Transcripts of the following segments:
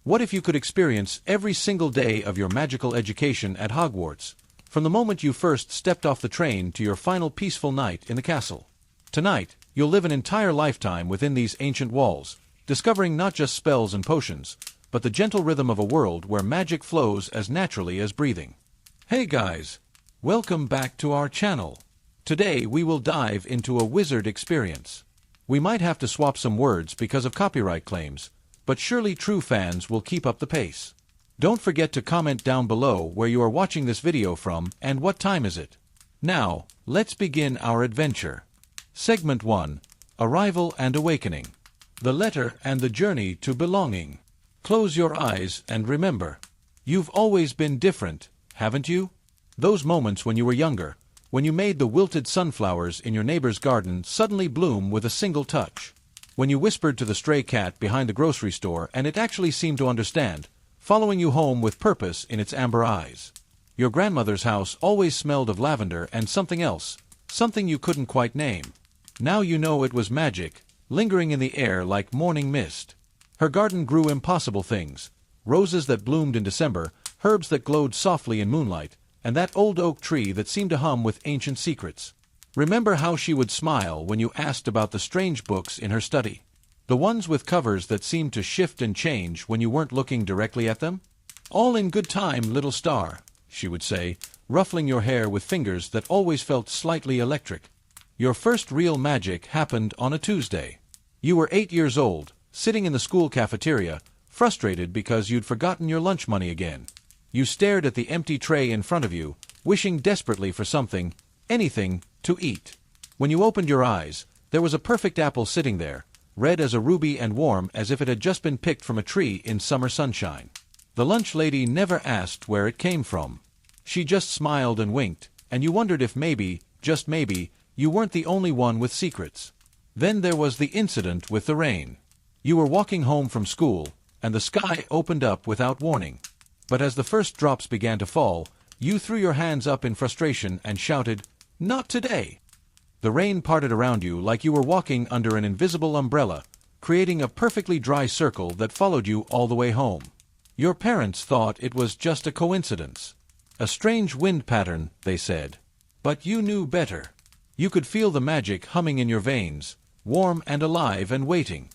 What if you could experience every single day of your magical education at Hogwarts, from the moment you first stepped off the train to your final peaceful night in the castle? Tonight, you'll live an entire lifetime within these ancient walls, discovering not just spells and potions, but the gentle rhythm of a world where magic flows as naturally as breathing. Hey guys! Welcome back to our channel. Today we will dive into a wizard experience. We might have to swap some words because of copyright claims, but surely true fans will keep up the pace. Don't forget to comment down below where you are watching this video from and what time is it. Now, let's begin our adventure. Segment 1. Arrival and Awakening. The letter and the journey to belonging. Close your eyes and remember. You've always been different, haven't you? Those moments when you were younger, when you made the wilted sunflowers in your neighbor's garden suddenly bloom with a single touch. When you whispered to the stray cat behind the grocery store and it actually seemed to understand, following you home with purpose in its amber eyes. Your grandmother's house always smelled of lavender and something else, something you couldn't quite name. Now you know it was magic, lingering in the air like morning mist. Her garden grew impossible things, roses that bloomed in December, herbs that glowed softly in moonlight, and that old oak tree that seemed to hum with ancient secrets. Remember how she would smile when you asked about the strange books in her study? The ones with covers that seemed to shift and change when you weren't looking directly at them? "All in good time, little star," she would say, ruffling your hair with fingers that always felt slightly electric. Your first real magic happened on a Tuesday. You were 8 years old, sitting in the school cafeteria, frustrated because you'd forgotten your lunch money again. You stared at the empty tray in front of you, wishing desperately for something, anything, to eat. When you opened your eyes, there was a perfect apple sitting there, red as a ruby and warm as if it had just been picked from a tree in summer sunshine. The lunch lady never asked where it came from. She just smiled and winked, and you wondered if maybe, just maybe, you weren't the only one with secrets. Then there was the incident with the rain. You were walking home from school, and the sky opened up without warning. But as the first drops began to fall, you threw your hands up in frustration and shouted, "Not today!" The rain parted around you like you were walking under an invisible umbrella, creating a perfectly dry circle that followed you all the way home. Your parents thought it was just a coincidence. A strange wind pattern, they said. But you knew better. You could feel the magic humming in your veins, warm and alive and waiting.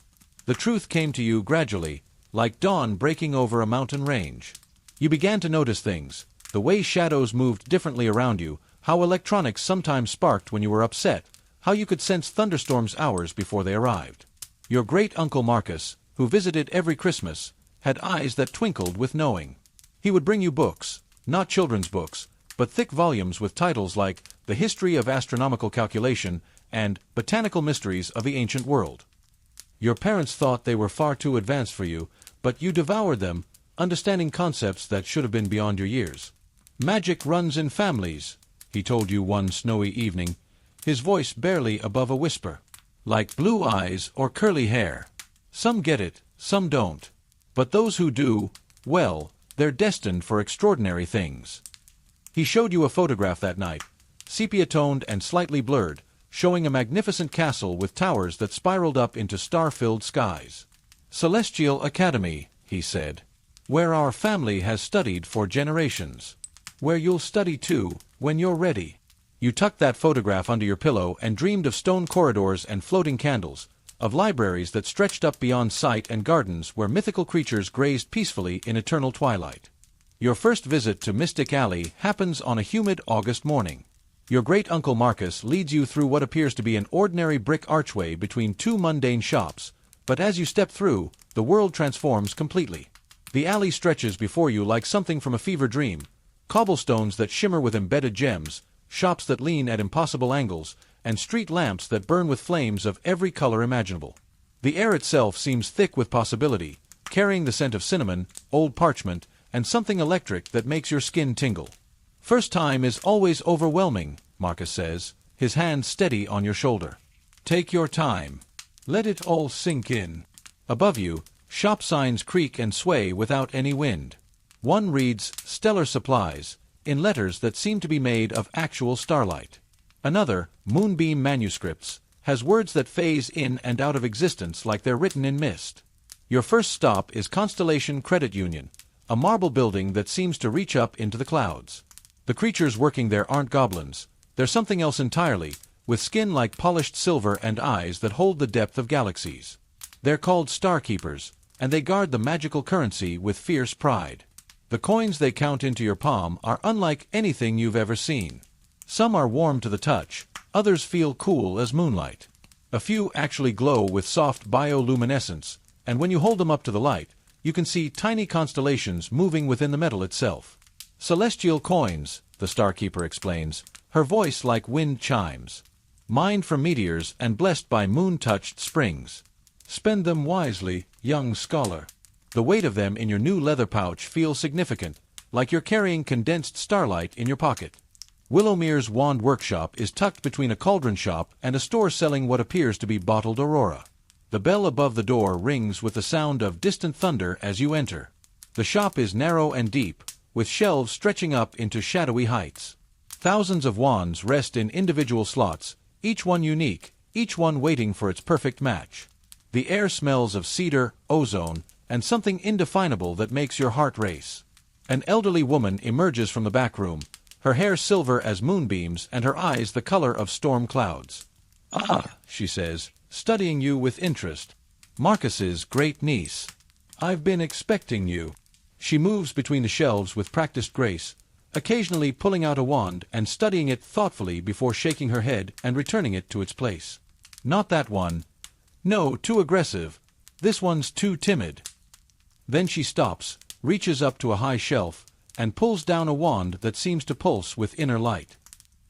The truth came to you gradually, like dawn breaking over a mountain range. You began to notice things, the way shadows moved differently around you, how electronics sometimes sparked when you were upset, how you could sense thunderstorms hours before they arrived. Your great-uncle Marcus, who visited every Christmas, had eyes that twinkled with knowing. He would bring you books, not children's books, but thick volumes with titles like The History of Astronomical Calculation and Botanical Mysteries of the Ancient World. Your parents thought they were far too advanced for you, but you devoured them, understanding concepts that should have been beyond your years. "Magic runs in families," he told you one snowy evening, his voice barely above a whisper. "Like blue eyes or curly hair. Some get it, some don't. But those who do, well, they're destined for extraordinary things." He showed you a photograph that night, sepia-toned and slightly blurred, showing a magnificent castle with towers that spiraled up into star-filled skies. "Celestial Academy," he said. "Where our family has studied for generations. Where you'll study too, when you're ready." You tucked that photograph under your pillow and dreamed of stone corridors and floating candles, of libraries that stretched up beyond sight and gardens where mythical creatures grazed peacefully in eternal twilight. Your first visit to Mystic Alley happens on a humid August morning. Your great-uncle Marcus leads you through what appears to be an ordinary brick archway between two mundane shops, but as you step through, the world transforms completely. The alley stretches before you like something from a fever dream, cobblestones that shimmer with embedded gems, shops that lean at impossible angles, and street lamps that burn with flames of every color imaginable. The air itself seems thick with possibility, carrying the scent of cinnamon, old parchment, and something electric that makes your skin tingle. "First time is always overwhelming," Marcus says, his hand steady on your shoulder. "Take your time. Let it all sink in." Above you, shop signs creak and sway without any wind. One reads, "Stellar Supplies," in letters that seem to be made of actual starlight. Another, "Moonbeam Manuscripts," has words that phase in and out of existence like they're written in mist. Your first stop is Constellation Credit Union, a marble building that seems to reach up into the clouds. The creatures working there aren't goblins. They're something else entirely, with skin like polished silver and eyes that hold the depth of galaxies. They're called Star Keepers, and they guard the magical currency with fierce pride. The coins they count into your palm are unlike anything you've ever seen. Some are warm to the touch, others feel cool as moonlight. A few actually glow with soft bioluminescence, and when you hold them up to the light, you can see tiny constellations moving within the metal itself. Celestial coins, the Star Keeper explains, her voice like wind chimes. Mined from meteors and blessed by moon-touched springs. Spend them wisely, young scholar. The weight of them in your new leather pouch feels significant, like you're carrying condensed starlight in your pocket. Willowmere's wand workshop is tucked between a cauldron shop and a store selling what appears to be bottled aurora. The bell above the door rings with the sound of distant thunder as you enter. The shop is narrow and deep, with shelves stretching up into shadowy heights. Thousands of wands rest in individual slots, each one unique, each one waiting for its perfect match. The air smells of cedar, ozone, and something indefinable that makes your heart race. An elderly woman emerges from the back room, her hair silver as moonbeams and her eyes the color of storm clouds. "Ah," she says, studying you with interest. "Marcus's great niece. I've been expecting you." She moves between the shelves with practiced grace, occasionally pulling out a wand and studying it thoughtfully before shaking her head and returning it to its place. "Not that one. No, too aggressive. This one's too timid." Then she stops, reaches up to a high shelf, and pulls down a wand that seems to pulse with inner light.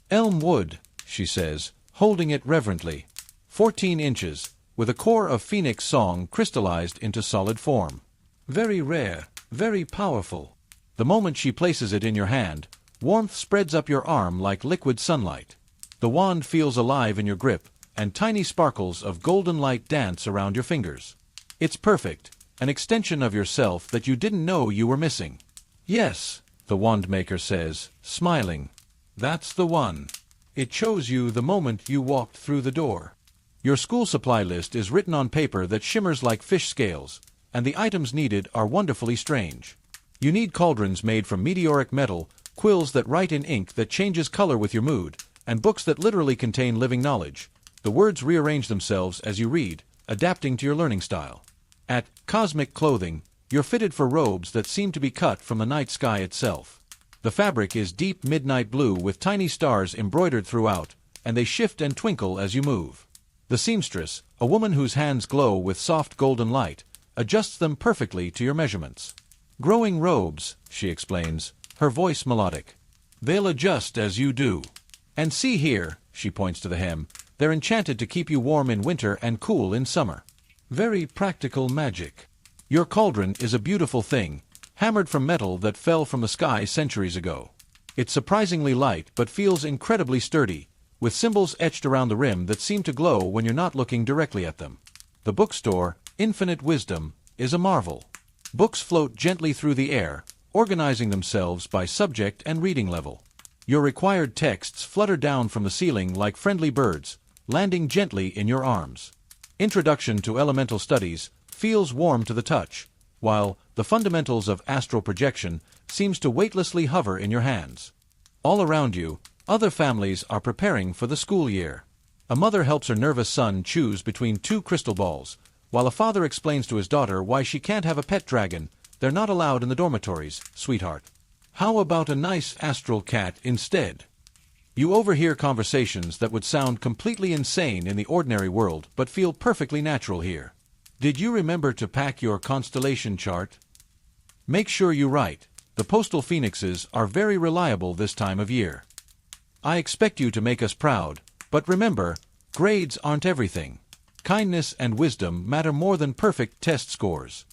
"Elm wood," she says, holding it reverently. 14 inches, with a core of phoenix song crystallized into solid form. "Very rare, very powerful." The moment she places it in your hand, warmth spreads up your arm like liquid sunlight. The wand feels alive in your grip, and tiny sparkles of golden light dance around your fingers. It's perfect, an extension of yourself that you didn't know you were missing. "Yes," the wand maker says, smiling. "That's the one. It chose you the moment you walked through the door." Your school supply list is written on paper that shimmers like fish scales, and the items needed are wonderfully strange. You need cauldrons made from meteoric metal, quills that write in ink that changes color with your mood, and books that literally contain living knowledge. The words rearrange themselves as you read, adapting to your learning style. At Cosmic Clothing, you're fitted for robes that seem to be cut from the night sky itself. The fabric is deep midnight blue with tiny stars embroidered throughout, and they shift and twinkle as you move. The seamstress, a woman whose hands glow with soft golden light, adjusts them perfectly to your measurements. "Growing robes," she explains, her voice melodic. "They'll adjust as you do. And see here," she points to the hem, "they're enchanted to keep you warm in winter and cool in summer." Very practical magic. Your cauldron is a beautiful thing, hammered from metal that fell from the sky centuries ago. It's surprisingly light but feels incredibly sturdy, with symbols etched around the rim that seem to glow when you're not looking directly at them. The bookstore, Infinite Wisdom, is a marvel. Books float gently through the air, organizing themselves by subject and reading level. Your required texts flutter down from the ceiling like friendly birds, landing gently in your arms. Introduction to Elemental Studies feels warm to the touch, while The Fundamentals of Astral Projection seems to weightlessly hover in your hands. All around you, other families are preparing for the school year. A mother helps her nervous son choose between 2 crystal balls, while a father explains to his daughter why she can't have a pet dragon. "They're not allowed in the dormitories, sweetheart. How about a nice astral cat instead?" You overhear conversations that would sound completely insane in the ordinary world but feel perfectly natural here. Did you remember to pack your constellation chart? Make sure you write. The postal phoenixes are very reliable this time of year. I expect you to make us proud, but remember, grades aren't everything. Kindness and wisdom matter more than perfect test scores.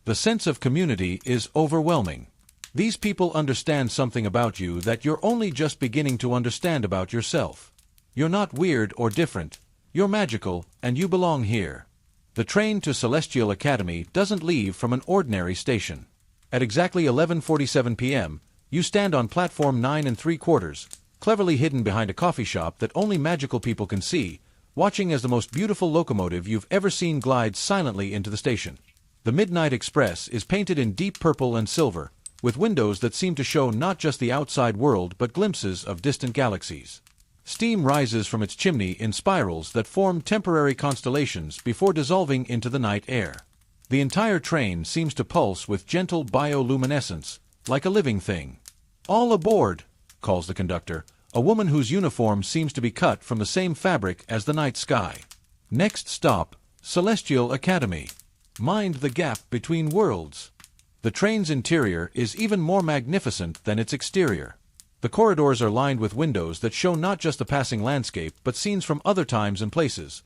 The sense of community is overwhelming. These people understand something about you that you're only just beginning to understand about yourself. You're not weird or different. You're magical, and you belong here. The train to Celestial Academy doesn't leave from an ordinary station. At exactly 11:47 p.m., you stand on platform 9 3/4, cleverly hidden behind a coffee shop that only magical people can see, watching as the most beautiful locomotive you've ever seen glides silently into the station. The Midnight Express is painted in deep purple and silver, with windows that seem to show not just the outside world but glimpses of distant galaxies. Steam rises from its chimney in spirals that form temporary constellations before dissolving into the night air. The entire train seems to pulse with gentle bioluminescence, like a living thing. "All aboard!" calls the conductor, a woman whose uniform seems to be cut from the same fabric as the night sky. Next stop, Celestial Academy. Mind the gap between worlds. The train's interior is even more magnificent than its exterior. The corridors are lined with windows that show not just the passing landscape but scenes from other times and places.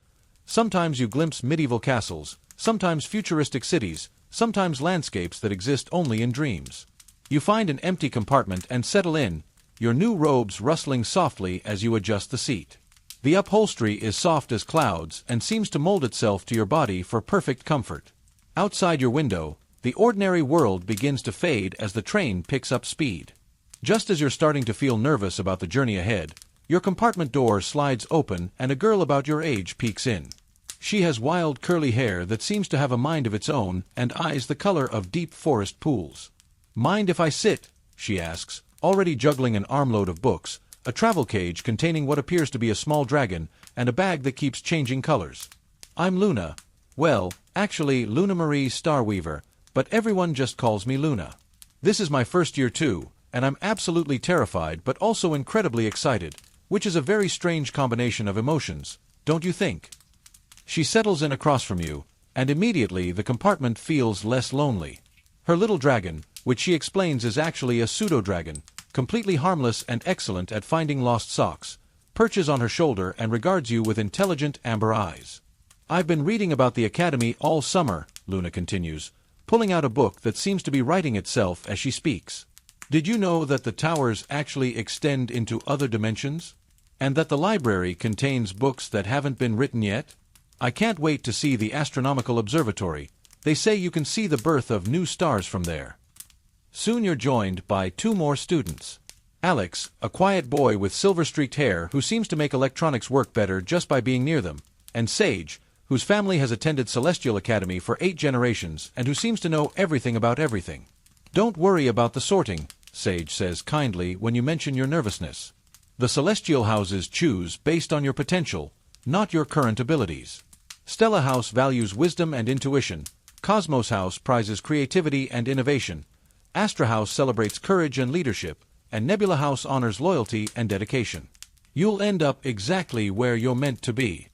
Sometimes you glimpse medieval castles, sometimes futuristic cities, sometimes landscapes that exist only in dreams. You find an empty compartment and settle in, your new robes rustling softly as you adjust the seat. The upholstery is soft as clouds and seems to mold itself to your body for perfect comfort. Outside your window, the ordinary world begins to fade as the train picks up speed. Just as you're starting to feel nervous about the journey ahead, your compartment door slides open and a girl about your age peeks in. She has wild curly hair that seems to have a mind of its own and eyes the color of deep forest pools. "Mind if I sit?" she asks, already juggling an armload of books, a travel cage containing what appears to be a small dragon, and a bag that keeps changing colors. "I'm Luna. Well, actually Luna Marie Starweaver, but everyone just calls me Luna. This is my first year too, and I'm absolutely terrified but also incredibly excited, which is a very strange combination of emotions, don't you think?" She settles in across from you, and immediately the compartment feels less lonely. Her little dragon, which she explains is actually a pseudo-dragon, completely harmless and excellent at finding lost socks, perches on her shoulder and regards you with intelligent amber eyes. "I've been reading about the Academy all summer," Luna continues, pulling out a book that seems to be writing itself as she speaks. "Did you know that the towers actually extend into other dimensions? And that the library contains books that haven't been written yet? I can't wait to see the astronomical observatory. They say you can see the birth of new stars from there." Soon you're joined by two more students. Alex, a quiet boy with silver-streaked hair who seems to make electronics work better just by being near them, and Sage, whose family has attended Celestial Academy for 8 generations and who seems to know everything about everything. "Don't worry about the sorting," Sage says kindly when you mention your nervousness. "The Celestial houses choose based on your potential, not your current abilities. Stella House values wisdom and intuition, Cosmos House prizes creativity and innovation, Astra House celebrates courage and leadership, and Nebula House honors loyalty and dedication. You'll end up exactly where you're meant to be."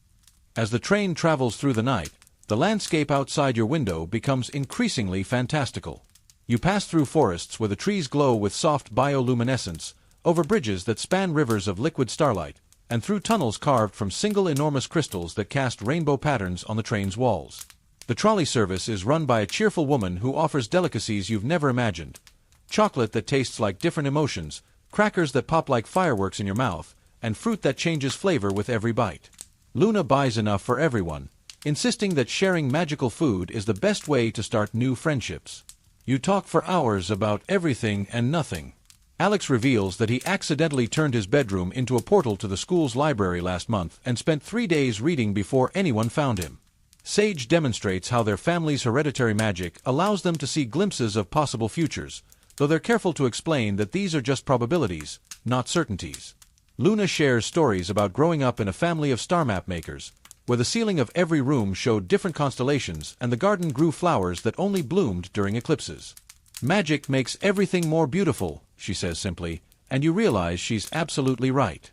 As the train travels through the night, the landscape outside your window becomes increasingly fantastical. You pass through forests where the trees glow with soft bioluminescence, over bridges that span rivers of liquid starlight, and through tunnels carved from single enormous crystals that cast rainbow patterns on the train's walls. The trolley service is run by a cheerful woman who offers delicacies you've never imagined. Chocolate that tastes like different emotions, crackers that pop like fireworks in your mouth, and fruit that changes flavor with every bite. Luna buys enough for everyone, insisting that sharing magical food is the best way to start new friendships. You talk for hours about everything and nothing. Alex reveals that he accidentally turned his bedroom into a portal to the school's library last month and spent 3 days reading before anyone found him. Sage demonstrates how their family's hereditary magic allows them to see glimpses of possible futures, though they're careful to explain that these are just probabilities, not certainties. Luna shares stories about growing up in a family of star map makers, where the ceiling of every room showed different constellations and the garden grew flowers that only bloomed during eclipses. "Magic makes everything more beautiful," she says simply, and you realize she's absolutely right.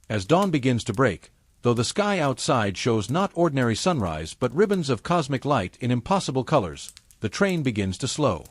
As dawn begins to break, though the sky outside shows not ordinary sunrise but ribbons of cosmic light in impossible colors, the train begins to slow.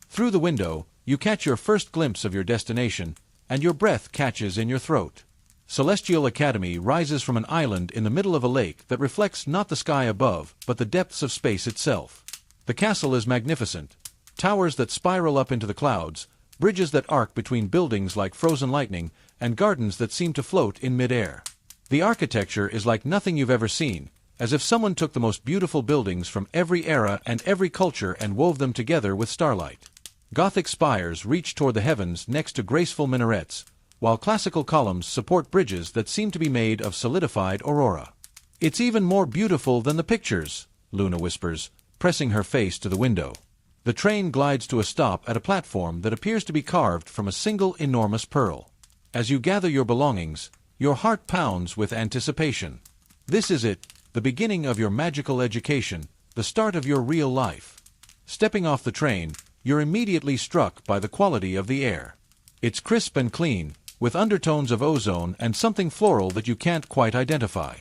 Through the window, you catch your first glimpse of your destination, and your breath catches in your throat. Celestial Academy rises from an island in the middle of a lake that reflects not the sky above, but the depths of space itself. The castle is magnificent. Towers that spiral up into the clouds, bridges that arc between buildings like frozen lightning, and gardens that seem to float in mid-air. The architecture is like nothing you've ever seen, as if someone took the most beautiful buildings from every era and every culture and wove them together with starlight. Gothic spires reach toward the heavens next to graceful minarets, while classical columns support bridges that seem to be made of solidified aurora. "It's even more beautiful than the pictures," Luna whispers, pressing her face to the window. The train glides to a stop at a platform that appears to be carved from a single enormous pearl. As you gather your belongings, your heart pounds with anticipation. This is it, the beginning of your magical education, the start of your real life. Stepping off the train, you're immediately struck by the quality of the air. It's crisp and clean, with undertones of ozone and something floral that you can't quite identify.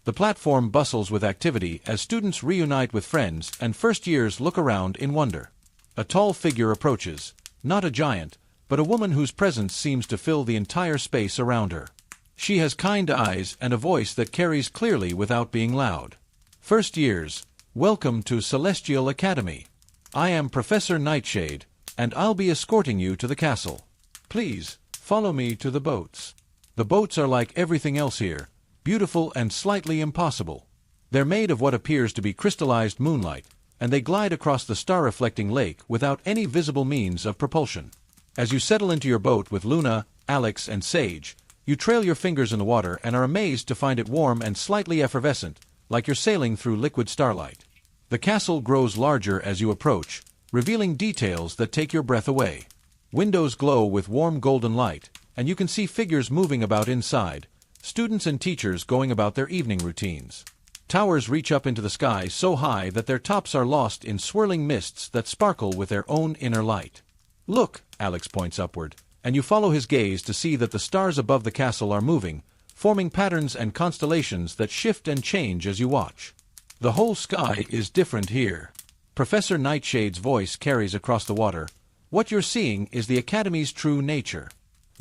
The platform bustles with activity as students reunite with friends and first years look around in wonder. A tall figure approaches, not a giant, but a woman whose presence seems to fill the entire space around her. She has kind eyes and a voice that carries clearly without being loud. First years, welcome to Celestial Academy. I am Professor Nightshade, and I'll be escorting you to the castle. Please, follow me to the boats. The boats are like everything else here, beautiful and slightly impossible. They're made of what appears to be crystallized moonlight, and they glide across the star-reflecting lake without any visible means of propulsion. As you settle into your boat with Luna, Alex, and Sage, you trail your fingers in the water and are amazed to find it warm and slightly effervescent, like you're sailing through liquid starlight. The castle grows larger as you approach, revealing details that take your breath away. Windows glow with warm golden light, and you can see figures moving about inside, students and teachers going about their evening routines. Towers reach up into the sky so high that their tops are lost in swirling mists that sparkle with their own inner light. Look, Alex points upward, and you follow his gaze to see that the stars above the castle are moving, forming patterns and constellations that shift and change as you watch. The whole sky is different here. Professor Nightshade's voice carries across the water. What you're seeing is the Academy's true nature.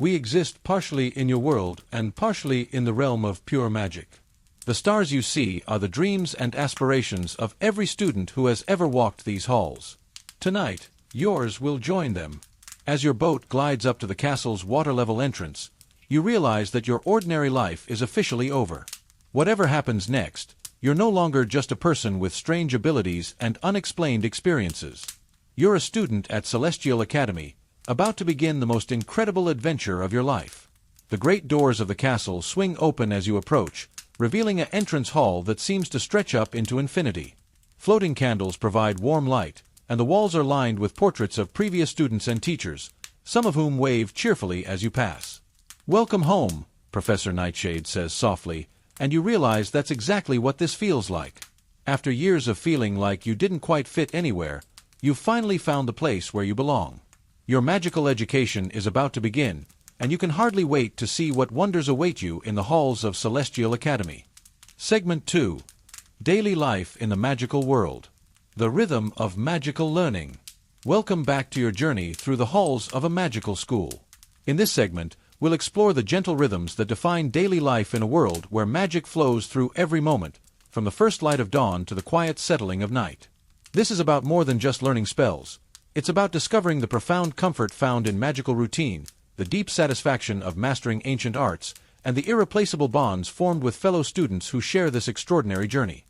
We exist partially in your world and partially in the realm of pure magic. The stars you see are the dreams and aspirations of every student who has ever walked these halls. Tonight, yours will join them. As your boat glides up to the castle's water-level entrance, you realize that your ordinary life is officially over. Whatever happens next, you're no longer just a person with strange abilities and unexplained experiences. You're a student at Celestial Academy, about to begin the most incredible adventure of your life. The great doors of the castle swing open as you approach, revealing an entrance hall that seems to stretch up into infinity. Floating candles provide warm light, and the walls are lined with portraits of previous students and teachers, some of whom wave cheerfully as you pass. Welcome home, Professor Nightshade says softly, and you realize that's exactly what this feels like. After years of feeling like you didn't quite fit anywhere, you've finally found the place where you belong. Your magical education is about to begin, and you can hardly wait to see what wonders await you in the halls of Celestial Academy. Segment 2. Daily Life in the Magical World. The Rhythm of Magical Learning. Welcome back to your journey through the halls of a magical school. In this segment, we'll explore the gentle rhythms that define daily life in a world where magic flows through every moment, from the first light of dawn to the quiet settling of night. This is about more than just learning spells. It's about discovering the profound comfort found in magical routine, the deep satisfaction of mastering ancient arts, and the irreplaceable bonds formed with fellow students who share this extraordinary journey.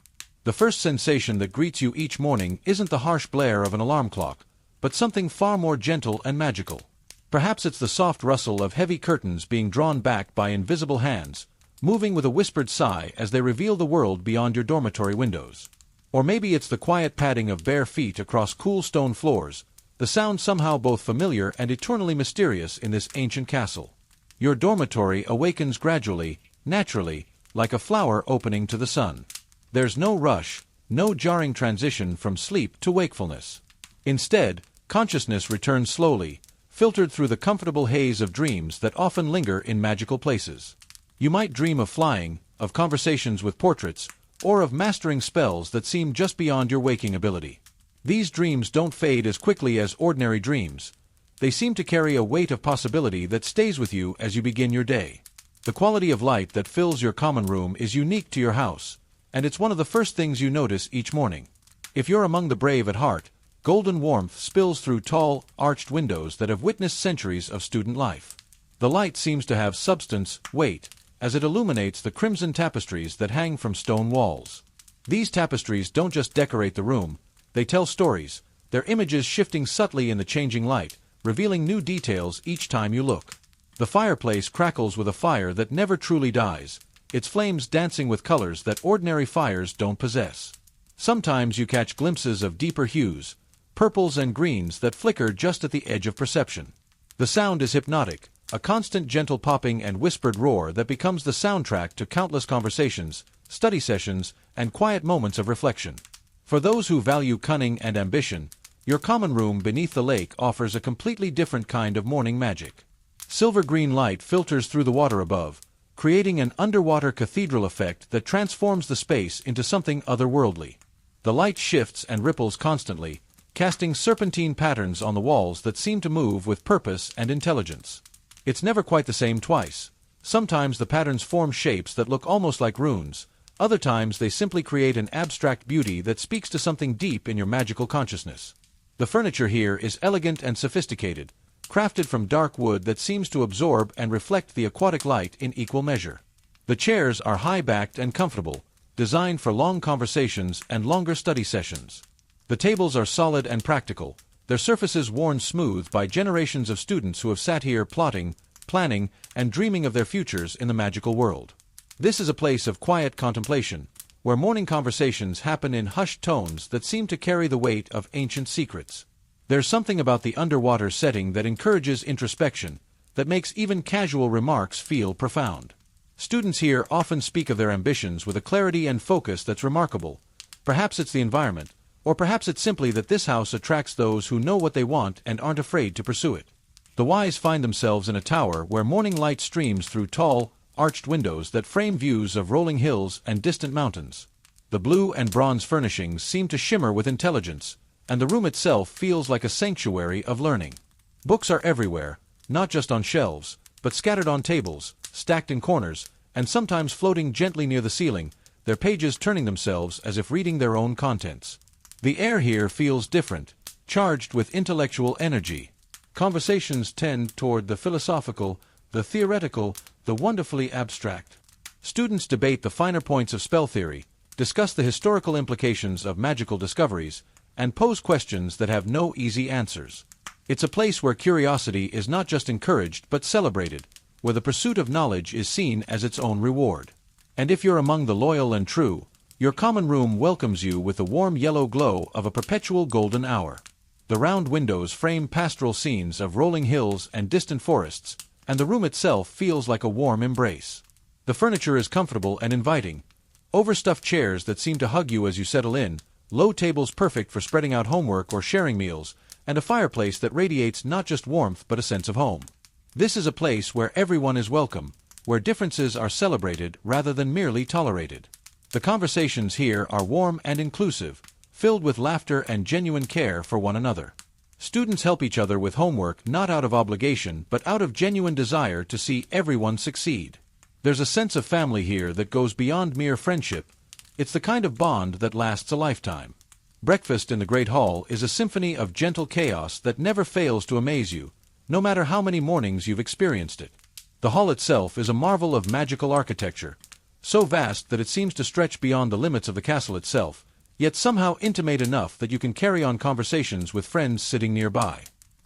The first sensation that greets you each morning isn't the harsh blare of an alarm clock, but something far more gentle and magical. Perhaps it's the soft rustle of heavy curtains being drawn back by invisible hands, moving with a whispered sigh as they reveal the world beyond your dormitory windows. Or maybe it's the quiet padding of bare feet across cool stone floors, the sound somehow both familiar and eternally mysterious in this ancient castle. Your dormitory awakens gradually, naturally, like a flower opening to the sun. There's no rush, no jarring transition from sleep to wakefulness. Instead, consciousness returns slowly, filtered through the comfortable haze of dreams that often linger in magical places. You might dream of flying, of conversations with portraits, or of mastering spells that seem just beyond your waking ability. These dreams don't fade as quickly as ordinary dreams. They seem to carry a weight of possibility that stays with you as you begin your day. The quality of light that fills your common room is unique to your house, and it's one of the first things you notice each morning. If you're among the brave at heart, golden warmth spills through tall, arched windows that have witnessed centuries of student life. The light seems to have substance, weight, as it illuminates the crimson tapestries that hang from stone walls. These tapestries don't just decorate the room, they tell stories, their images shifting subtly in the changing light, revealing new details each time you look. The fireplace crackles with a fire that never truly dies, its flames dancing with colors that ordinary fires don't possess. Sometimes you catch glimpses of deeper hues, purples and greens that flicker just at the edge of perception. The sound is hypnotic, a constant gentle popping and whispered roar that becomes the soundtrack to countless conversations, study sessions, and quiet moments of reflection. For those who value cunning and ambition, your common room beneath the lake offers a completely different kind of morning magic. Silver-green light filters through the water above, creating an underwater cathedral effect that transforms the space into something otherworldly. The light shifts and ripples constantly, casting serpentine patterns on the walls that seem to move with purpose and intelligence. It's never quite the same twice. Sometimes the patterns form shapes that look almost like runes, other times they simply create an abstract beauty that speaks to something deep in your magical consciousness. The furniture here is elegant and sophisticated, crafted from dark wood that seems to absorb and reflect the aquatic light in equal measure. The chairs are high-backed and comfortable, designed for long conversations and longer study sessions. The tables are solid and practical, their surfaces worn smooth by generations of students who have sat here plotting, planning, and dreaming of their futures in the magical world. This is a place of quiet contemplation, where morning conversations happen in hushed tones that seem to carry the weight of ancient secrets. There's something about the underwater setting that encourages introspection, that makes even casual remarks feel profound. Students here often speak of their ambitions with a clarity and focus that's remarkable. Perhaps it's the environment, or perhaps it's simply that this house attracts those who know what they want and aren't afraid to pursue it. The wise find themselves in a tower where morning light streams through tall, arched windows that frame views of rolling hills and distant mountains. The blue and bronze furnishings seem to shimmer with intelligence, and the room itself feels like a sanctuary of learning. Books are everywhere, not just on shelves, but scattered on tables, stacked in corners, and sometimes floating gently near the ceiling, their pages turning themselves as if reading their own contents. The air here feels different, charged with intellectual energy. Conversations tend toward the philosophical, the theoretical, the wonderfully abstract. Students debate the finer points of spell theory, discuss the historical implications of magical discoveries, and pose questions that have no easy answers. It's a place where curiosity is not just encouraged but celebrated, where the pursuit of knowledge is seen as its own reward. And if you're among the loyal and true, your common room welcomes you with the warm yellow glow of a perpetual golden hour. The round windows frame pastoral scenes of rolling hills and distant forests, and the room itself feels like a warm embrace. The furniture is comfortable and inviting. Overstuffed chairs that seem to hug you as you settle in, low tables perfect for spreading out homework or sharing meals, and a fireplace that radiates not just warmth but a sense of home. This is a place where everyone is welcome, where differences are celebrated rather than merely tolerated. The conversations here are warm and inclusive, filled with laughter and genuine care for one another. Students help each other with homework not out of obligation but out of genuine desire to see everyone succeed. There's a sense of family here that goes beyond mere friendship. It's the kind of bond that lasts a lifetime. Breakfast in the Great Hall is a symphony of gentle chaos that never fails to amaze you, no matter how many mornings you've experienced it. The hall itself is a marvel of magical architecture, so vast that it seems to stretch beyond the limits of the castle itself, yet somehow intimate enough that you can carry on conversations with friends sitting nearby.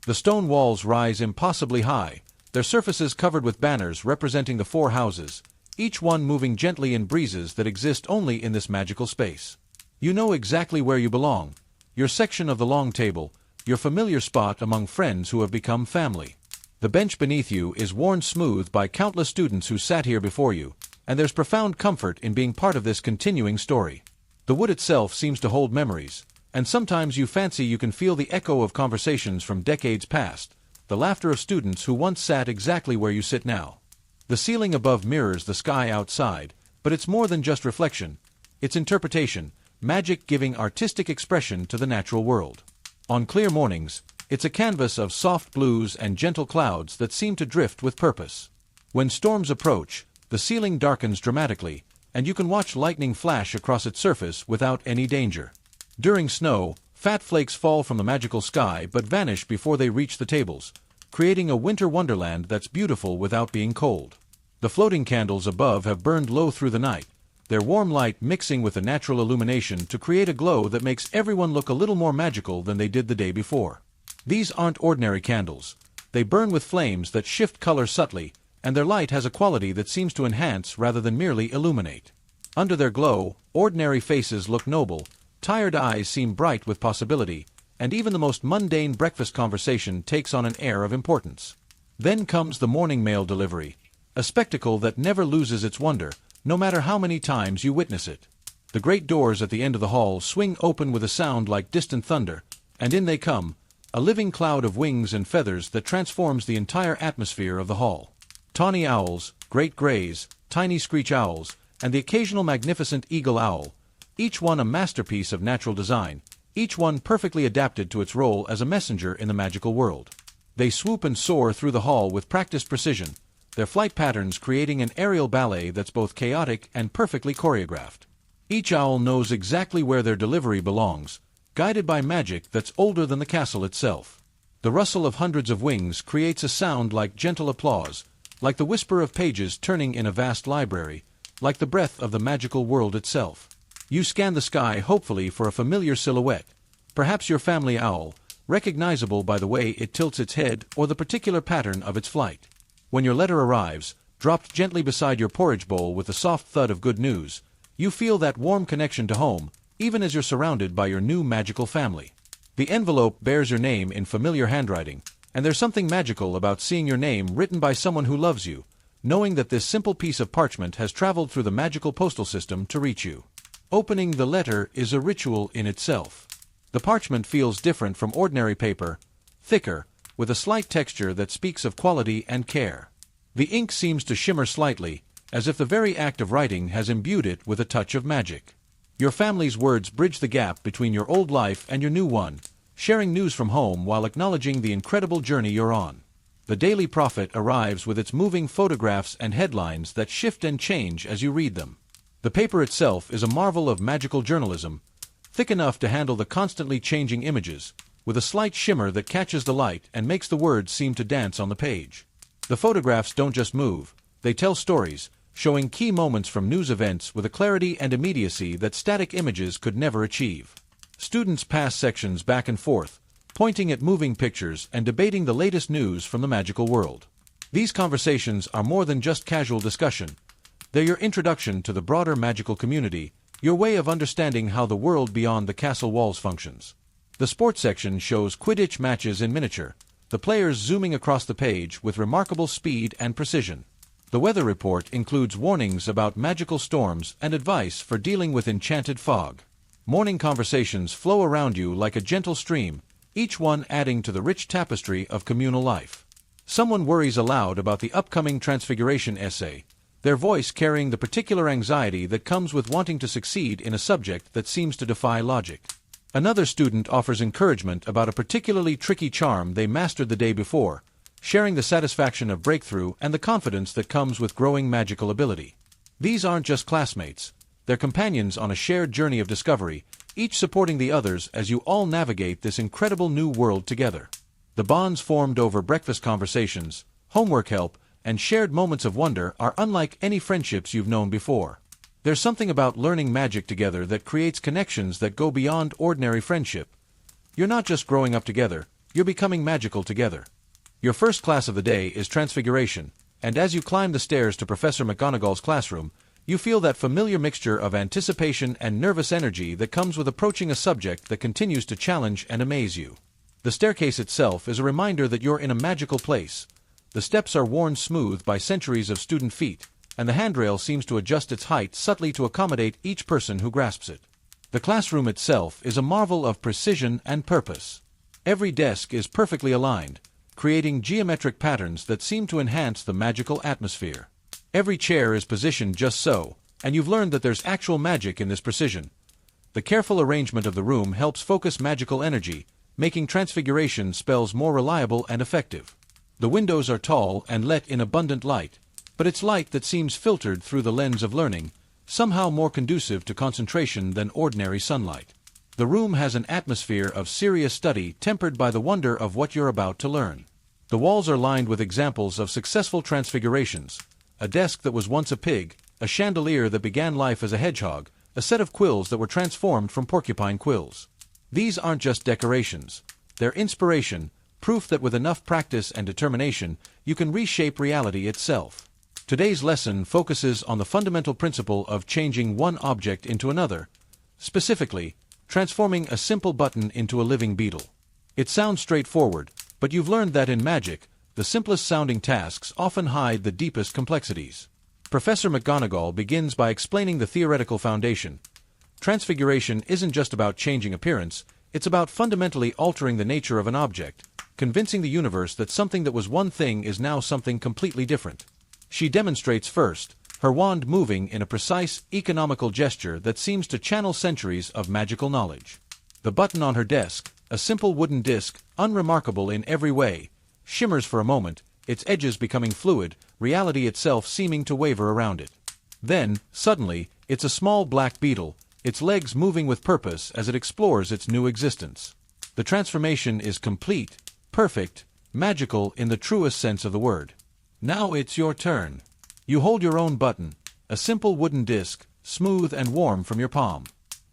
The stone walls rise impossibly high, their surfaces covered with banners representing the four houses, each one moving gently in breezes that exist only in this magical space. You know exactly where you belong, your section of the long table, your familiar spot among friends who have become family. The bench beneath you is worn smooth by countless students who sat here before you, and there's profound comfort in being part of this continuing story. The wood itself seems to hold memories, and sometimes you fancy you can feel the echo of conversations from decades past, the laughter of students who once sat exactly where you sit now. The ceiling above mirrors the sky outside, but it's more than just reflection. It's interpretation, magic giving artistic expression to the natural world. On clear mornings, it's a canvas of soft blues and gentle clouds that seem to drift with purpose. When storms approach, the ceiling darkens dramatically, and you can watch lightning flash across its surface without any danger. During snow, fat flakes fall from the magical sky but vanish before they reach the tables, creating a winter wonderland that's beautiful without being cold. The floating candles above have burned low through the night, their warm light mixing with the natural illumination to create a glow that makes everyone look a little more magical than they did the day before. These aren't ordinary candles. They burn with flames that shift color subtly, and their light has a quality that seems to enhance rather than merely illuminate. Under their glow, ordinary faces look noble, Tired eyes seem bright with possibility, and even the most mundane breakfast conversation takes on an air of importance. Then comes the morning mail delivery, a spectacle that never loses its wonder, no matter how many times you witness it. The great doors at the end of the hall swing open with a sound like distant thunder, and in they come, a living cloud of wings and feathers that transforms the entire atmosphere of the hall. Tawny owls, great greys, tiny screech owls, and the occasional magnificent eagle owl, each one a masterpiece of natural design, each one perfectly adapted to its role as a messenger in the magical world. They swoop and soar through the hall with practiced precision, their flight patterns creating an aerial ballet that's both chaotic and perfectly choreographed. Each owl knows exactly where their delivery belongs, guided by magic that's older than the castle itself. The rustle of hundreds of wings creates a sound like gentle applause, like the whisper of pages turning in a vast library, like the breath of the magical world itself. You scan the sky hopefully for a familiar silhouette, perhaps your family owl, recognizable by the way it tilts its head or the particular pattern of its flight. When your letter arrives, dropped gently beside your porridge bowl with the soft thud of good news, you feel that warm connection to home, even as you're surrounded by your new magical family. The envelope bears your name in familiar handwriting, and there's something magical about seeing your name written by someone who loves you, knowing that this simple piece of parchment has traveled through the magical postal system to reach you. Opening the letter is a ritual in itself. The parchment feels different from ordinary paper, thicker, with a slight texture that speaks of quality and care. The ink seems to shimmer slightly, as if the very act of writing has imbued it with a touch of magic. Your family's words bridge the gap between your old life and your new one, sharing news from home while acknowledging the incredible journey you're on. The Daily Prophet arrives with its moving photographs and headlines that shift and change as you read them. The paper itself is a marvel of magical journalism, thick enough to handle the constantly changing images, with a slight shimmer that catches the light and makes the words seem to dance on the page. The photographs don't just move, they tell stories, showing key moments from news events with a clarity and immediacy that static images could never achieve. Students pass sections back and forth, pointing at moving pictures and debating the latest news from the magical world. These conversations are more than just casual discussion. They're your introduction to the broader magical community, your way of understanding how the world beyond the castle walls functions. The sports section shows Quidditch matches in miniature, the players zooming across the page with remarkable speed and precision. The weather report includes warnings about magical storms and advice for dealing with enchanted fog. Morning conversations flow around you like a gentle stream, each one adding to the rich tapestry of communal life. Someone worries aloud about the upcoming Transfiguration essay, their voice carrying the particular anxiety that comes with wanting to succeed in a subject that seems to defy logic. Another student offers encouragement about a particularly tricky charm they mastered the day before, sharing the satisfaction of breakthrough and the confidence that comes with growing magical ability. These aren't just classmates, they're companions on a shared journey of discovery, each supporting the others as you all navigate this incredible new world together. The bonds formed over breakfast conversations, homework help, and shared moments of wonder are unlike any friendships you've known before. There's something about learning magic together that creates connections that go beyond ordinary friendship. You're not just growing up together, you're becoming magical together. Your first class of the day is Transfiguration, and as you climb the stairs to Professor McGonagall's classroom, you feel that familiar mixture of anticipation and nervous energy that comes with approaching a subject that continues to challenge and amaze you. The staircase itself is a reminder that you're in a magical place. The steps are worn smooth by centuries of student feet, and the handrail seems to adjust its height subtly to accommodate each person who grasps it. The classroom itself is a marvel of precision and purpose. Every desk is perfectly aligned, creating geometric patterns that seem to enhance the magical atmosphere. Every chair is positioned just so, and you've learned that there's actual magic in this precision. The careful arrangement of the room helps focus magical energy, making Transfiguration spells more reliable and effective. The windows are tall and let in abundant light, but it's light that seems filtered through the lens of learning, somehow more conducive to concentration than ordinary sunlight. The room has an atmosphere of serious study tempered by the wonder of what you're about to learn. The walls are lined with examples of successful transfigurations, a desk that was once a pig, a chandelier that began life as a hedgehog, a set of quills that were transformed from porcupine quills. These aren't just decorations, they're inspiration, proof that with enough practice and determination, you can reshape reality itself. Today's lesson focuses on the fundamental principle of changing one object into another, specifically, transforming a simple button into a living beetle. It sounds straightforward, but you've learned that in magic, the simplest sounding tasks often hide the deepest complexities. Professor McGonagall begins by explaining the theoretical foundation. Transfiguration isn't just about changing appearance, it's about fundamentally altering the nature of an object, convincing the universe that something that was one thing is now something completely different. She demonstrates first, her wand moving in a precise, economical gesture that seems to channel centuries of magical knowledge. The button on her desk, a simple wooden disc, unremarkable in every way, shimmers for a moment, its edges becoming fluid, reality itself seeming to waver around it. Then, suddenly, it's a small black beetle, its legs moving with purpose as it explores its new existence. The transformation is complete, perfect, magical in the truest sense of the word. Now it's your turn. You hold your own button, a simple wooden disc, smooth and warm from your palm.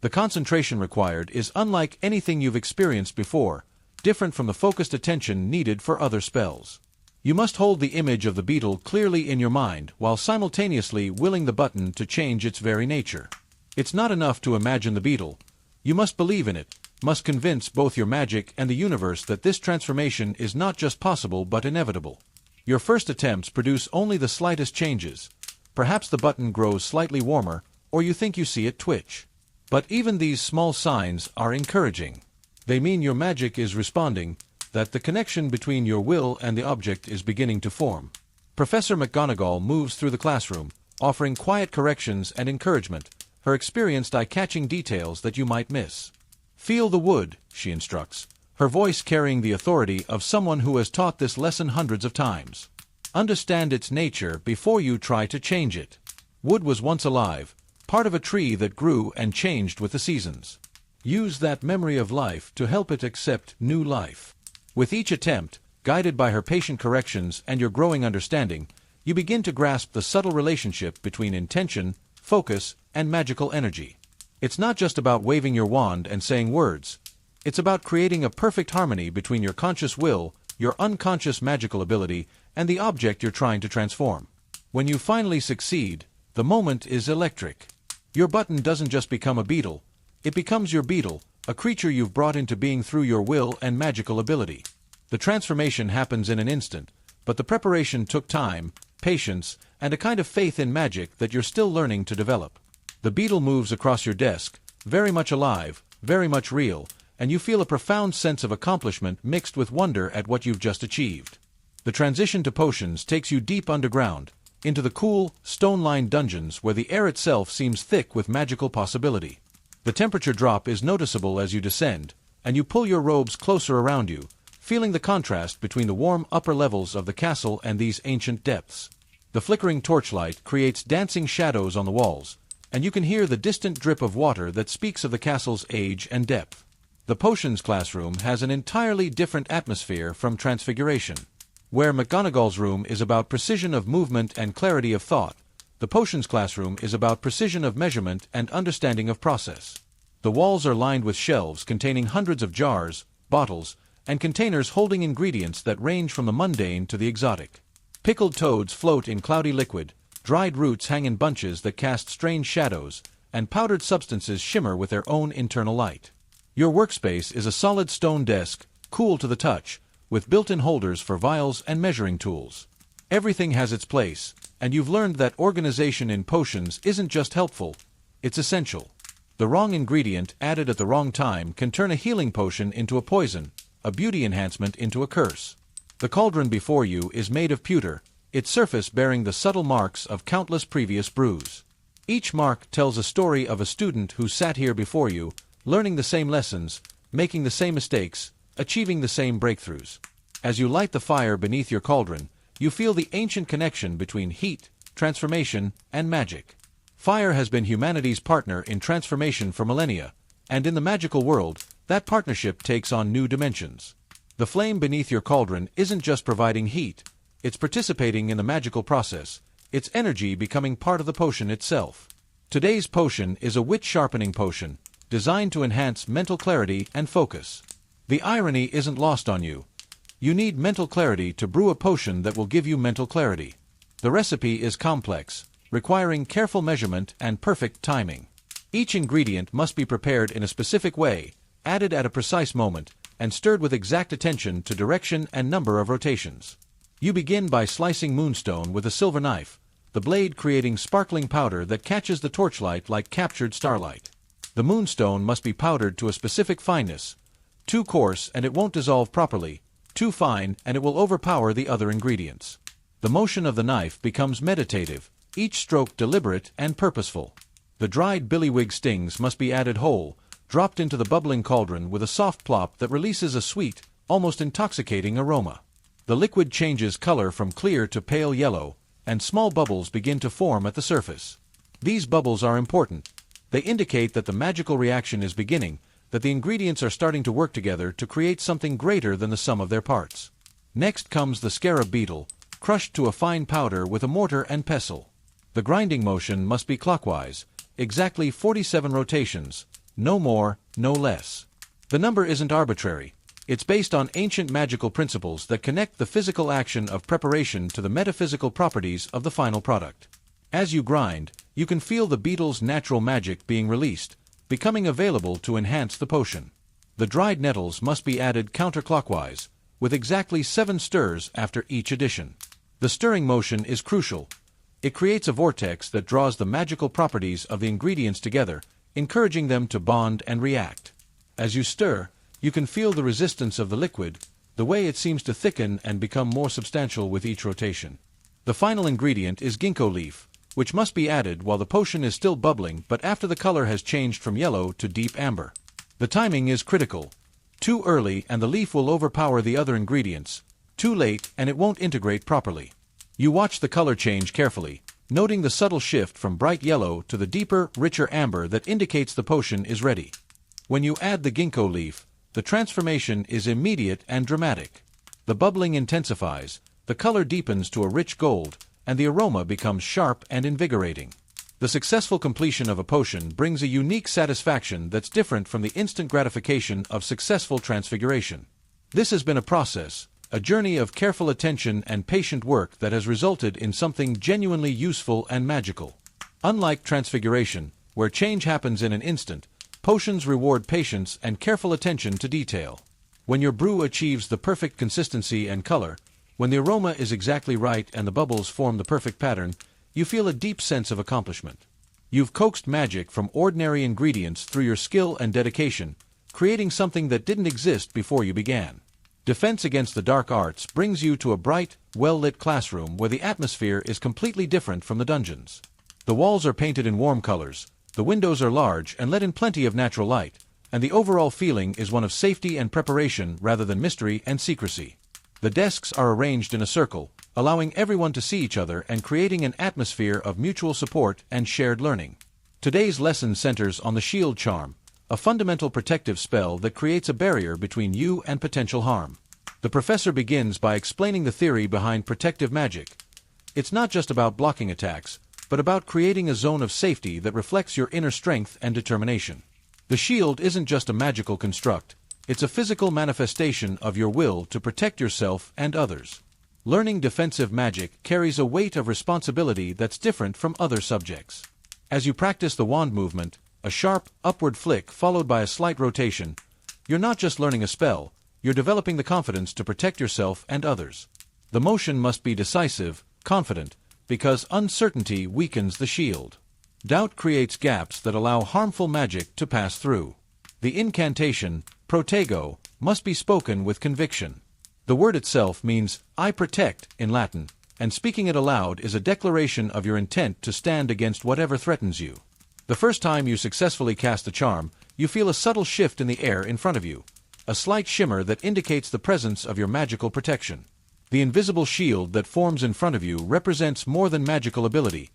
The concentration required is unlike anything you've experienced before, different from the focused attention needed for other spells. You must hold the image of the beetle clearly in your mind while simultaneously willing the button to change its very nature. It's not enough to imagine the beetle. You must believe in it, must convince both your magic and the universe that this transformation is not just possible but inevitable. Your first attempts produce only the slightest changes. Perhaps the button grows slightly warmer, or you think you see it twitch. But even these small signs are encouraging. They mean your magic is responding, that the connection between your will and the object is beginning to form. Professor McGonagall moves through the classroom, offering quiet corrections and encouragement, her experienced eye-catching details that you might miss. Feel the wood, she instructs, her voice carrying the authority of someone who has taught this lesson hundreds of times. Understand its nature before you try to change it. Wood was once alive, part of a tree that grew and changed with the seasons. Use that memory of life to help it accept new life. With each attempt, guided by her patient corrections and your growing understanding, you begin to grasp the subtle relationship between intention, focus, and magical energy. It's not just about waving your wand and saying words. It's about creating a perfect harmony between your conscious will, your unconscious magical ability, and the object you're trying to transform. When you finally succeed, the moment is electric. Your button doesn't just become a beetle. It becomes your beetle, a creature you've brought into being through your will and magical ability. The transformation happens in an instant, but the preparation took time, patience, and a kind of faith in magic that you're still learning to develop. The beetle moves across your desk, very much alive, very much real, and you feel a profound sense of accomplishment mixed with wonder at what you've just achieved. The transition to potions takes you deep underground, into the cool, stone-lined dungeons where the air itself seems thick with magical possibility. The temperature drop is noticeable as you descend, and you pull your robes closer around you, feeling the contrast between the warm upper levels of the castle and these ancient depths. The flickering torchlight creates dancing shadows on the walls, and you can hear the distant drip of water that speaks of the castle's age and depth. The potions classroom has an entirely different atmosphere from Transfiguration. Where McGonagall's room is about precision of movement and clarity of thought, the potions classroom is about precision of measurement and understanding of process. The walls are lined with shelves containing hundreds of jars, bottles, and containers holding ingredients that range from the mundane to the exotic. Pickled toads float in cloudy liquid, dried roots hang in bunches that cast strange shadows, and powdered substances shimmer with their own internal light. Your workspace is a solid stone desk, cool to the touch, with built-in holders for vials and measuring tools. Everything has its place, and you've learned that organization in potions isn't just helpful, it's essential. The wrong ingredient added at the wrong time can turn a healing potion into a poison, a beauty enhancement into a curse. The cauldron before you is made of pewter, its surface bearing the subtle marks of countless previous brews. Each mark tells a story of a student who sat here before you, learning the same lessons, making the same mistakes, achieving the same breakthroughs. As you light the fire beneath your cauldron, you feel the ancient connection between heat, transformation, and magic. Fire has been humanity's partner in transformation for millennia, and in the magical world, that partnership takes on new dimensions. The flame beneath your cauldron isn't just providing heat, it's participating in the magical process, its energy becoming part of the potion itself. Today's potion is a wit-sharpening potion, designed to enhance mental clarity and focus. The irony isn't lost on you. You need mental clarity to brew a potion that will give you mental clarity. The recipe is complex, requiring careful measurement and perfect timing. Each ingredient must be prepared in a specific way, added at a precise moment, and stirred with exact attention to direction and number of rotations. You begin by slicing moonstone with a silver knife, the blade creating sparkling powder that catches the torchlight like captured starlight. The moonstone must be powdered to a specific fineness. Too coarse and it won't dissolve properly, too fine and it will overpower the other ingredients. The motion of the knife becomes meditative, each stroke deliberate and purposeful. The dried billywig stings must be added whole, dropped into the bubbling cauldron with a soft plop that releases a sweet, almost intoxicating aroma. The liquid changes color from clear to pale yellow, and small bubbles begin to form at the surface. These bubbles are important. They indicate that the magical reaction is beginning, that the ingredients are starting to work together to create something greater than the sum of their parts. Next comes the scarab beetle, crushed to a fine powder with a mortar and pestle. The grinding motion must be clockwise, exactly 47 rotations, no more, no less. The number isn't arbitrary. It's based on ancient magical principles that connect the physical action of preparation to the metaphysical properties of the final product. As you grind, you can feel the beetle's natural magic being released, becoming available to enhance the potion. The dried nettles must be added counterclockwise, with exactly 7 stirs after each addition. The stirring motion is crucial. It creates a vortex that draws the magical properties of the ingredients together, encouraging them to bond and react. As you stir, you can feel the resistance of the liquid, the way it seems to thicken and become more substantial with each rotation. The final ingredient is ginkgo leaf, which must be added while the potion is still bubbling but after the color has changed from yellow to deep amber. The timing is critical. Too early and the leaf will overpower the other ingredients. Too late and it won't integrate properly. You watch the color change carefully, noting the subtle shift from bright yellow to the deeper, richer amber that indicates the potion is ready. When you add the ginkgo leaf, the transformation is immediate and dramatic. The bubbling intensifies, the color deepens to a rich gold, and the aroma becomes sharp and invigorating. The successful completion of a potion brings a unique satisfaction that's different from the instant gratification of successful transfiguration. This has been a process, a journey of careful attention and patient work that has resulted in something genuinely useful and magical. Unlike transfiguration, where change happens in an instant, potions reward patience and careful attention to detail. When your brew achieves the perfect consistency and color, when the aroma is exactly right and the bubbles form the perfect pattern, you feel a deep sense of accomplishment. You've coaxed magic from ordinary ingredients through your skill and dedication, creating something that didn't exist before you began. Defense against the dark arts brings you to a bright, well-lit classroom where the atmosphere is completely different from the dungeons. The walls are painted in warm colors, the windows are large and let in plenty of natural light, and the overall feeling is one of safety and preparation rather than mystery and secrecy. The desks are arranged in a circle, allowing everyone to see each other and creating an atmosphere of mutual support and shared learning. Today's lesson centers on the shield charm, a fundamental protective spell that creates a barrier between you and potential harm. The professor begins by explaining the theory behind protective magic. It's not just about blocking attacks, but about creating a zone of safety that reflects your inner strength and determination. The shield isn't just a magical construct, it's a physical manifestation of your will to protect yourself and others. Learning defensive magic carries a weight of responsibility that's different from other subjects. As you practice the wand movement, a sharp, upward flick followed by a slight rotation, you're not just learning a spell, you're developing the confidence to protect yourself and others. The motion must be decisive, confident, because uncertainty weakens the shield. Doubt creates gaps that allow harmful magic to pass through. The incantation, protego, must be spoken with conviction. The word itself means, I protect, in Latin, and speaking it aloud is a declaration of your intent to stand against whatever threatens you. The first time you successfully cast the charm, you feel a subtle shift in the air in front of you, a slight shimmer that indicates the presence of your magical protection. The invisible shield that forms in front of you represents more than magical ability.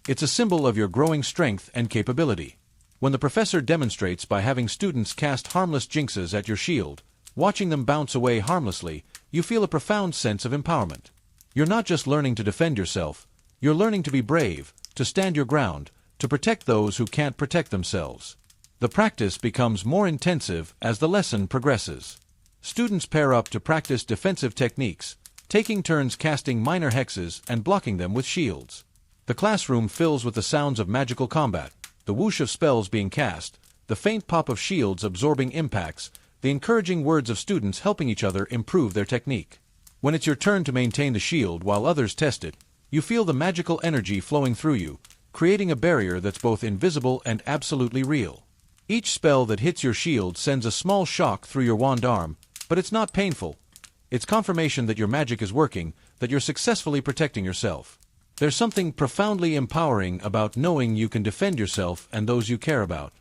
It's a symbol of your growing strength and capability. When the professor demonstrates by having students cast harmless jinxes at your shield, watching them bounce away harmlessly, you feel a profound sense of empowerment. You're not just learning to defend yourself, you're learning to be brave, to stand your ground, to protect those who can't protect themselves. The practice becomes more intensive as the lesson progresses. Students pair up to practice defensive techniques, taking turns casting minor hexes and blocking them with shields. The classroom fills with the sounds of magical combat, the whoosh of spells being cast, the faint pop of shields absorbing impacts, the encouraging words of students helping each other improve their technique. When it's your turn to maintain the shield while others test it, you feel the magical energy flowing through you, creating a barrier that's both invisible and absolutely real. Each spell that hits your shield sends a small shock through your wand arm, but it's not painful. It's confirmation that your magic is working, that you're successfully protecting yourself. There's something profoundly empowering about knowing you can defend yourself and those you care about.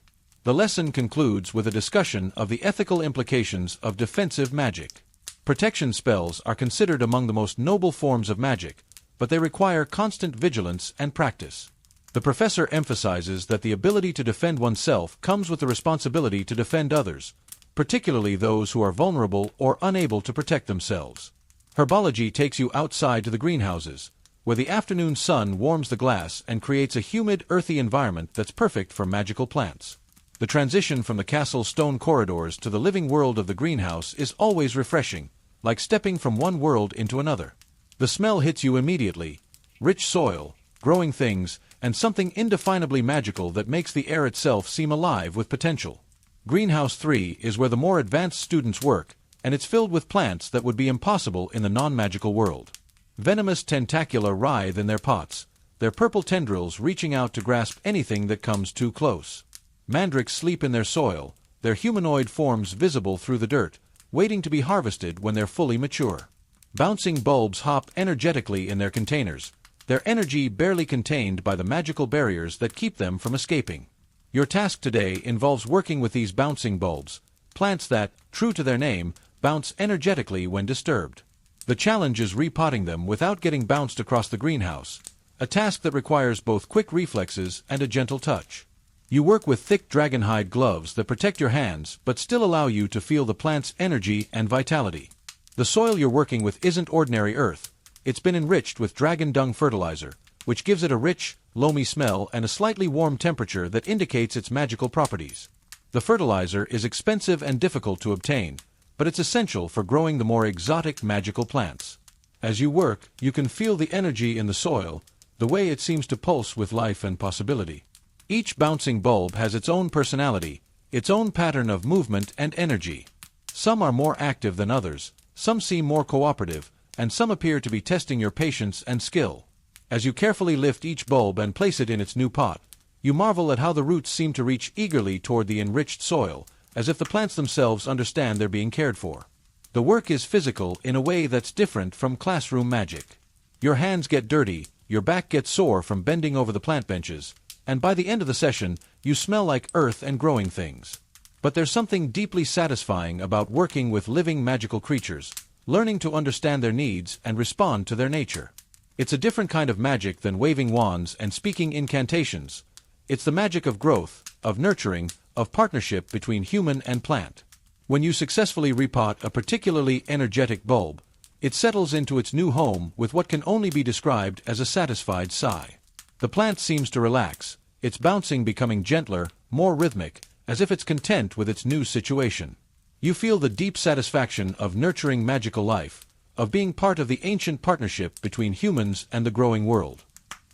The lesson concludes with a discussion of the ethical implications of defensive magic. Protection spells are considered among the most noble forms of magic, but they require constant vigilance and practice. The professor emphasizes that the ability to defend oneself comes with the responsibility to defend others, particularly those who are vulnerable or unable to protect themselves. Herbology takes you outside to the greenhouses, where the afternoon sun warms the glass and creates a humid, earthy environment that's perfect for magical plants. The transition from the castle's stone corridors to the living world of the greenhouse is always refreshing, like stepping from one world into another. The smell hits you immediately: rich soil, growing things, and something indefinably magical that makes the air itself seem alive with potential. Greenhouse 3 is where the more advanced students work, and it's filled with plants that would be impossible in the non-magical world. Venomous tentacula writhe in their pots, their purple tendrils reaching out to grasp anything that comes too close. Mandrakes sleep in their soil, their humanoid forms visible through the dirt, waiting to be harvested when they're fully mature. Bouncing bulbs hop energetically in their containers, their energy barely contained by the magical barriers that keep them from escaping. Your task today involves working with these bouncing bulbs, plants that, true to their name, bounce energetically when disturbed. The challenge is repotting them without getting bounced across the greenhouse, a task that requires both quick reflexes and a gentle touch. You work with thick dragonhide gloves that protect your hands but still allow you to feel the plant's energy and vitality. The soil you're working with isn't ordinary earth. It's been enriched with dragon dung fertilizer, which gives it a rich, loamy smell and a slightly warm temperature that indicates its magical properties. The fertilizer is expensive and difficult to obtain, but it's essential for growing the more exotic magical plants. As you work, you can feel the energy in the soil, the way it seems to pulse with life and possibility. Each bouncing bulb has its own personality, its own pattern of movement and energy. Some are more active than others, some seem more cooperative, and some appear to be testing your patience and skill. As you carefully lift each bulb and place it in its new pot, you marvel at how the roots seem to reach eagerly toward the enriched soil, as if the plants themselves understand they're being cared for. The work is physical in a way that's different from classroom magic. Your hands get dirty, your back gets sore from bending over the plant benches, and by the end of the session, you smell like earth and growing things. But there's something deeply satisfying about working with living magical creatures, learning to understand their needs and respond to their nature. It's a different kind of magic than waving wands and speaking incantations. It's the magic of growth, of nurturing, of partnership between human and plant. When you successfully repot a particularly energetic bulb, it settles into its new home with what can only be described as a satisfied sigh. The plant seems to relax, its bouncing becoming gentler, more rhythmic, as if it's content with its new situation. You feel the deep satisfaction of nurturing magical life, of being part of the ancient partnership between humans and the growing world.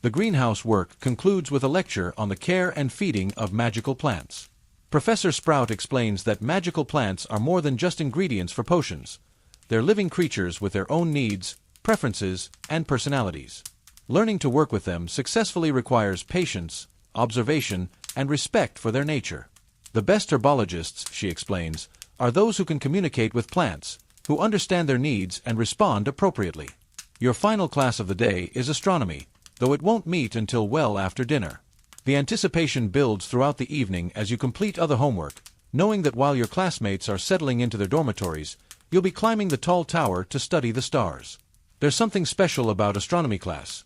The greenhouse work concludes with a lecture on the care and feeding of magical plants. Professor Sprout explains that magical plants are more than just ingredients for potions. They're living creatures with their own needs, preferences, and personalities. Learning to work with them successfully requires patience, observation, and respect for their nature. The best herbologists, she explains, are those who can communicate with plants, who understand their needs and respond appropriately. Your final class of the day is astronomy, though it won't meet until well after dinner. The anticipation builds throughout the evening as you complete other homework, knowing that while your classmates are settling into their dormitories, you'll be climbing the tall tower to study the stars. There's something special about astronomy class.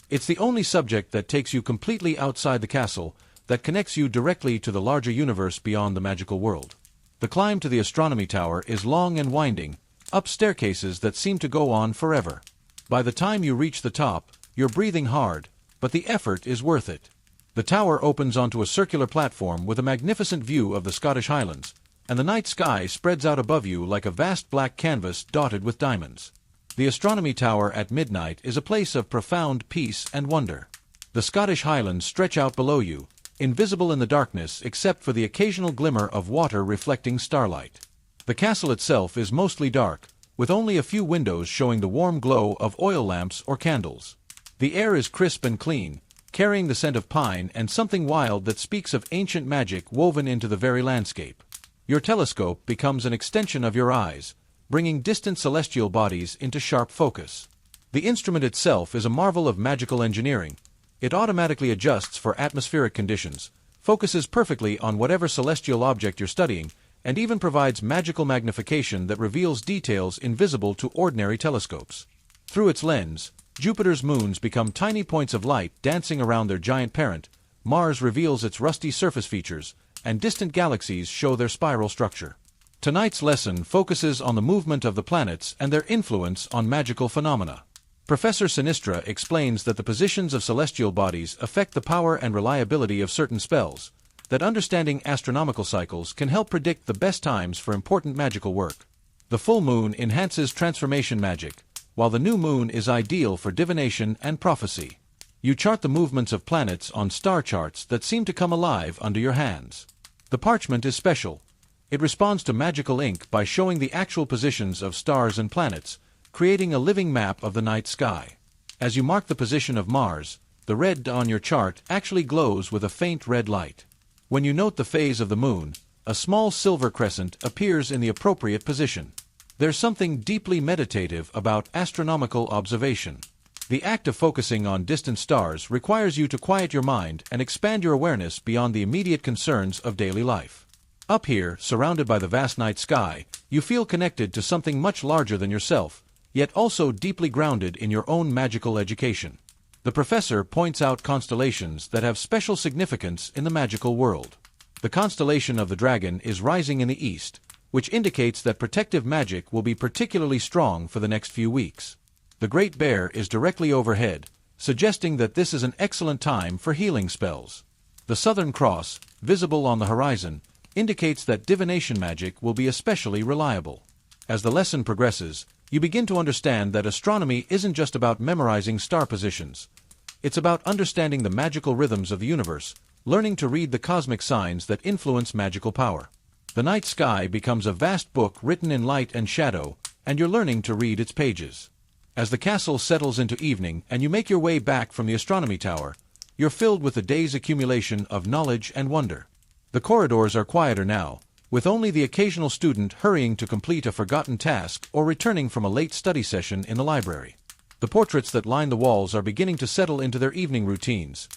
It's the only subject that takes you completely outside the castle, that connects you directly to the larger universe beyond the magical world. The climb to the astronomy tower is long and winding, up staircases that seem to go on forever. By the time you reach the top, you're breathing hard, but the effort is worth it. The tower opens onto a circular platform with a magnificent view of the Scottish Highlands, and the night sky spreads out above you like a vast black canvas dotted with diamonds. The astronomy tower at midnight is a place of profound peace and wonder. The Scottish Highlands stretch out below you, invisible in the darkness except for the occasional glimmer of water reflecting starlight. The castle itself is mostly dark, with only a few windows showing the warm glow of oil lamps or candles. The air is crisp and clean, carrying the scent of pine and something wild that speaks of ancient magic woven into the very landscape. Your telescope becomes an extension of your eyes, bringing distant celestial bodies into sharp focus. The instrument itself is a marvel of magical engineering. It automatically adjusts for atmospheric conditions, focuses perfectly on whatever celestial object you're studying, and even provides magical magnification that reveals details invisible to ordinary telescopes. Through its lens, Jupiter's moons become tiny points of light dancing around their giant parent, Mars reveals its rusty surface features, and distant galaxies show their spiral structure. Tonight's lesson focuses on the movement of the planets and their influence on magical phenomena. Professor Sinistra explains that the positions of celestial bodies affect the power and reliability of certain spells, that understanding astronomical cycles can help predict the best times for important magical work. The full moon enhances transformation magic, while the new moon is ideal for divination and prophecy. You chart the movements of planets on star charts that seem to come alive under your hands. The parchment is special. It responds to magical ink by showing the actual positions of stars and planets, creating a living map of the night sky. As you mark the position of Mars, the red on your chart actually glows with a faint red light. When you note the phase of the moon, a small silver crescent appears in the appropriate position. There's something deeply meditative about astronomical observation. The act of focusing on distant stars requires you to quiet your mind and expand your awareness beyond the immediate concerns of daily life. Up here, surrounded by the vast night sky, you feel connected to something much larger than yourself, yet also deeply grounded in your own magical education. The professor points out constellations that have special significance in the magical world. The constellation of the Dragon is rising in the east, which indicates that protective magic will be particularly strong for the next few weeks. The Great Bear is directly overhead, suggesting that this is an excellent time for healing spells. The Southern Cross, visible on the horizon, indicates that divination magic will be especially reliable. As the lesson progresses, you begin to understand that astronomy isn't just about memorizing star positions. It's about understanding the magical rhythms of the universe, learning to read the cosmic signs that influence magical power. The night sky becomes a vast book written in light and shadow, and you're learning to read its pages. As the castle settles into evening and you make your way back from the astronomy tower, you're filled with the day's accumulation of knowledge and wonder. The corridors are quieter now, with only the occasional student hurrying to complete a forgotten task or returning from a late study session in the library. The portraits that line the walls are beginning to settle into their evening routines.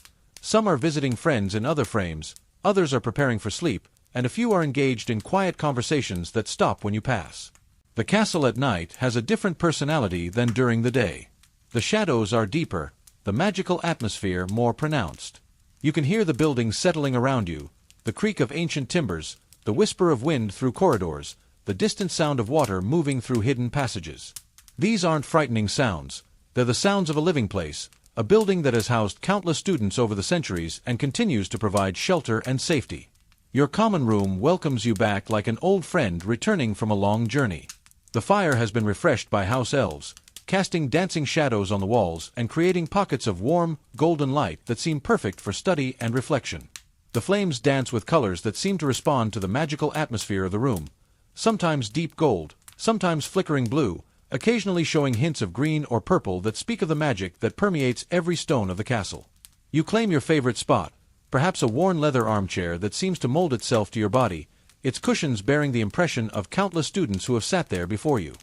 Some are visiting friends in other frames, others are preparing for sleep, and a few are engaged in quiet conversations that stop when you pass. The castle at night has a different personality than during the day. The shadows are deeper, the magical atmosphere more pronounced. You can hear the buildings settling around you, the creak of ancient timbers, the whisper of wind through corridors, the distant sound of water moving through hidden passages. These aren't frightening sounds. They're the sounds of a living place, a building that has housed countless students over the centuries and continues to provide shelter and safety. Your common room welcomes you back like an old friend returning from a long journey. The fire has been refreshed by house elves, casting dancing shadows on the walls and creating pockets of warm, golden light that seem perfect for study and reflection. The flames dance with colors that seem to respond to the magical atmosphere of the room, sometimes deep gold, sometimes flickering blue, occasionally showing hints of green or purple that speak of the magic that permeates every stone of the castle. You claim your favorite spot, perhaps a worn leather armchair that seems to mold itself to your body, its cushions bearing the impression of countless students who have sat there before you.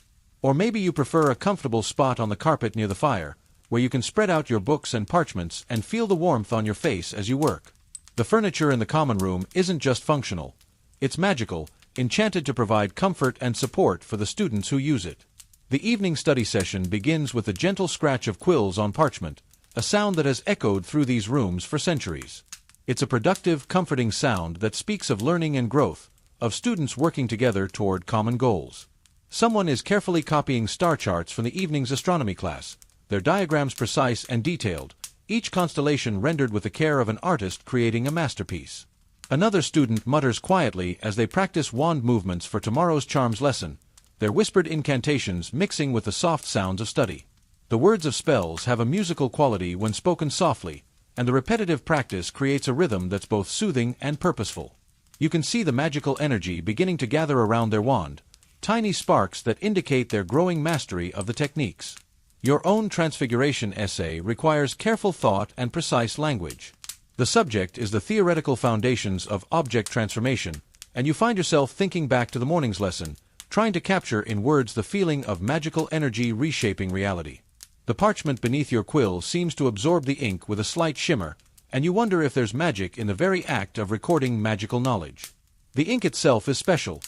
Or maybe you prefer a comfortable spot on the carpet near the fire, where you can spread out your books and parchments and feel the warmth on your face as you work. The furniture in the common room isn't just functional. It's magical, enchanted to provide comfort and support for the students who use it. The evening study session begins with a gentle scratch of quills on parchment, a sound that has echoed through these rooms for centuries. It's a productive, comforting sound that speaks of learning and growth, of students working together toward common goals. Someone is carefully copying star charts from the evening's astronomy class, their diagrams precise and detailed, each constellation rendered with the care of an artist creating a masterpiece. Another student mutters quietly as they practice wand movements for tomorrow's charms lesson, their whispered incantations mixing with the soft sounds of study. The words of spells have a musical quality when spoken softly, and the repetitive practice creates a rhythm that's both soothing and purposeful. You can see the magical energy beginning to gather around their wand, tiny sparks that indicate their growing mastery of the techniques. Your own transfiguration essay requires careful thought and precise language. The subject is the theoretical foundations of object transformation, and you find yourself thinking back to the morning's lesson, trying to capture in words the feeling of magical energy reshaping reality. The parchment beneath your quill seems to absorb the ink with a slight shimmer, and you wonder if there's magic in the very act of recording magical knowledge. The ink itself is special.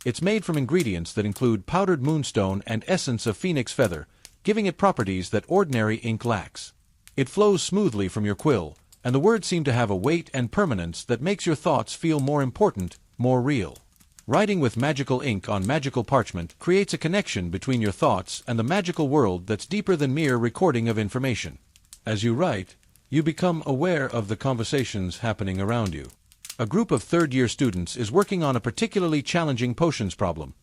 It's made from ingredients that include powdered moonstone and essence of phoenix feather, giving it properties that ordinary ink lacks. It flows smoothly from your quill, and the words seem to have a weight and permanence that makes your thoughts feel more important, more real. Writing with magical ink on magical parchment creates a connection between your thoughts and the magical world that's deeper than mere recording of information. As you write, you become aware of the conversations happening around you. A group of third-year students is working on a particularly challenging potions problem.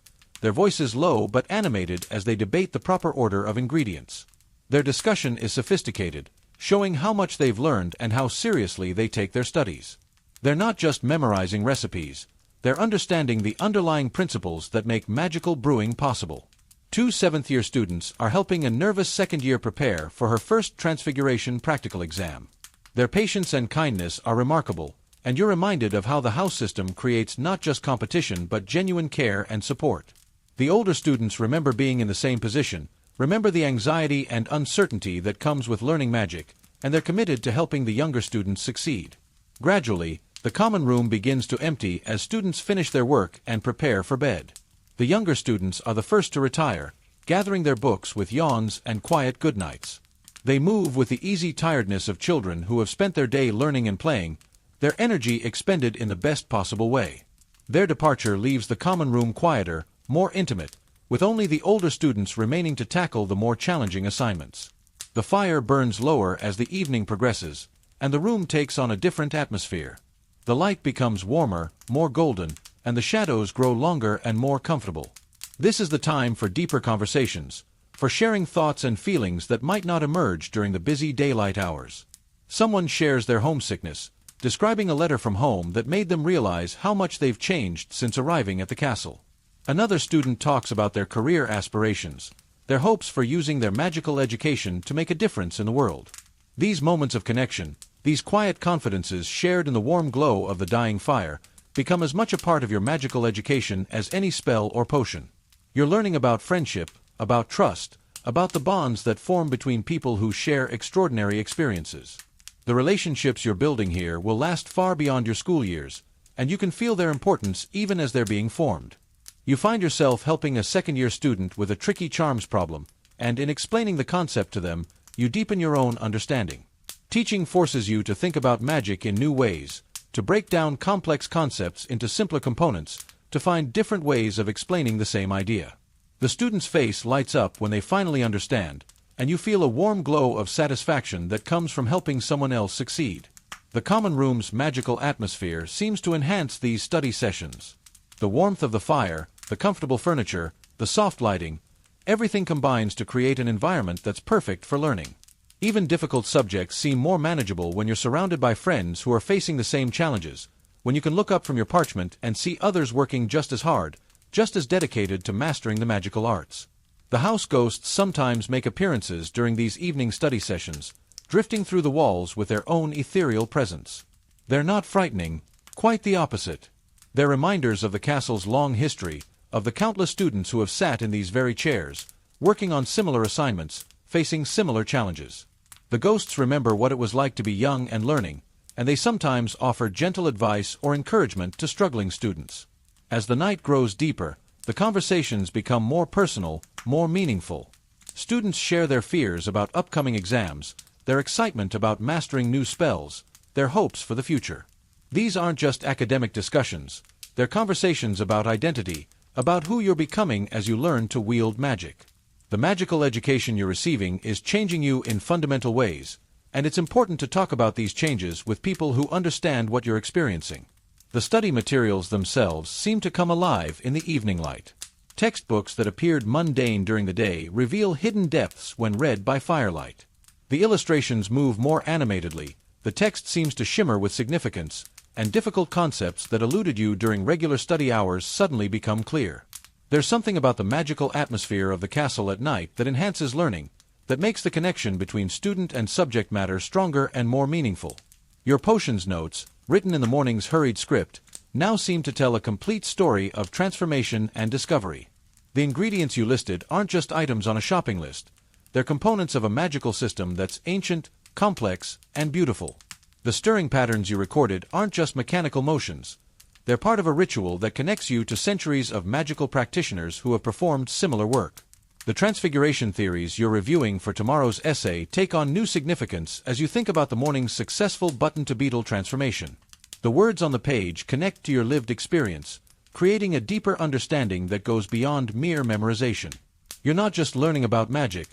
Their voices low but animated as they debate the proper order of ingredients. Their discussion is sophisticated, showing how much they've learned and how seriously they take their studies. They're not just memorizing recipes, they're understanding the underlying principles that make magical brewing possible. Two seventh-year students are helping a nervous second-year prepare for her first transfiguration practical exam. Their patience and kindness are remarkable, and you're reminded of how the house system creates not just competition but genuine care and support. The older students remember being in the same position, remember the anxiety and uncertainty that comes with learning magic, and they're committed to helping the younger students succeed. Gradually, the common room begins to empty as students finish their work and prepare for bed. The younger students are the first to retire, gathering their books with yawns and quiet goodnights. They move with the easy tiredness of children who have spent their day learning and playing, their energy expended in the best possible way. Their departure leaves the common room quieter, more intimate, with only the older students remaining to tackle the more challenging assignments. The fire burns lower as the evening progresses, and the room takes on a different atmosphere. The light becomes warmer, more golden, and the shadows grow longer and more comfortable. This is the time for deeper conversations, for sharing thoughts and feelings that might not emerge during the busy daylight hours. Someone shares their homesickness, describing a letter from home that made them realize how much they've changed since arriving at the castle. Another student talks about their career aspirations, their hopes for using their magical education to make a difference in the world. These moments of connection, these quiet confidences shared in the warm glow of the dying fire, become as much a part of your magical education as any spell or potion. You're learning about friendship, about trust, about the bonds that form between people who share extraordinary experiences. The relationships you're building here will last far beyond your school years, and you can feel their importance even as they're being formed. You find yourself helping a second-year student with a tricky charms problem, and in explaining the concept to them, you deepen your own understanding. Teaching forces you to think about magic in new ways, to break down complex concepts into simpler components, to find different ways of explaining the same idea. The student's face lights up when they finally understand, and you feel a warm glow of satisfaction that comes from helping someone else succeed. The common room's magical atmosphere seems to enhance these study sessions. The warmth of the fire, the comfortable furniture, the soft lighting, everything combines to create an environment that's perfect for learning. Even difficult subjects seem more manageable when you're surrounded by friends who are facing the same challenges, when you can look up from your parchment and see others working just as hard, just as dedicated to mastering the magical arts. The house ghosts sometimes make appearances during these evening study sessions, drifting through the walls with their own ethereal presence. They're not frightening, quite the opposite. They're reminders of the castle's long history, of the countless students who have sat in these very chairs, working on similar assignments, facing similar challenges. The ghosts remember what it was like to be young and learning, and they sometimes offer gentle advice or encouragement to struggling students. As the night grows deeper, the conversations become more personal, more meaningful. Students share their fears about upcoming exams, their excitement about mastering new spells, their hopes for the future. These aren't just academic discussions, they're conversations about identity, about who you're becoming as you learn to wield magic. The magical education you're receiving is changing you in fundamental ways, and it's important to talk about these changes with people who understand what you're experiencing. The study materials themselves seem to come alive in the evening light. Textbooks that appeared mundane during the day reveal hidden depths when read by firelight. The illustrations move more animatedly, The text seems to shimmer with significance, and difficult concepts that eluded you during regular study hours suddenly become clear. There's something about the magical atmosphere of the castle at night that enhances learning, that makes the connection between student and subject matter stronger and more meaningful. Your potions notes, written in the morning's hurried script, now seem to tell a complete story of transformation and discovery. The ingredients you listed aren't just items on a shopping list. They're components of a magical system that's ancient, complex, and beautiful. The stirring patterns you recorded aren't just mechanical motions. They're part of a ritual that connects you to centuries of magical practitioners who have performed similar work. The transfiguration theories you're reviewing for tomorrow's essay take on new significance as you think about the morning's successful button-to-beetle transformation. The words on the page connect to your lived experience, creating a deeper understanding that goes beyond mere memorization. You're not just learning about magic.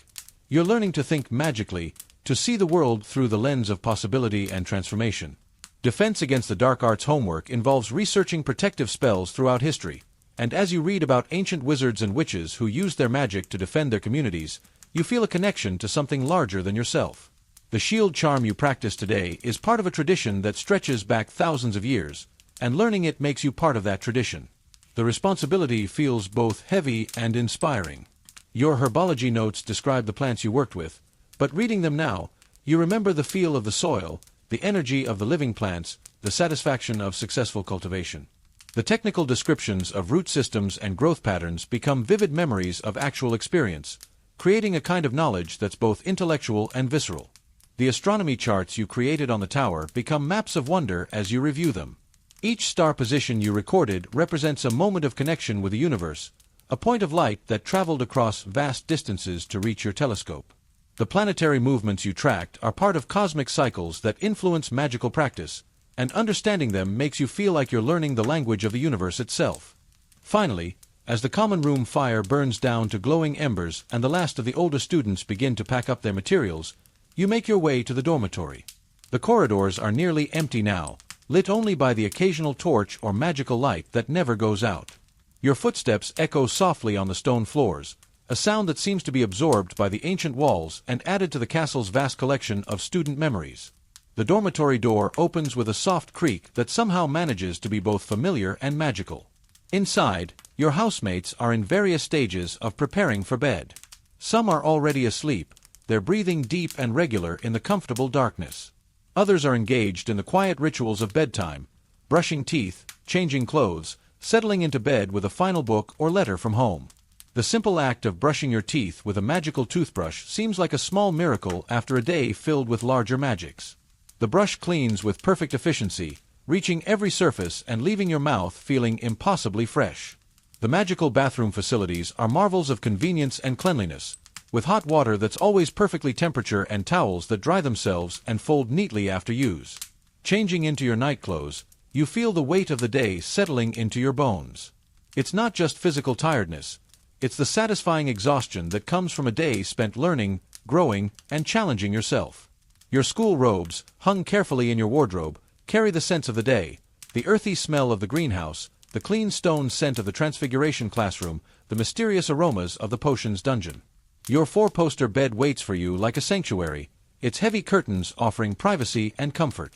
You're learning to think magically, to see the world through the lens of possibility and transformation. Defense Against the Dark Arts homework involves researching protective spells throughout history, and as you read about ancient wizards and witches who used their magic to defend their communities, you feel a connection to something larger than yourself. The shield charm you practice today is part of a tradition that stretches back thousands of years, and learning it makes you part of that tradition. The responsibility feels both heavy and inspiring. Your herbology notes describe the plants you worked with, but reading them now, you remember the feel of the soil, the energy of the living plants, the satisfaction of successful cultivation. The technical descriptions of root systems and growth patterns become vivid memories of actual experience, creating a kind of knowledge that's both intellectual and visceral. The astronomy charts you created on the tower become maps of wonder as you review them. Each star position you recorded represents a moment of connection with the universe, a point of light that traveled across vast distances to reach your telescope. The planetary movements you tracked are part of cosmic cycles that influence magical practice, and understanding them makes you feel like you're learning the language of the universe itself. Finally, as the common room fire burns down to glowing embers and the last of the older students begin to pack up their materials, you make your way to the dormitory. The corridors are nearly empty now, lit only by the occasional torch or magical light that never goes out. Your footsteps echo softly on the stone floors, a sound that seems to be absorbed by the ancient walls and added to the castle's vast collection of student memories. The dormitory door opens with a soft creak that somehow manages to be both familiar and magical. Inside, your housemates are in various stages of preparing for bed. Some are already asleep, their breathing deep and regular in the comfortable darkness. Others are engaged in the quiet rituals of bedtime, brushing teeth, changing clothes, settling into bed with a final book or letter from home. The simple act of brushing your teeth with a magical toothbrush seems like a small miracle after a day filled with larger magics. The brush cleans with perfect efficiency, reaching every surface and leaving your mouth feeling impossibly fresh. The magical bathroom facilities are marvels of convenience and cleanliness, with hot water that's always perfectly temperature and towels that dry themselves and fold neatly after use. Changing into your night clothes, you feel the weight of the day settling into your bones. It's not just physical tiredness. It's the satisfying exhaustion that comes from a day spent learning, growing, and challenging yourself. Your school robes, hung carefully in your wardrobe, carry the sense of the day, the earthy smell of the greenhouse, the clean stone scent of the transfiguration classroom, the mysterious aromas of the potions dungeon. Your four-poster bed waits for you like a sanctuary, its heavy curtains offering privacy and comfort.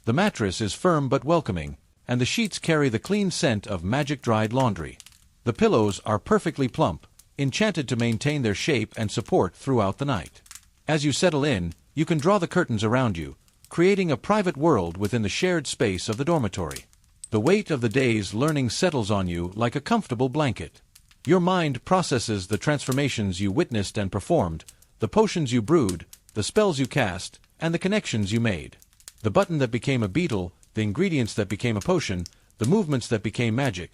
The mattress is firm but welcoming, and the sheets carry the clean scent of magic-dried laundry. The pillows are perfectly plump, enchanted to maintain their shape and support throughout the night. As you settle in, you can draw the curtains around you, creating a private world within the shared space of the dormitory. The weight of the day's learning settles on you like a comfortable blanket. Your mind processes the transformations you witnessed and performed, the potions you brewed, the spells you cast, and the connections you made. The button that became a beetle, the ingredients that became a potion, the movements that became magic.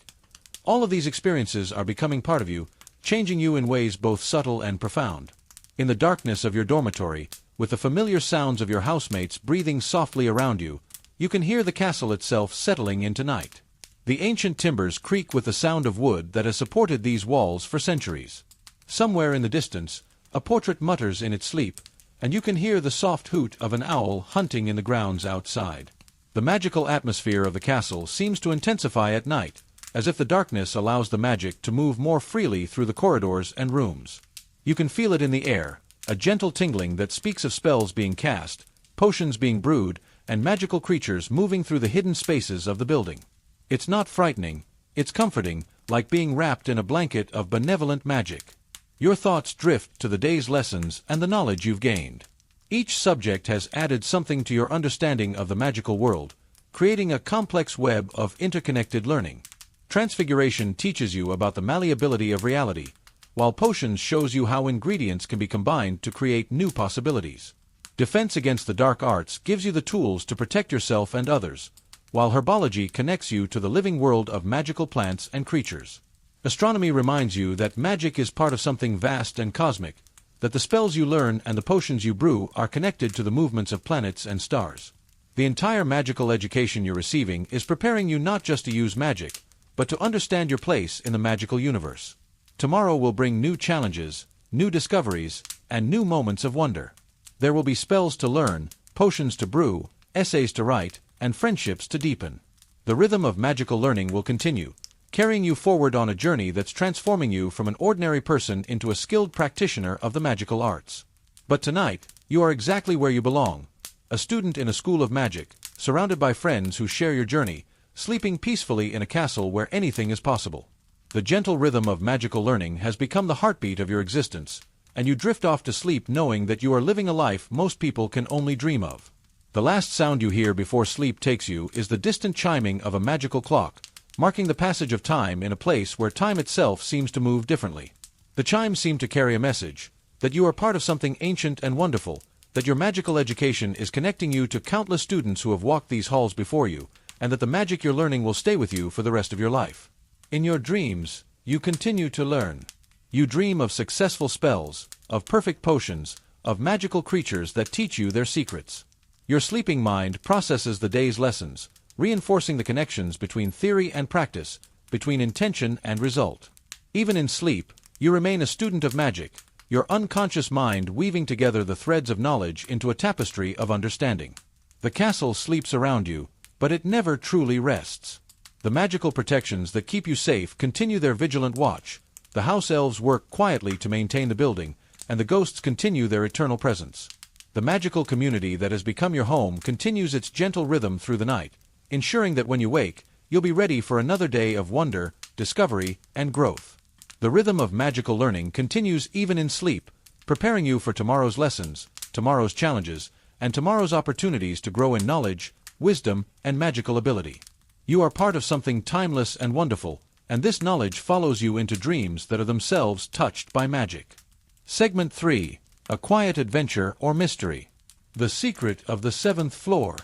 All of these experiences are becoming part of you, changing you in ways both subtle and profound. In the darkness of your dormitory, with the familiar sounds of your housemates breathing softly around you, you can hear the castle itself settling into night. The ancient timbers creak with the sound of wood that has supported these walls for centuries. Somewhere in the distance, a portrait mutters in its sleep, and you can hear the soft hoot of an owl hunting in the grounds outside. The magical atmosphere of the castle seems to intensify at night, as if the darkness allows the magic to move more freely through the corridors and rooms. You can feel it in the air, a gentle tingling that speaks of spells being cast, potions being brewed, and magical creatures moving through the hidden spaces of the building. It's not frightening, it's comforting, like being wrapped in a blanket of benevolent magic. Your thoughts drift to the day's lessons and the knowledge you've gained. Each subject has added something to your understanding of the magical world, creating a complex web of interconnected learning. Transfiguration teaches you about the malleability of reality, while potions shows you how ingredients can be combined to create new possibilities. Defense against the dark arts gives you the tools to protect yourself and others, while herbology connects you to the living world of magical plants and creatures. Astronomy reminds you that magic is part of something vast and cosmic, that the spells you learn and the potions you brew are connected to the movements of planets and stars. The entire magical education you're receiving is preparing you not just to use magic, but to understand your place in the magical universe. Tomorrow will bring new challenges, new discoveries, and new moments of wonder. There will be spells to learn, potions to brew, essays to write, and friendships to deepen. The rhythm of magical learning will continue, carrying you forward on a journey that's transforming you from an ordinary person into a skilled practitioner of the magical arts. But tonight, you are exactly where you belong, a student in a school of magic, surrounded by friends who share your journey, sleeping peacefully in a castle where anything is possible. The gentle rhythm of magical learning has become the heartbeat of your existence, and you drift off to sleep knowing that you are living a life most people can only dream of. The last sound you hear before sleep takes you is the distant chiming of a magical clock, marking the passage of time in a place where time itself seems to move differently. The chimes seem to carry a message, that you are part of something ancient and wonderful, that your magical education is connecting you to countless students who have walked these halls before you, and that the magic you're learning will stay with you for the rest of your life. In your dreams, you continue to learn. You dream of successful spells, of perfect potions, of magical creatures that teach you their secrets. Your sleeping mind processes the day's lessons, reinforcing the connections between theory and practice, between intention and result. Even in sleep, you remain a student of magic, your unconscious mind weaving together the threads of knowledge into a tapestry of understanding. The castle sleeps around you, but it never truly rests. The magical protections that keep you safe continue their vigilant watch, the house elves work quietly to maintain the building, and the ghosts continue their eternal presence. The magical community that has become your home continues its gentle rhythm through the night, ensuring that when you wake, you'll be ready for another day of wonder, discovery, and growth. The rhythm of magical learning continues even in sleep, preparing you for tomorrow's lessons, tomorrow's challenges, and tomorrow's opportunities to grow in knowledge, wisdom, and magical ability. You are part of something timeless and wonderful, and this knowledge follows you into dreams that are themselves touched by magic. Segment 3. A quiet adventure or mystery. The secret of the 7th floor.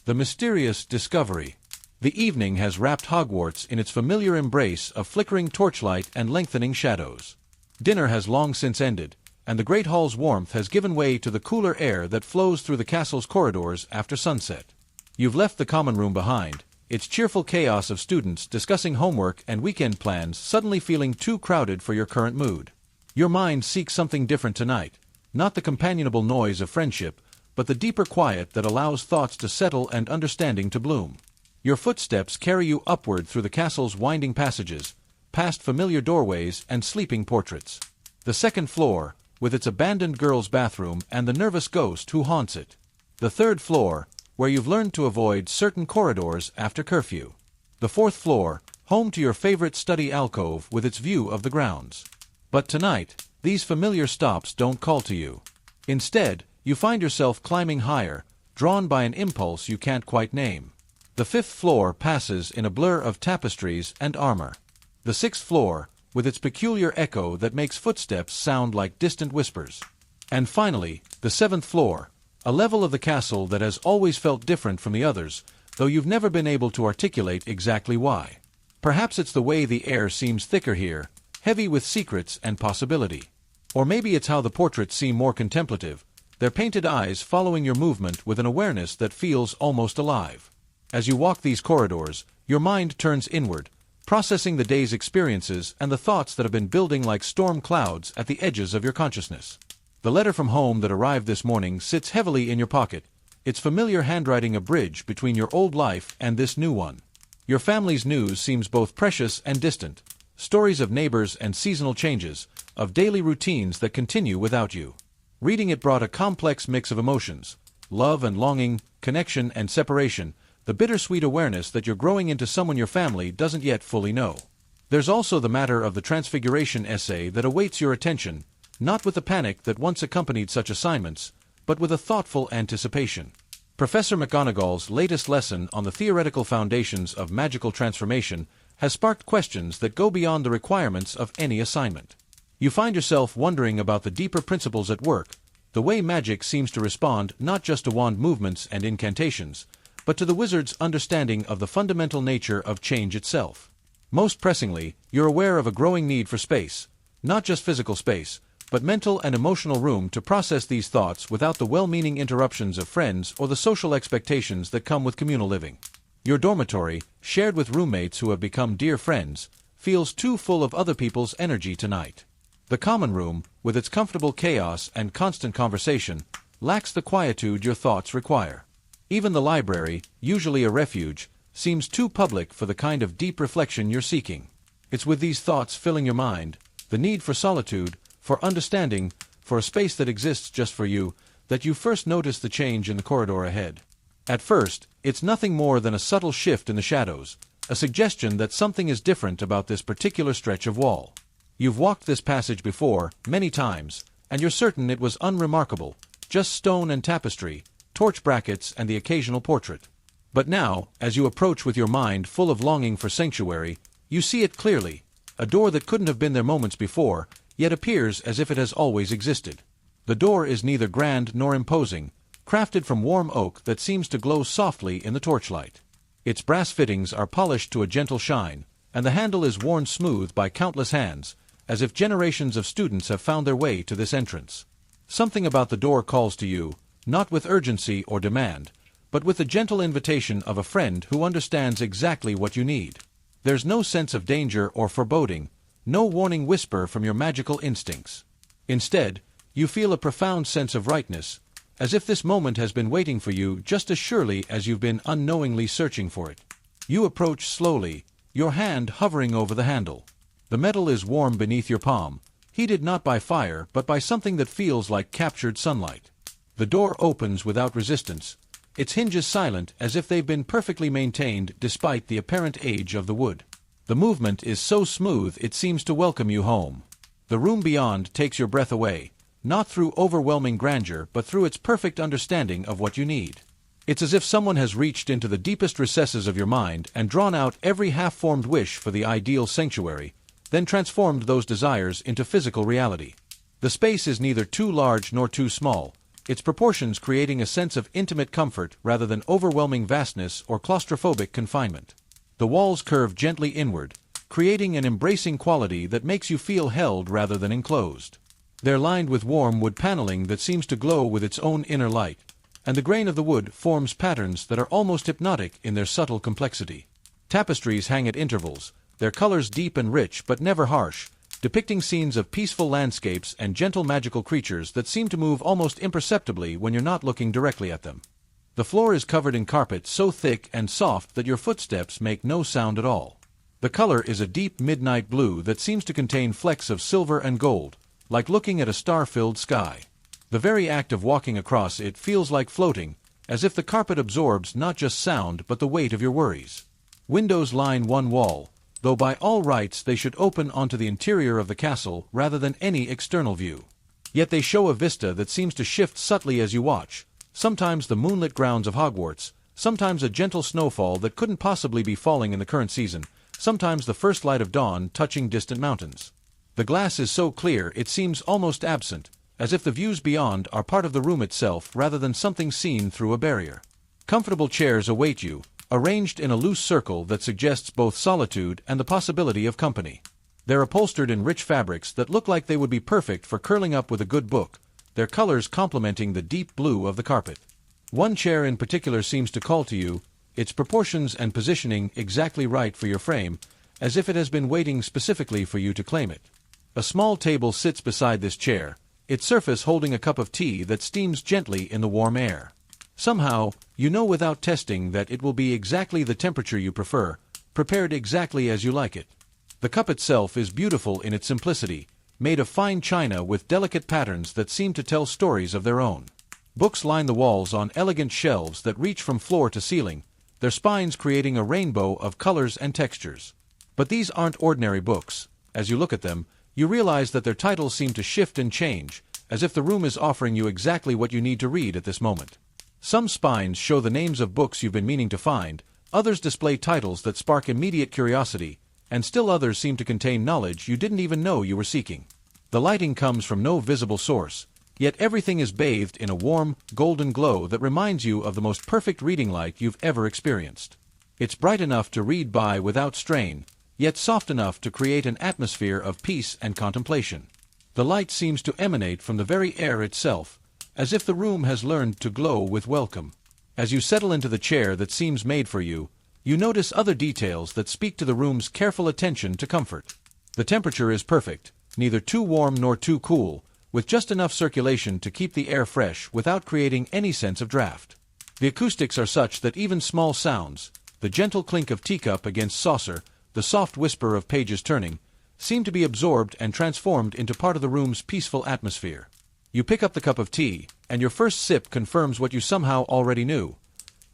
The mysterious discovery. The evening has wrapped Hogwarts in its familiar embrace of flickering torchlight and lengthening shadows. Dinner has long since ended, and the great hall's warmth has given way to the cooler air that flows through the castle's corridors after sunset. You've left the common room behind, its cheerful chaos of students discussing homework and weekend plans suddenly feeling too crowded for your current mood. Your mind seeks something different tonight, not the companionable noise of friendship, but the deeper quiet that allows thoughts to settle and understanding to bloom. Your footsteps carry you upward through the castle's winding passages, past familiar doorways and sleeping portraits. The 2nd floor, with its abandoned girls' bathroom and the nervous ghost who haunts it. The 3rd floor, where you've learned to avoid certain corridors after curfew. The 4th floor, home to your favorite study alcove with its view of the grounds. But tonight, these familiar stops don't call to you. Instead, you find yourself climbing higher, drawn by an impulse you can't quite name. The 5th floor passes in a blur of tapestries and armor. The 6th floor, with its peculiar echo that makes footsteps sound like distant whispers. And finally, the 7th floor, a level of the castle that has always felt different from the others, though you've never been able to articulate exactly why. Perhaps it's the way the air seems thicker here, heavy with secrets and possibility. Or maybe it's how the portraits seem more contemplative, their painted eyes following your movement with an awareness that feels almost alive. As you walk these corridors, your mind turns inward, processing the day's experiences and the thoughts that have been building like storm clouds at the edges of your consciousness. The letter from home that arrived this morning sits heavily in your pocket, its familiar handwriting a bridge between your old life and this new one. Your family's news seems both precious and distant, stories of neighbors and seasonal changes, of daily routines that continue without you. Reading it brought a complex mix of emotions, love and longing, connection and separation, the bittersweet awareness that you're growing into someone your family doesn't yet fully know. There's also the matter of the transfiguration essay that awaits your attention, not with the panic that once accompanied such assignments, but with a thoughtful anticipation. Professor McGonagall's latest lesson on the theoretical foundations of magical transformation has sparked questions that go beyond the requirements of any assignment. You find yourself wondering about the deeper principles at work, the way magic seems to respond not just to wand movements and incantations, but to the wizard's understanding of the fundamental nature of change itself. Most pressingly, you're aware of a growing need for space, not just physical space, but mental and emotional room to process these thoughts without the well-meaning interruptions of friends or the social expectations that come with communal living. Your dormitory, shared with roommates who have become dear friends, feels too full of other people's energy tonight. The common room, with its comfortable chaos and constant conversation, lacks the quietude your thoughts require. Even the library, usually a refuge, seems too public for the kind of deep reflection you're seeking. It's with these thoughts filling your mind, the need for solitude, for understanding, for a space that exists just for you, that you first notice the change in the corridor ahead. At first, it's nothing more than a subtle shift in the shadows, a suggestion that something is different about this particular stretch of wall. You've walked this passage before, many times, and you're certain it was unremarkable, just stone and tapestry, torch brackets and the occasional portrait. But now, as you approach with your mind full of longing for sanctuary, you see it clearly, a door that couldn't have been there moments before, yet appears as if it has always existed. The door is neither grand nor imposing, crafted from warm oak that seems to glow softly in the torchlight. Its brass fittings are polished to a gentle shine, and the handle is worn smooth by countless hands, as if generations of students have found their way to this entrance. Something about the door calls to you, not with urgency or demand, but with the gentle invitation of a friend who understands exactly what you need. There's no sense of danger or foreboding, no warning whisper from your magical instincts. Instead, you feel a profound sense of rightness, as if this moment has been waiting for you just as surely as you've been unknowingly searching for it. You approach slowly, your hand hovering over the handle. The metal is warm beneath your palm, heated not by fire but by something that feels like captured sunlight. The door opens without resistance, its hinges silent as if they've been perfectly maintained despite the apparent age of the wood. The movement is so smooth it seems to welcome you home. The room beyond takes your breath away, not through overwhelming grandeur but through its perfect understanding of what you need. It's as if someone has reached into the deepest recesses of your mind and drawn out every half-formed wish for the ideal sanctuary, then transformed those desires into physical reality. The space is neither too large nor too small, its proportions creating a sense of intimate comfort rather than overwhelming vastness or claustrophobic confinement. The walls curve gently inward, creating an embracing quality that makes you feel held rather than enclosed. They're lined with warm wood paneling that seems to glow with its own inner light, and the grain of the wood forms patterns that are almost hypnotic in their subtle complexity. Tapestries hang at intervals, their colors deep and rich but never harsh, depicting scenes of peaceful landscapes and gentle magical creatures that seem to move almost imperceptibly when you're not looking directly at them. The floor is covered in carpet so thick and soft that your footsteps make no sound at all. The color is a deep midnight blue that seems to contain flecks of silver and gold, like looking at a star-filled sky. The very act of walking across it feels like floating, as if the carpet absorbs not just sound but the weight of your worries. Windows line one wall, though by all rights they should open onto the interior of the castle rather than any external view. Yet they show a vista that seems to shift subtly as you watch, sometimes the moonlit grounds of Hogwarts, sometimes a gentle snowfall that couldn't possibly be falling in the current season, sometimes the first light of dawn touching distant mountains. The glass is so clear it seems almost absent, as if the views beyond are part of the room itself rather than something seen through a barrier. Comfortable chairs await you, arranged in a loose circle that suggests both solitude and the possibility of company. They're upholstered in rich fabrics that look like they would be perfect for curling up with a good book, their colors complementing the deep blue of the carpet. One chair in particular seems to call to you, its proportions and positioning exactly right for your frame, as if it has been waiting specifically for you to claim it. A small table sits beside this chair, its surface holding a cup of tea that steams gently in the warm air. Somehow, you know without testing that it will be exactly the temperature you prefer, prepared exactly as you like it. The cup itself is beautiful in its simplicity, made of fine china with delicate patterns that seem to tell stories of their own. Books line the walls on elegant shelves that reach from floor to ceiling, their spines creating a rainbow of colors and textures. But these aren't ordinary books. As you look at them, you realize that their titles seem to shift and change, as if the room is offering you exactly what you need to read at this moment. Some spines show the names of books you've been meaning to find, others display titles that spark immediate curiosity, and still others seem to contain knowledge you didn't even know you were seeking. The lighting comes from no visible source, yet everything is bathed in a warm, golden glow that reminds you of the most perfect reading light you've ever experienced. It's bright enough to read by without strain, yet soft enough to create an atmosphere of peace and contemplation. The light seems to emanate from the very air itself, as if the room has learned to glow with welcome. As you settle into the chair that seems made for you, you notice other details that speak to the room's careful attention to comfort. The temperature is perfect, neither too warm nor too cool, with just enough circulation to keep the air fresh without creating any sense of draft. The acoustics are such that even small sounds, the gentle clink of teacup against saucer, the soft whisper of pages turning, seem to be absorbed and transformed into part of the room's peaceful atmosphere. You pick up the cup of tea, and your first sip confirms what you somehow already knew.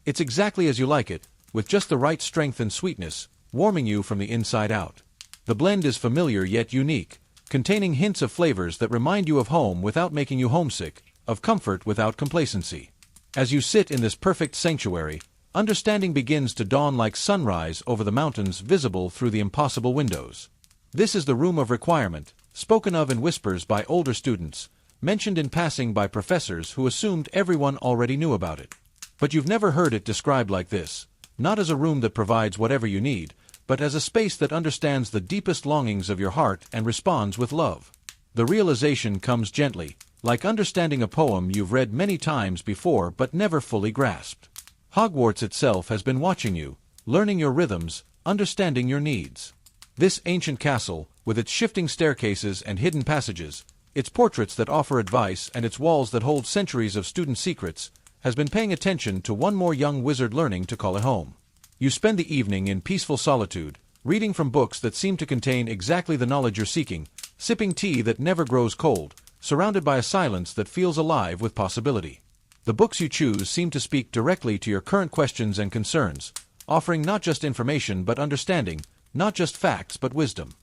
It's exactly as you like it, with just the right strength and sweetness, warming you from the inside out. The blend is familiar yet unique, containing hints of flavors that remind you of home without making you homesick, of comfort without complacency. As you sit in this perfect sanctuary, understanding begins to dawn like sunrise over the mountains visible through the impossible windows. This is the room of requirement, spoken of in whispers by older students, mentioned in passing by professors who assumed everyone already knew about it. But you've never heard it described like this, not as a room that provides whatever you need, but as a space that understands the deepest longings of your heart and responds with love. The realization comes gently, like understanding a poem you've read many times before but never fully grasped. Hogwarts itself has been watching you, learning your rhythms, understanding your needs. This ancient castle, with its shifting staircases and hidden passages, its portraits that offer advice and its walls that hold centuries of student secrets, has been paying attention to one more young wizard learning to call it home. You spend the evening in peaceful solitude, reading from books that seem to contain exactly the knowledge you're seeking, sipping tea that never grows cold, surrounded by a silence that feels alive with possibility. The books you choose seem to speak directly to your current questions and concerns, offering not just information but understanding, not just facts but wisdom.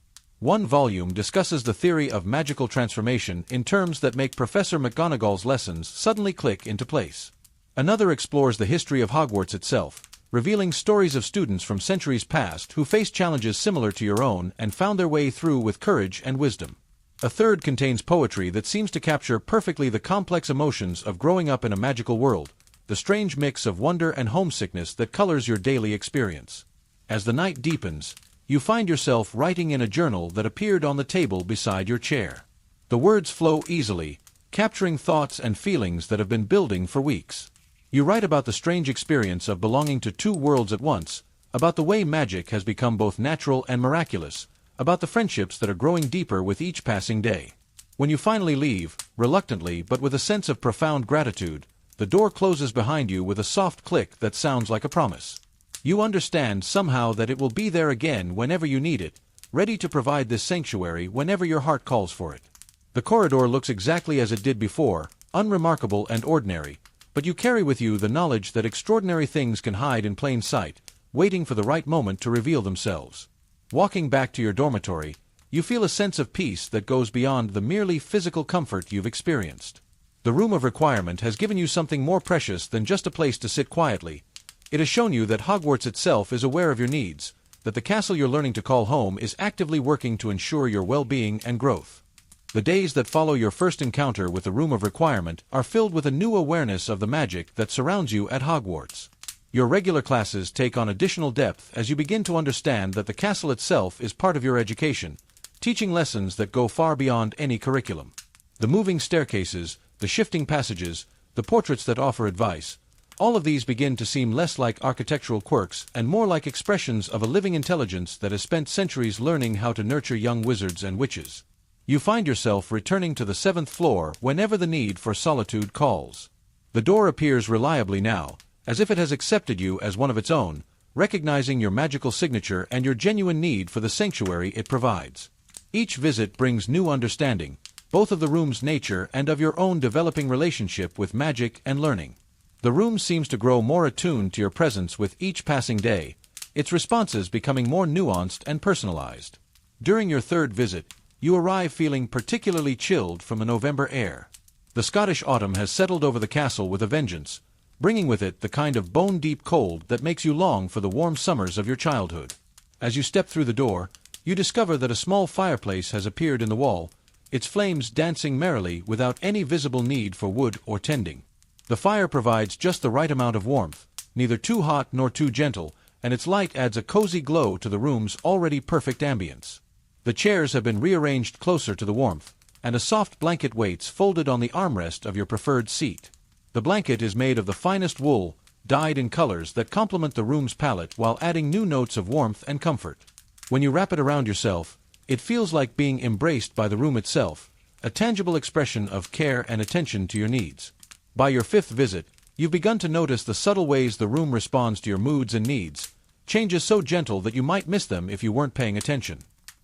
One volume discusses the theory of magical transformation in terms that make Professor McGonagall's lessons suddenly click into place. Another explores the history of Hogwarts itself, revealing stories of students from centuries past who faced challenges similar to your own and found their way through with courage and wisdom. A third contains poetry that seems to capture perfectly the complex emotions of growing up in a magical world, the strange mix of wonder and homesickness that colors your daily experience. As the night deepens, you find yourself writing in a journal that appeared on the table beside your chair. The words flow easily, capturing thoughts and feelings that have been building for weeks. You write about the strange experience of belonging to two worlds at once, about the way magic has become both natural and miraculous, about the friendships that are growing deeper with each passing day. When you finally leave, reluctantly but with a sense of profound gratitude, the door closes behind you with a soft click that sounds like a promise. You understand somehow that it will be there again whenever you need it, ready to provide this sanctuary whenever your heart calls for it. The corridor looks exactly as it did before, unremarkable and ordinary, but you carry with you the knowledge that extraordinary things can hide in plain sight, waiting for the right moment to reveal themselves. Walking back to your dormitory, you feel a sense of peace that goes beyond the merely physical comfort you've experienced. The room of requirement has given you something more precious than just a place to sit quietly. It has shown you that Hogwarts itself is aware of your needs, that the castle you're learning to call home is actively working to ensure your well-being and growth. The days that follow your first encounter with the room of requirement are filled with a new awareness of the magic that surrounds you at Hogwarts. Your regular classes take on additional depth as you begin to understand that the castle itself is part of your education, teaching lessons that go far beyond any curriculum. The moving staircases, the shifting passages, the portraits that offer advice, all of these begin to seem less like architectural quirks and more like expressions of a living intelligence that has spent centuries learning how to nurture young wizards and witches. You find yourself returning to the 7th floor whenever the need for solitude calls. The door appears reliably now, as if it has accepted you as one of its own, recognizing your magical signature and your genuine need for the sanctuary it provides. Each visit brings new understanding, both of the room's nature and of your own developing relationship with magic and learning. The room seems to grow more attuned to your presence with each passing day, its responses becoming more nuanced and personalized. During your third visit, you arrive feeling particularly chilled from the November air. The Scottish autumn has settled over the castle with a vengeance, bringing with it the kind of bone-deep cold that makes you long for the warm summers of your childhood. As you step through the door, you discover that a small fireplace has appeared in the wall, its flames dancing merrily without any visible need for wood or tending. The fire provides just the right amount of warmth, neither too hot nor too gentle, and its light adds a cozy glow to the room's already perfect ambience. The chairs have been rearranged closer to the warmth, and a soft blanket waits folded on the armrest of your preferred seat. The blanket is made of the finest wool, dyed in colors that complement the room's palette while adding new notes of warmth and comfort. When you wrap it around yourself, it feels like being embraced by the room itself, a tangible expression of care and attention to your needs. By your fifth visit, you've begun to notice the subtle ways the room responds to your moods and needs, changes so gentle that you might miss them if you weren't paying attention.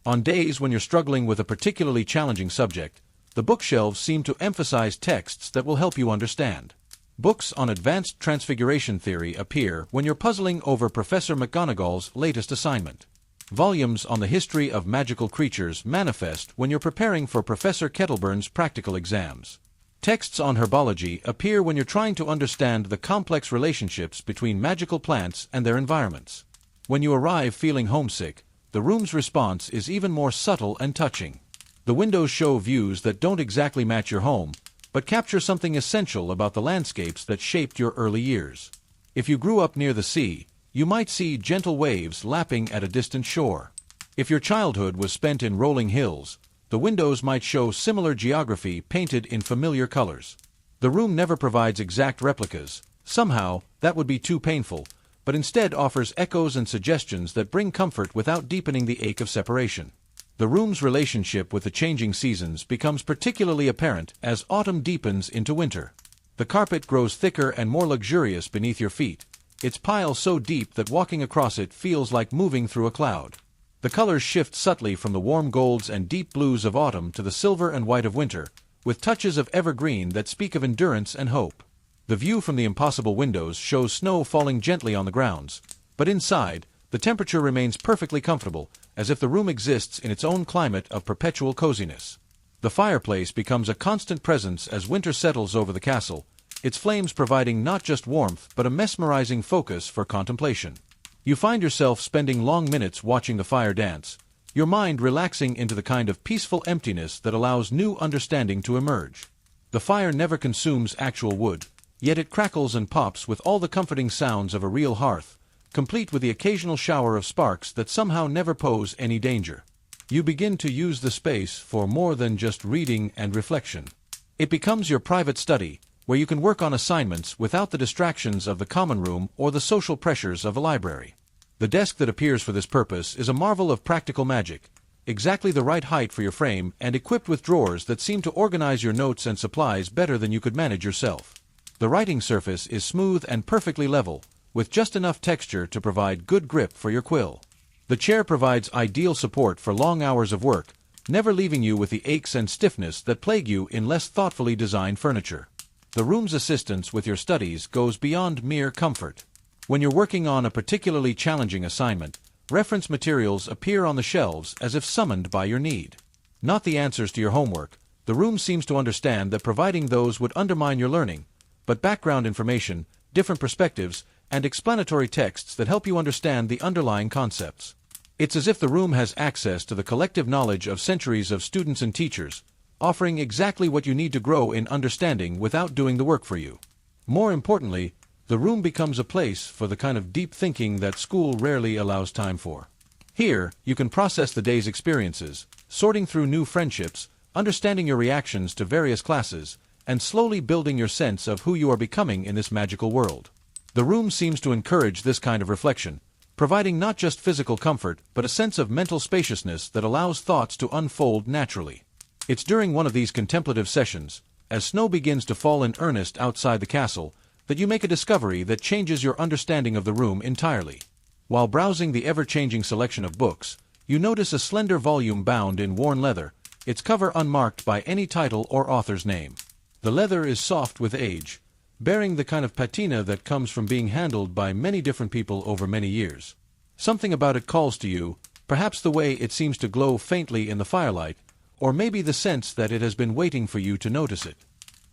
On days when you're struggling with a particularly challenging subject, the bookshelves seem to emphasize texts that will help you understand. Books on advanced transfiguration theory appear when you're puzzling over Professor McGonagall's latest assignment. Volumes on the history of magical creatures manifest when you're preparing for Professor Kettleburn's practical exams. Texts on herbology appear when you're trying to understand the complex relationships between magical plants and their environments. When you arrive feeling homesick, the room's response is even more subtle and touching. The windows show views that don't exactly match your home, but capture something essential about the landscapes that shaped your early years. If you grew up near the sea, you might see gentle waves lapping at a distant shore. If your childhood was spent in rolling hills, the windows might show similar geography painted in familiar colors. The room never provides exact replicas. Somehow, that would be too painful, but instead offers echoes and suggestions that bring comfort without deepening the ache of separation. The room's relationship with the changing seasons becomes particularly apparent as autumn deepens into winter. The carpet grows thicker and more luxurious beneath your feet, its pile so deep that walking across it feels like moving through a cloud. The colors shift subtly from the warm golds and deep blues of autumn to the silver and white of winter, with touches of evergreen that speak of endurance and hope. The view from the impossible windows shows snow falling gently on the grounds, but inside, the temperature remains perfectly comfortable, as if the room exists in its own climate of perpetual coziness. The fireplace becomes a constant presence as winter settles over the castle, its flames providing not just warmth but a mesmerizing focus for contemplation. You find yourself spending long minutes watching the fire dance, your mind relaxing into the kind of peaceful emptiness that allows new understanding to emerge. The fire never consumes actual wood, yet it crackles and pops with all the comforting sounds of a real hearth, complete with the occasional shower of sparks that somehow never pose any danger. You begin to use the space for more than just reading and reflection. It becomes your private study, where you can work on assignments without the distractions of the common room or the social pressures of a library. The desk that appears for this purpose is a marvel of practical magic, exactly the right height for your frame and equipped with drawers that seem to organize your notes and supplies better than you could manage yourself. The writing surface is smooth and perfectly level, with just enough texture to provide good grip for your quill. The chair provides ideal support for long hours of work, never leaving you with the aches and stiffness that plague you in less thoughtfully designed furniture. The room's assistance with your studies goes beyond mere comfort. When you're working on a particularly challenging assignment, reference materials appear on the shelves as if summoned by your need. Not the answers to your homework, the room seems to understand that providing those would undermine your learning, but background information, different perspectives, and explanatory texts that help you understand the underlying concepts. It's as if the room has access to the collective knowledge of centuries of students and teachers, offering exactly what you need to grow in understanding without doing the work for you. More importantly, the room becomes a place for the kind of deep thinking that school rarely allows time for. Here, you can process the day's experiences, sorting through new friendships, understanding your reactions to various classes, and slowly building your sense of who you are becoming in this magical world. The room seems to encourage this kind of reflection, providing not just physical comfort but a sense of mental spaciousness that allows thoughts to unfold naturally. It's during one of these contemplative sessions, as snow begins to fall in earnest outside the castle, that you make a discovery that changes your understanding of the room entirely. While browsing the ever-changing selection of books, you notice a slender volume bound in worn leather, its cover unmarked by any title or author's name. The leather is soft with age, bearing the kind of patina that comes from being handled by many different people over many years. Something about it calls to you, perhaps the way it seems to glow faintly in the firelight, or maybe the sense that it has been waiting for you to notice it.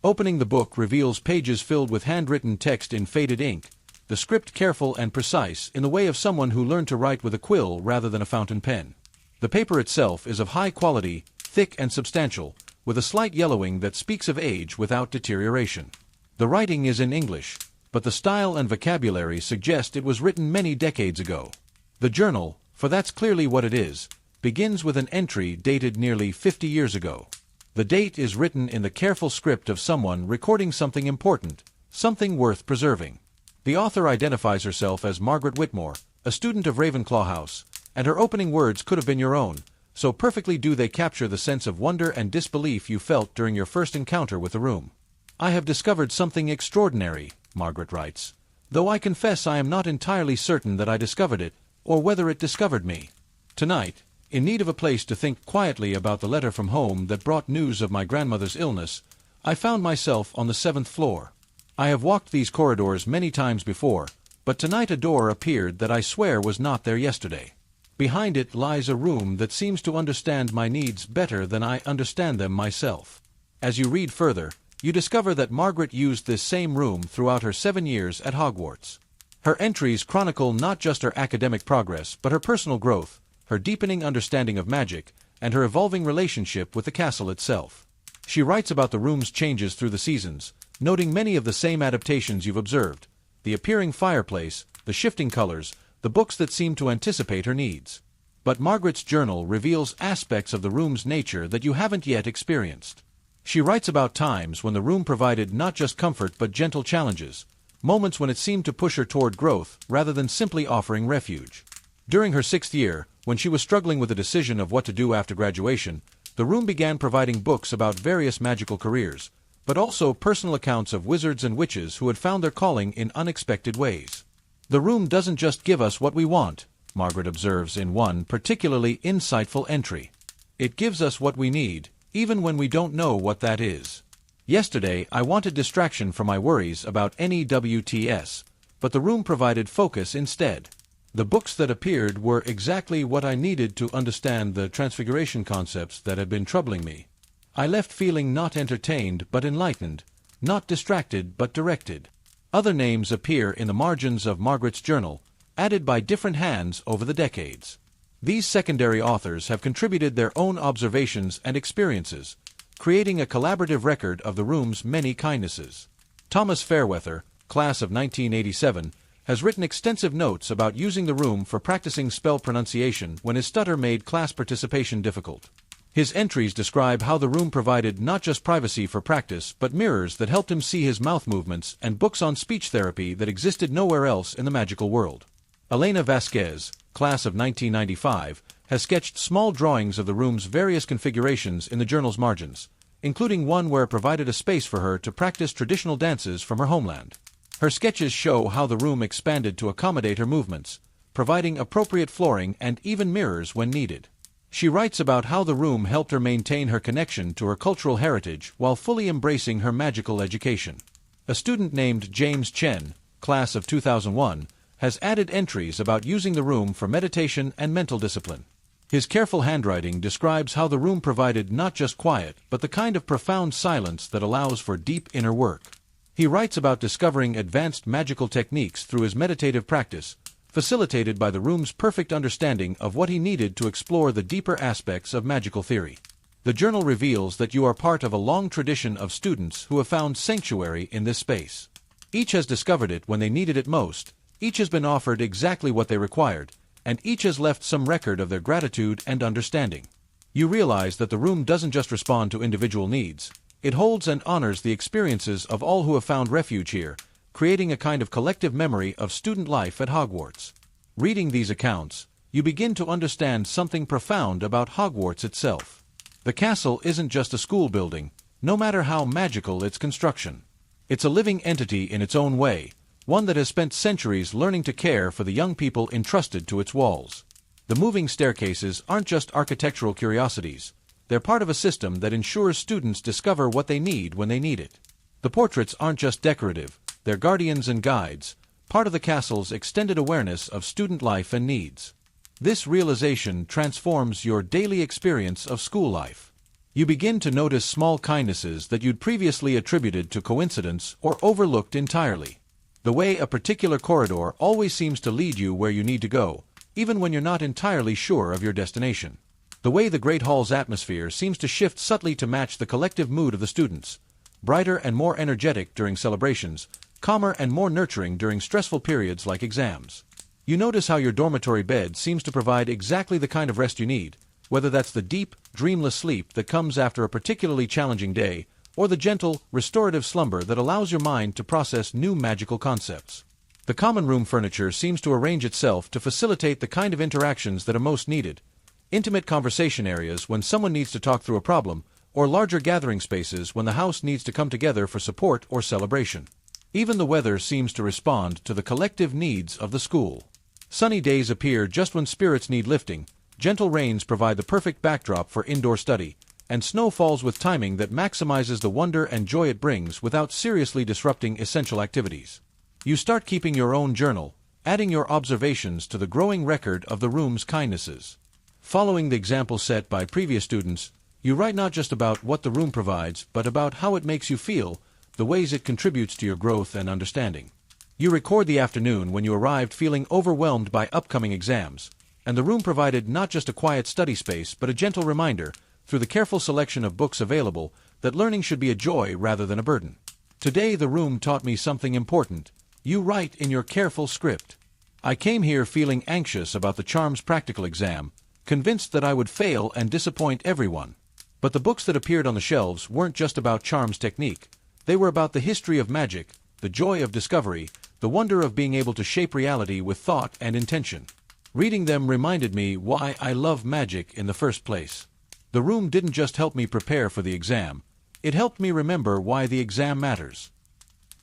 Opening the book reveals pages filled with handwritten text in faded ink, the script careful and precise in the way of someone who learned to write with a quill rather than a fountain pen. The paper itself is of high quality, thick and substantial, with a slight yellowing that speaks of age without deterioration. The writing is in English, but the style and vocabulary suggest it was written many decades ago. The journal, for that's clearly what it is, begins with an entry dated nearly 50 years ago. The date is written in the careful script of someone recording something important, something worth preserving. The author identifies herself as Margaret Whitmore, a student of Ravenclaw House, and her opening words could have been your own, so perfectly do they capture the sense of wonder and disbelief you felt during your first encounter with the room. "I have discovered something extraordinary," Margaret writes, "though I confess I am not entirely certain that I discovered it, or whether it discovered me. Tonight, in need of a place to think quietly about the letter from home that brought news of my grandmother's illness, I found myself on the 7th floor. I have walked these corridors many times before, but tonight a door appeared that I swear was not there yesterday. Behind it lies a room that seems to understand my needs better than I understand them myself." As you read further, you discover that Margaret used this same room throughout her 7 years at Hogwarts. Her entries chronicle not just her academic progress, but her personal growth, her deepening understanding of magic, and her evolving relationship with the castle itself. She writes about the room's changes through the seasons, noting many of the same adaptations you've observed: the appearing fireplace, the shifting colors, the books that seem to anticipate her needs. But Margaret's journal reveals aspects of the room's nature that you haven't yet experienced. She writes about times when the room provided not just comfort but gentle challenges, moments when it seemed to push her toward growth rather than simply offering refuge. During her 6th year, when she was struggling with the decision of what to do after graduation, the room began providing books about various magical careers, but also personal accounts of wizards and witches who had found their calling in unexpected ways. "The room doesn't just give us what we want," Margaret observes in one particularly insightful entry. "It gives us what we need, even when we don't know what that is. Yesterday I wanted distraction from my worries about NEWTS, but the room provided focus instead. The books that appeared were exactly what I needed to understand the transfiguration concepts that had been troubling me. I left feeling not entertained but enlightened, not distracted but directed." Other names appear in the margins of Margaret's journal, added by different hands over the decades. These secondary authors have contributed their own observations and experiences, creating a collaborative record of the room's many kindnesses. Thomas Fairweather, class of 1987, has written extensive notes about using the room for practicing spell pronunciation when his stutter made class participation difficult. His entries describe how the room provided not just privacy for practice but mirrors that helped him see his mouth movements and books on speech therapy that existed nowhere else in the magical world. Elena Vasquez, class of 1995, has sketched small drawings of the room's various configurations in the journal's margins, including one where it provided a space for her to practice traditional dances from her homeland. Her sketches show how the room expanded to accommodate her movements, providing appropriate flooring and even mirrors when needed. She writes about how the room helped her maintain her connection to her cultural heritage while fully embracing her magical education. A student named James Chen, class of 2001, has added entries about using the room for meditation and mental discipline. His careful handwriting describes how the room provided not just quiet, but the kind of profound silence that allows for deep inner work. He writes about discovering advanced magical techniques through his meditative practice, facilitated by the room's perfect understanding of what he needed to explore the deeper aspects of magical theory. The journal reveals that you are part of a long tradition of students who have found sanctuary in this space. Each has discovered it when they needed it most, each has been offered exactly what they required, and each has left some record of their gratitude and understanding. You realize that the room doesn't just respond to individual needs, it holds and honors the experiences of all who have found refuge here, creating a kind of collective memory of student life at Hogwarts. Reading these accounts, you begin to understand something profound about Hogwarts itself. The castle isn't just a school building, no matter how magical its construction. It's a living entity in its own way, one that has spent centuries learning to care for the young people entrusted to its walls. The moving staircases aren't just architectural curiosities, they're part of a system that ensures students discover what they need when they need it. The portraits aren't just decorative, they're guardians and guides, part of the castle's extended awareness of student life and needs. This realization transforms your daily experience of school life. You begin to notice small kindnesses that you'd previously attributed to coincidence or overlooked entirely. The way a particular corridor always seems to lead you where you need to go, even when you're not entirely sure of your destination. The way the Great Hall's atmosphere seems to shift subtly to match the collective mood of the students, brighter and more energetic during celebrations, calmer and more nurturing during stressful periods like exams. You notice how your dormitory bed seems to provide exactly the kind of rest you need, whether that's the deep, dreamless sleep that comes after a particularly challenging day, or the gentle, restorative slumber that allows your mind to process new magical concepts. The common room furniture seems to arrange itself to facilitate the kind of interactions that are most needed: intimate conversation areas when someone needs to talk through a problem, or larger gathering spaces when the house needs to come together for support or celebration. Even the weather seems to respond to the collective needs of the school. Sunny days appear just when spirits need lifting, gentle rains provide the perfect backdrop for indoor study, and snow falls with timing that maximizes the wonder and joy it brings without seriously disrupting essential activities. You start keeping your own journal, adding your observations to the growing record of the room's kindnesses. Following the example set by previous students, you write not just about what the room provides, but about how it makes you feel, the ways it contributes to your growth and understanding. You record the afternoon when you arrived feeling overwhelmed by upcoming exams, and the room provided not just a quiet study space but a gentle reminder, through the careful selection of books available, that learning should be a joy rather than a burden. Today the room taught me something important. You write in your careful script. I came here feeling anxious about the charms practical exam, convinced that I would fail and disappoint everyone. But the books that appeared on the shelves weren't just about charms technique. They were about the history of magic, the joy of discovery, the wonder of being able to shape reality with thought and intention. Reading them reminded me why I love magic in the first place. The room didn't just help me prepare for the exam, it helped me remember why the exam matters.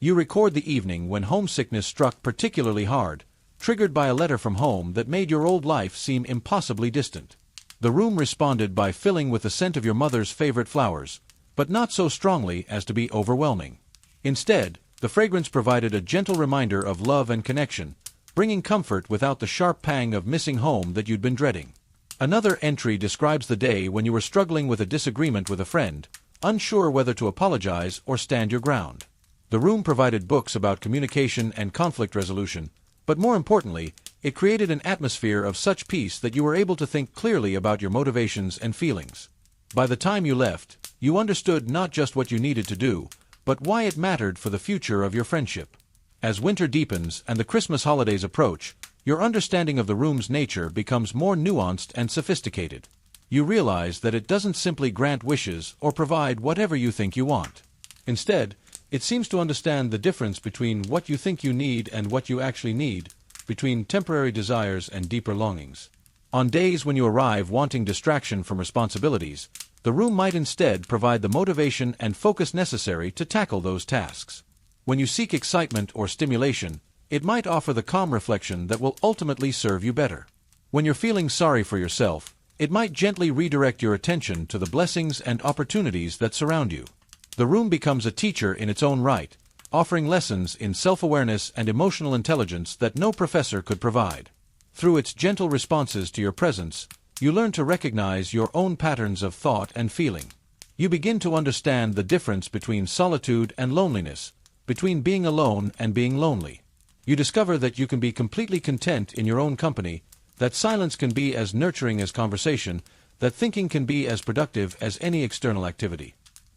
You record the evening when homesickness struck particularly hard, triggered by a letter from home that made your old life seem impossibly distant. The room responded by filling with the scent of your mother's favorite flowers, but not so strongly as to be overwhelming. Instead, the fragrance provided a gentle reminder of love and connection, bringing comfort without the sharp pang of missing home that you'd been dreading. Another entry describes the day when you were struggling with a disagreement with a friend, unsure whether to apologize or stand your ground. The room provided books about communication and conflict resolution, but more importantly, it created an atmosphere of such peace that you were able to think clearly about your motivations and feelings. By the time you left, you understood not just what you needed to do, but why it mattered for the future of your friendship. As winter deepens and the Christmas holidays approach, your understanding of the room's nature becomes more nuanced and sophisticated. You realize that it doesn't simply grant wishes or provide whatever you think you want. Instead, it seems to understand the difference between what you think you need and what you actually need, between temporary desires and deeper longings. On days when you arrive wanting distraction from responsibilities, the room might instead provide the motivation and focus necessary to tackle those tasks. When you seek excitement or stimulation, it might offer the calm reflection that will ultimately serve you better. When you're feeling sorry for yourself, it might gently redirect your attention to the blessings and opportunities that surround you. The room becomes a teacher in its own right, offering lessons in self-awareness and emotional intelligence that no professor could provide. Through its gentle responses to your presence, you learn to recognize your own patterns of thought and feeling. You begin to understand the difference between solitude and loneliness, between being alone and being lonely. You discover that you can be completely content in your own company, that silence can be as nurturing as conversation, that thinking can be as productive as any external activity.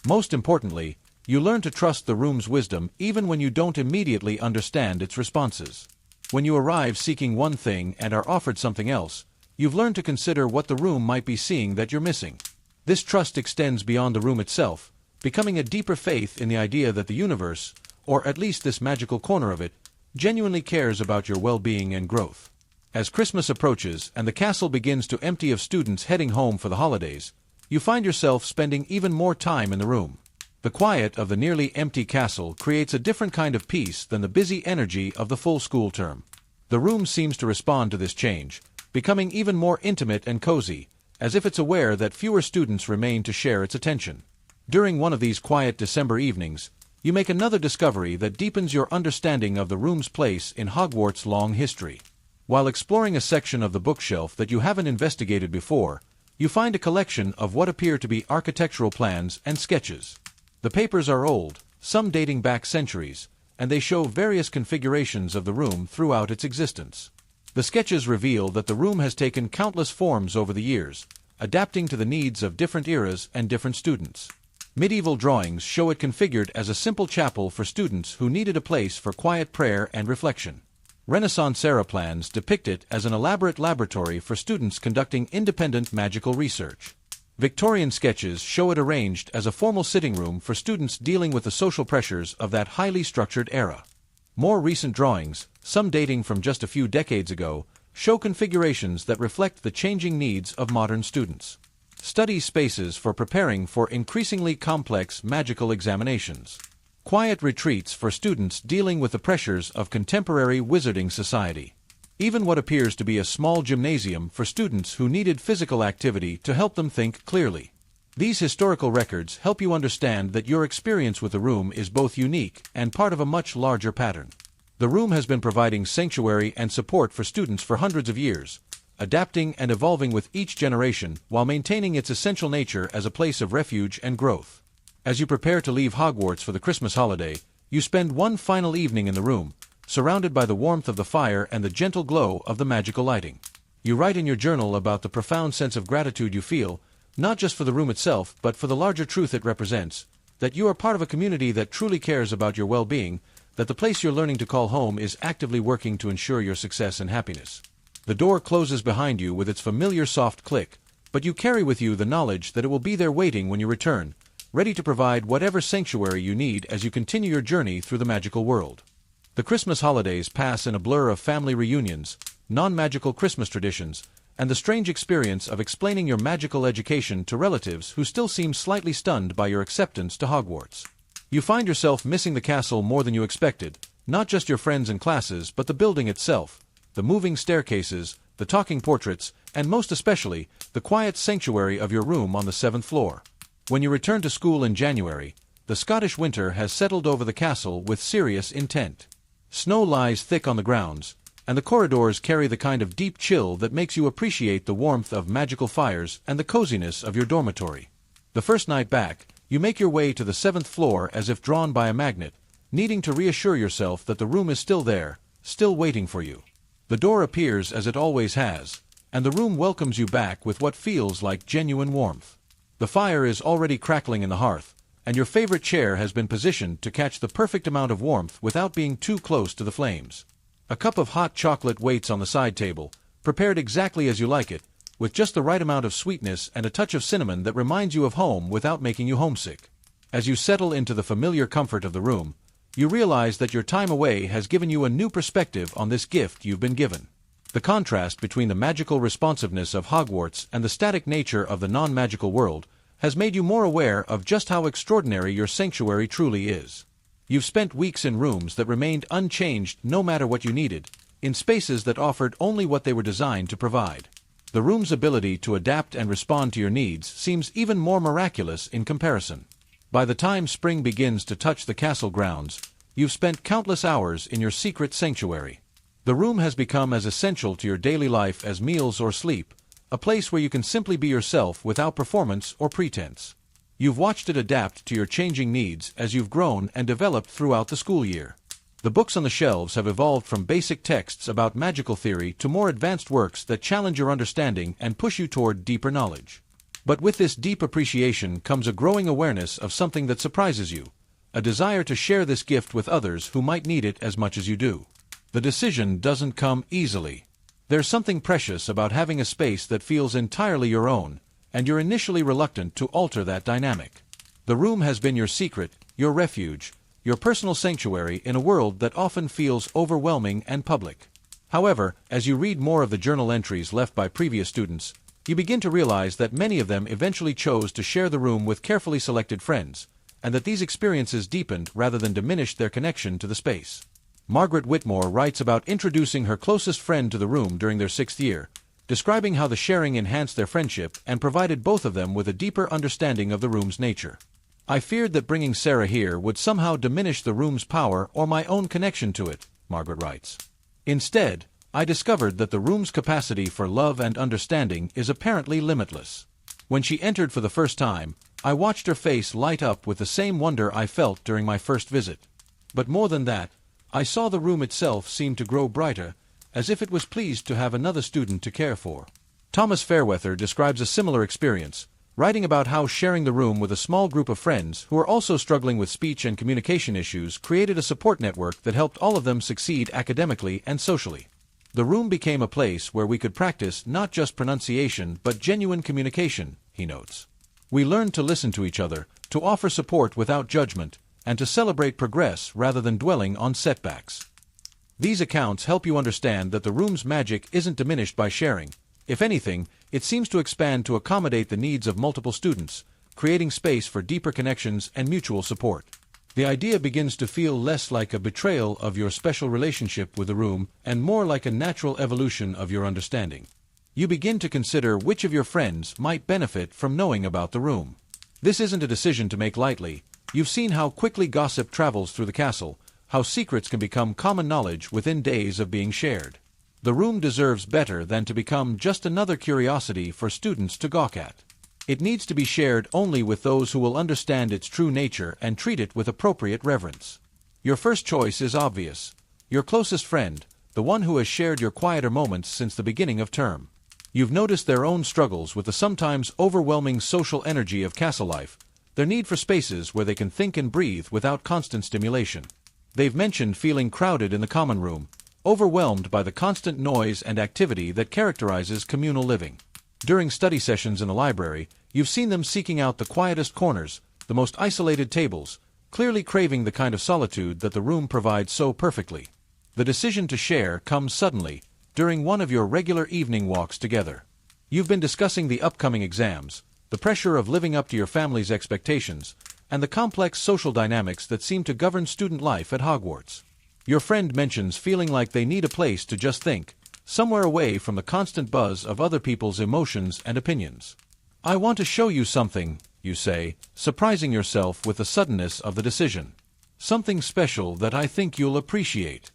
Most importantly, you learn to trust the room's wisdom even when you don't immediately understand its responses. When you arrive seeking one thing and are offered something else, you've learned to consider what the room might be seeing that you're missing. This trust extends beyond the room itself, becoming a deeper faith in the idea that the universe, or at least this magical corner of it, genuinely cares about your well-being and growth. As Christmas approaches and the castle begins to empty of students heading home for the holidays, you find yourself spending even more time in the room. The quiet of the nearly empty castle creates a different kind of peace than the busy energy of the full school term. The room seems to respond to this change, becoming even more intimate and cozy, as if it's aware that fewer students remain to share its attention. During one of these quiet December evenings, you make another discovery that deepens your understanding of the room's place in Hogwarts' long history. While exploring a section of the bookshelf that you haven't investigated before, you find a collection of what appear to be architectural plans and sketches. The papers are old, some dating back centuries, and they show various configurations of the room throughout its existence. The sketches reveal that the room has taken countless forms over the years, adapting to the needs of different eras and different students. Medieval drawings show it configured as a simple chapel for students who needed a place for quiet prayer and reflection. Renaissance era plans depict it as an elaborate laboratory for students conducting independent magical research. Victorian sketches show it arranged as a formal sitting room for students dealing with the social pressures of that highly structured era. More recent drawings, some dating from just a few decades ago, show configurations that reflect the changing needs of modern students. Study spaces for preparing for increasingly complex magical examinations. Quiet retreats for students dealing with the pressures of contemporary wizarding society. Even what appears to be a small gymnasium for students who needed physical activity to help them think clearly. These historical records help you understand that your experience with the room is both unique and part of a much larger pattern. The room has been providing sanctuary and support for students for hundreds of years, adapting and evolving with each generation while maintaining its essential nature as a place of refuge and growth. As you prepare to leave Hogwarts for the Christmas holiday, you spend one final evening in the room, surrounded by the warmth of the fire and the gentle glow of the magical lighting. You write in your journal about the profound sense of gratitude you feel, not just for the room itself, but for the larger truth it represents, that you are part of a community that truly cares about your well-being, that the place you're learning to call home is actively working to ensure your success and happiness. The door closes behind you with its familiar soft click, but you carry with you the knowledge that it will be there waiting when you return, ready to provide whatever sanctuary you need as you continue your journey through the magical world. The Christmas holidays pass in a blur of family reunions, non-magical Christmas traditions, and the strange experience of explaining your magical education to relatives who still seem slightly stunned by your acceptance to Hogwarts. You find yourself missing the castle more than you expected, not just your friends and classes, but the building itself, the moving staircases, the talking portraits, and most especially, the quiet sanctuary of your room on the 7th floor. When you return to school in January, the Scottish winter has settled over the castle with serious intent. Snow lies thick on the grounds, and the corridors carry the kind of deep chill that makes you appreciate the warmth of magical fires and the coziness of your dormitory. The first night back, you make your way to the 7th floor as if drawn by a magnet, needing to reassure yourself that the room is still there, still waiting for you. The door appears as it always has, and the room welcomes you back with what feels like genuine warmth. The fire is already crackling in the hearth, and your favorite chair has been positioned to catch the perfect amount of warmth without being too close to the flames. A cup of hot chocolate waits on the side table, prepared exactly as you like it, with just the right amount of sweetness and a touch of cinnamon that reminds you of home without making you homesick. As you settle into the familiar comfort of the room, you realize that your time away has given you a new perspective on this gift you've been given. The contrast between the magical responsiveness of Hogwarts and the static nature of the non-magical world has made you more aware of just how extraordinary your sanctuary truly is. You've spent weeks in rooms that remained unchanged no matter what you needed, in spaces that offered only what they were designed to provide. The room's ability to adapt and respond to your needs seems even more miraculous in comparison. By the time spring begins to touch the castle grounds, you've spent countless hours in your secret sanctuary. The room has become as essential to your daily life as meals or sleep, a place where you can simply be yourself without performance or pretense. You've watched it adapt to your changing needs as you've grown and developed throughout the school year. The books on the shelves have evolved from basic texts about magical theory to more advanced works that challenge your understanding and push you toward deeper knowledge. But with this deep appreciation comes a growing awareness of something that surprises you, a desire to share this gift with others who might need it as much as you do. The decision doesn't come easily. There's something precious about having a space that feels entirely your own, and you're initially reluctant to alter that dynamic. The room has been your secret, your refuge, your personal sanctuary in a world that often feels overwhelming and public. However, as you read more of the journal entries left by previous students, you begin to realize that many of them eventually chose to share the room with carefully selected friends, and that these experiences deepened rather than diminished their connection to the space. Margaret Whitmore writes about introducing her closest friend to the room during their 6th year, describing how the sharing enhanced their friendship and provided both of them with a deeper understanding of the room's nature. I feared that bringing Sarah here would somehow diminish the room's power or my own connection to it, Margaret writes. Instead, I discovered that the room's capacity for love and understanding is apparently limitless. When she entered for the first time, I watched her face light up with the same wonder I felt during my first visit. But more than that, I saw the room itself seem to grow brighter, as if it was pleased to have another student to care for. Thomas Fairweather describes a similar experience, writing about how sharing the room with a small group of friends who are also struggling with speech and communication issues created a support network that helped all of them succeed academically and socially. The room became a place where we could practice not just pronunciation but genuine communication, he notes. We learned to listen to each other, to offer support without judgment, and to celebrate progress rather than dwelling on setbacks. These accounts help you understand that the room's magic isn't diminished by sharing. If anything, it seems to expand to accommodate the needs of multiple students, creating space for deeper connections and mutual support. The idea begins to feel less like a betrayal of your special relationship with the room and more like a natural evolution of your understanding. You begin to consider which of your friends might benefit from knowing about the room. This isn't a decision to make lightly. You've seen how quickly gossip travels through the castle, how secrets can become common knowledge within days of being shared. The room deserves better than to become just another curiosity for students to gawk at. It needs to be shared only with those who will understand its true nature and treat it with appropriate reverence. Your first choice is obvious. Your closest friend, the one who has shared your quieter moments since the beginning of term. You've noticed their own struggles with the sometimes overwhelming social energy of castle life, their need for spaces where they can think and breathe without constant stimulation. They've mentioned feeling crowded in the common room, overwhelmed by the constant noise and activity that characterizes communal living. During study sessions in the library, you've seen them seeking out the quietest corners, the most isolated tables, clearly craving the kind of solitude that the room provides so perfectly. The decision to share comes suddenly, during one of your regular evening walks together. You've been discussing the upcoming exams, the pressure of living up to your family's expectations, and the complex social dynamics that seem to govern student life at Hogwarts. Your friend mentions feeling like they need a place to just think, somewhere away from the constant buzz of other people's emotions and opinions. I want to show you something, you say, surprising yourself with the suddenness of the decision. Something special that I think you'll appreciate.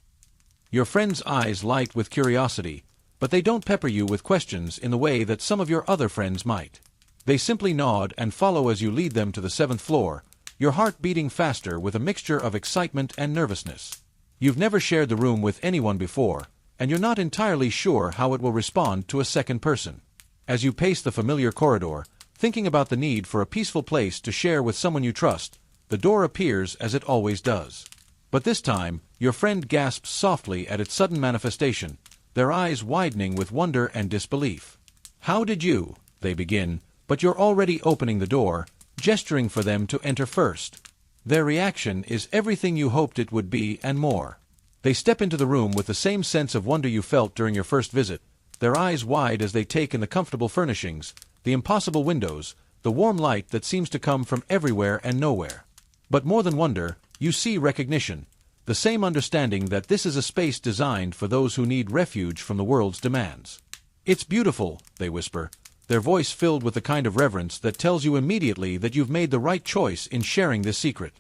Your friend's eyes light with curiosity, but they don't pepper you with questions in the way that some of your other friends might. They simply nod and follow as you lead them to the 7th floor, your heart beating faster with a mixture of excitement and nervousness. You've never shared the room with anyone before, and you're not entirely sure how it will respond to a second person. As you pace the familiar corridor, thinking about the need for a peaceful place to share with someone you trust, the door appears as it always does. But this time, your friend gasps softly at its sudden manifestation, their eyes widening with wonder and disbelief. "How did you?" they begin, but you're already opening the door, gesturing for them to enter first. Their reaction is everything you hoped it would be and more. They step into the room with the same sense of wonder you felt during your first visit, their eyes wide as they take in the comfortable furnishings, the impossible windows, the warm light that seems to come from everywhere and nowhere. But more than wonder, you see recognition, the same understanding that this is a space designed for those who need refuge from the world's demands. "It's beautiful," they whisper, their voice filled with the kind of reverence that tells you immediately that you've made the right choice in sharing this secret.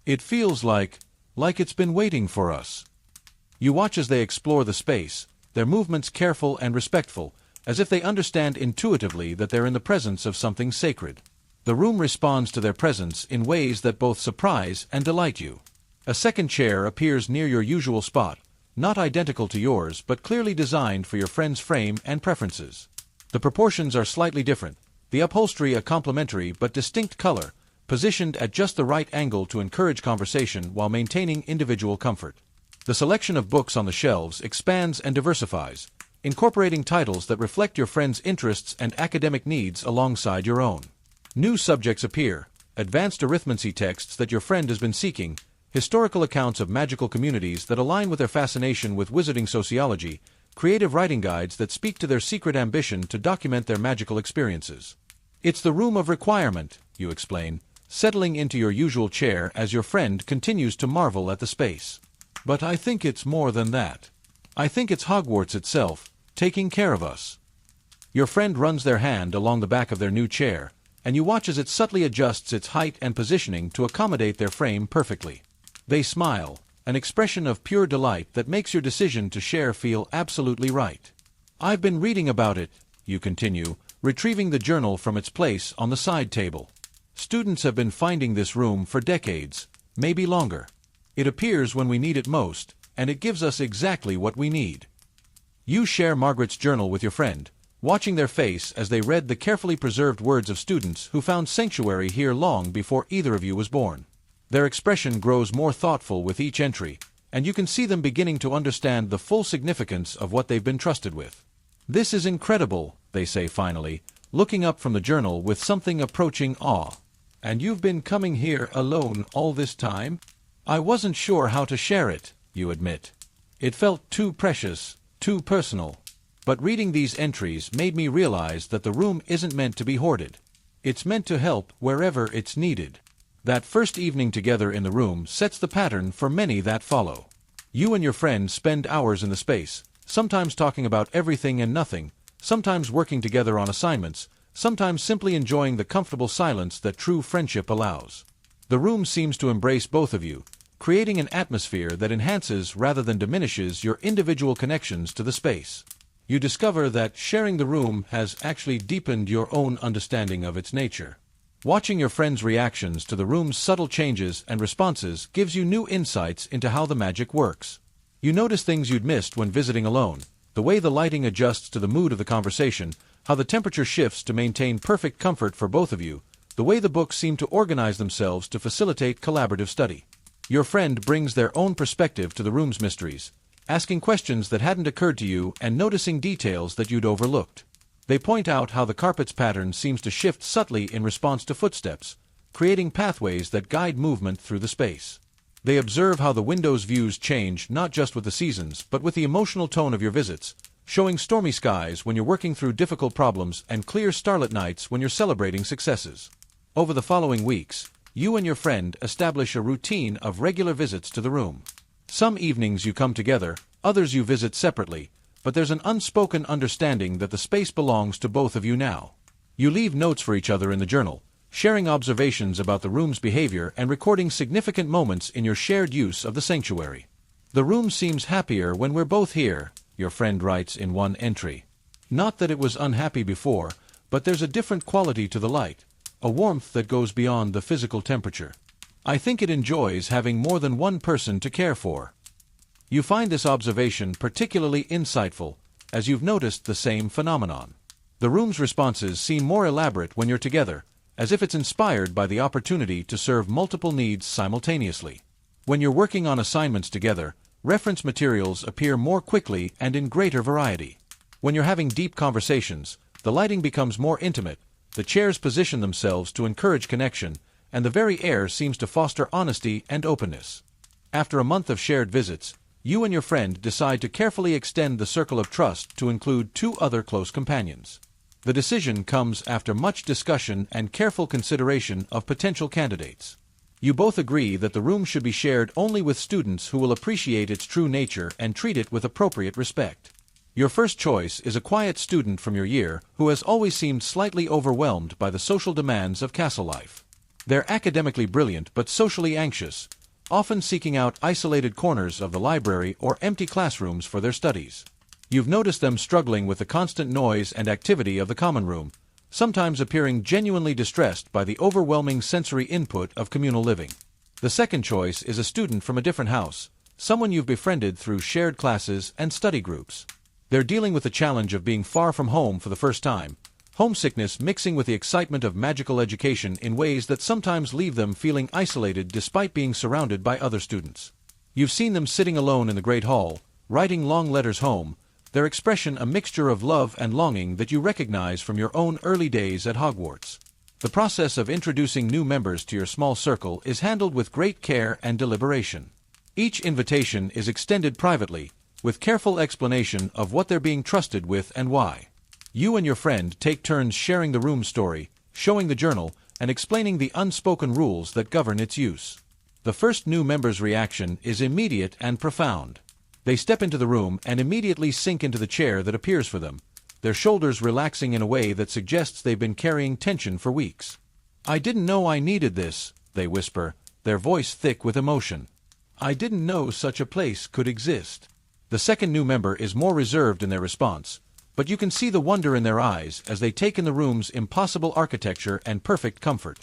"It feels like it's been waiting for us." You watch as they explore the space, their movements careful and respectful, as if they understand intuitively that they're in the presence of something sacred. The room responds to their presence in ways that both surprise and delight you. A second chair appears near your usual spot, not identical to yours but clearly designed for your friend's frame and preferences. The proportions are slightly different, the upholstery a complementary but distinct color, positioned at just the right angle to encourage conversation while maintaining individual comfort. The selection of books on the shelves expands and diversifies, incorporating titles that reflect your friend's interests and academic needs alongside your own. New subjects appear, advanced arithmancy texts that your friend has been seeking, historical accounts of magical communities that align with their fascination with wizarding sociology, creative writing guides that speak to their secret ambition to document their magical experiences. "It's the room of requirement," you explain, settling into your usual chair as your friend continues to marvel at the space. "But I think it's more than that. I think it's Hogwarts itself, taking care of us." Your friend runs their hand along the back of their new chair, and you watch as it subtly adjusts its height and positioning to accommodate their frame perfectly. They smile, an expression of pure delight that makes your decision to share feel absolutely right. I've been reading about it, you continue, retrieving the journal from its place on the side table. Students have been finding this room for decades, maybe longer. It appears when we need it most, and it gives us exactly what we need. You share Margaret's journal with your friend, watching their face as they read the carefully preserved words of students who found sanctuary here long before either of you was born. Their expression grows more thoughtful with each entry, and you can see them beginning to understand the full significance of what they've been trusted with. "This is incredible," they say finally, looking up from the journal with something approaching awe. "And you've been coming here alone all this time?" "I wasn't sure how to share it," you admit. "It felt too precious, too personal. But reading these entries made me realize that the room isn't meant to be hoarded. It's meant to help wherever it's needed." That first evening together in the room sets the pattern for many that follow. You and your friend spend hours in the space, sometimes talking about everything and nothing, sometimes working together on assignments, sometimes simply enjoying the comfortable silence that true friendship allows. The room seems to embrace both of you, creating an atmosphere that enhances rather than diminishes your individual connections to the space. You discover that sharing the room has actually deepened your own understanding of its nature. Watching your friends' reactions to the room's subtle changes and responses gives you new insights into how the magic works. You notice things you'd missed when visiting alone, the way the lighting adjusts to the mood of the conversation, how the temperature shifts to maintain perfect comfort for both of you, the way the books seem to organize themselves to facilitate collaborative study. Your friend brings their own perspective to the room's mysteries, asking questions that hadn't occurred to you and noticing details that you'd overlooked. They point out how the carpet's pattern seems to shift subtly in response to footsteps, creating pathways that guide movement through the space. They observe how the window's views change not just with the seasons but with the emotional tone of your visits, showing stormy skies when you're working through difficult problems and clear starlit nights when you're celebrating successes. Over the following weeks, you and your friend establish a routine of regular visits to the room. Some evenings you come together, others you visit separately, but there's an unspoken understanding that the space belongs to both of you now. You leave notes for each other in the journal, sharing observations about the room's behavior and recording significant moments in your shared use of the sanctuary. "The room seems happier when we're both here," your friend writes in one entry. "Not that it was unhappy before, but there's a different quality to the light, a warmth that goes beyond the physical temperature. I think it enjoys having more than one person to care for." You find this observation particularly insightful, as you've noticed the same phenomenon. The room's responses seem more elaborate when you're together, as if it's inspired by the opportunity to serve multiple needs simultaneously. When you're working on assignments together, reference materials appear more quickly and in greater variety. When you're having deep conversations, the lighting becomes more intimate, the chairs position themselves to encourage connection, and the very air seems to foster honesty and openness. After a month of shared visits, you and your friend decide to carefully extend the circle of trust to include 2 other close companions. The decision comes after much discussion and careful consideration of potential candidates. You both agree that the room should be shared only with students who will appreciate its true nature and treat it with appropriate respect. Your first choice is a quiet student from your year who has always seemed slightly overwhelmed by the social demands of castle life. They're academically brilliant but socially anxious, often seeking out isolated corners of the library or empty classrooms for their studies. You've noticed them struggling with the constant noise and activity of the common room, sometimes appearing genuinely distressed by the overwhelming sensory input of communal living. The second choice is a student from a different house, someone you've befriended through shared classes and study groups. They're dealing with the challenge of being far from home for the first time, homesickness mixing with the excitement of magical education in ways that sometimes leave them feeling isolated despite being surrounded by other students. You've seen them sitting alone in the Great Hall, writing long letters home, their expression a mixture of love and longing that you recognize from your own early days at Hogwarts. The process of introducing new members to your small circle is handled with great care and deliberation. Each invitation is extended privately, with careful explanation of what they're being trusted with and why. You and your friend take turns sharing the room's story, showing the journal, and explaining the unspoken rules that govern its use. The first new member's reaction is immediate and profound. They step into the room and immediately sink into the chair that appears for them, their shoulders relaxing in a way that suggests they've been carrying tension for weeks. "I didn't know I needed this," they whisper, their voice thick with emotion. "I didn't know such a place could exist." The second new member is more reserved in their response, but you can see the wonder in their eyes as they take in the room's impossible architecture and perfect comfort.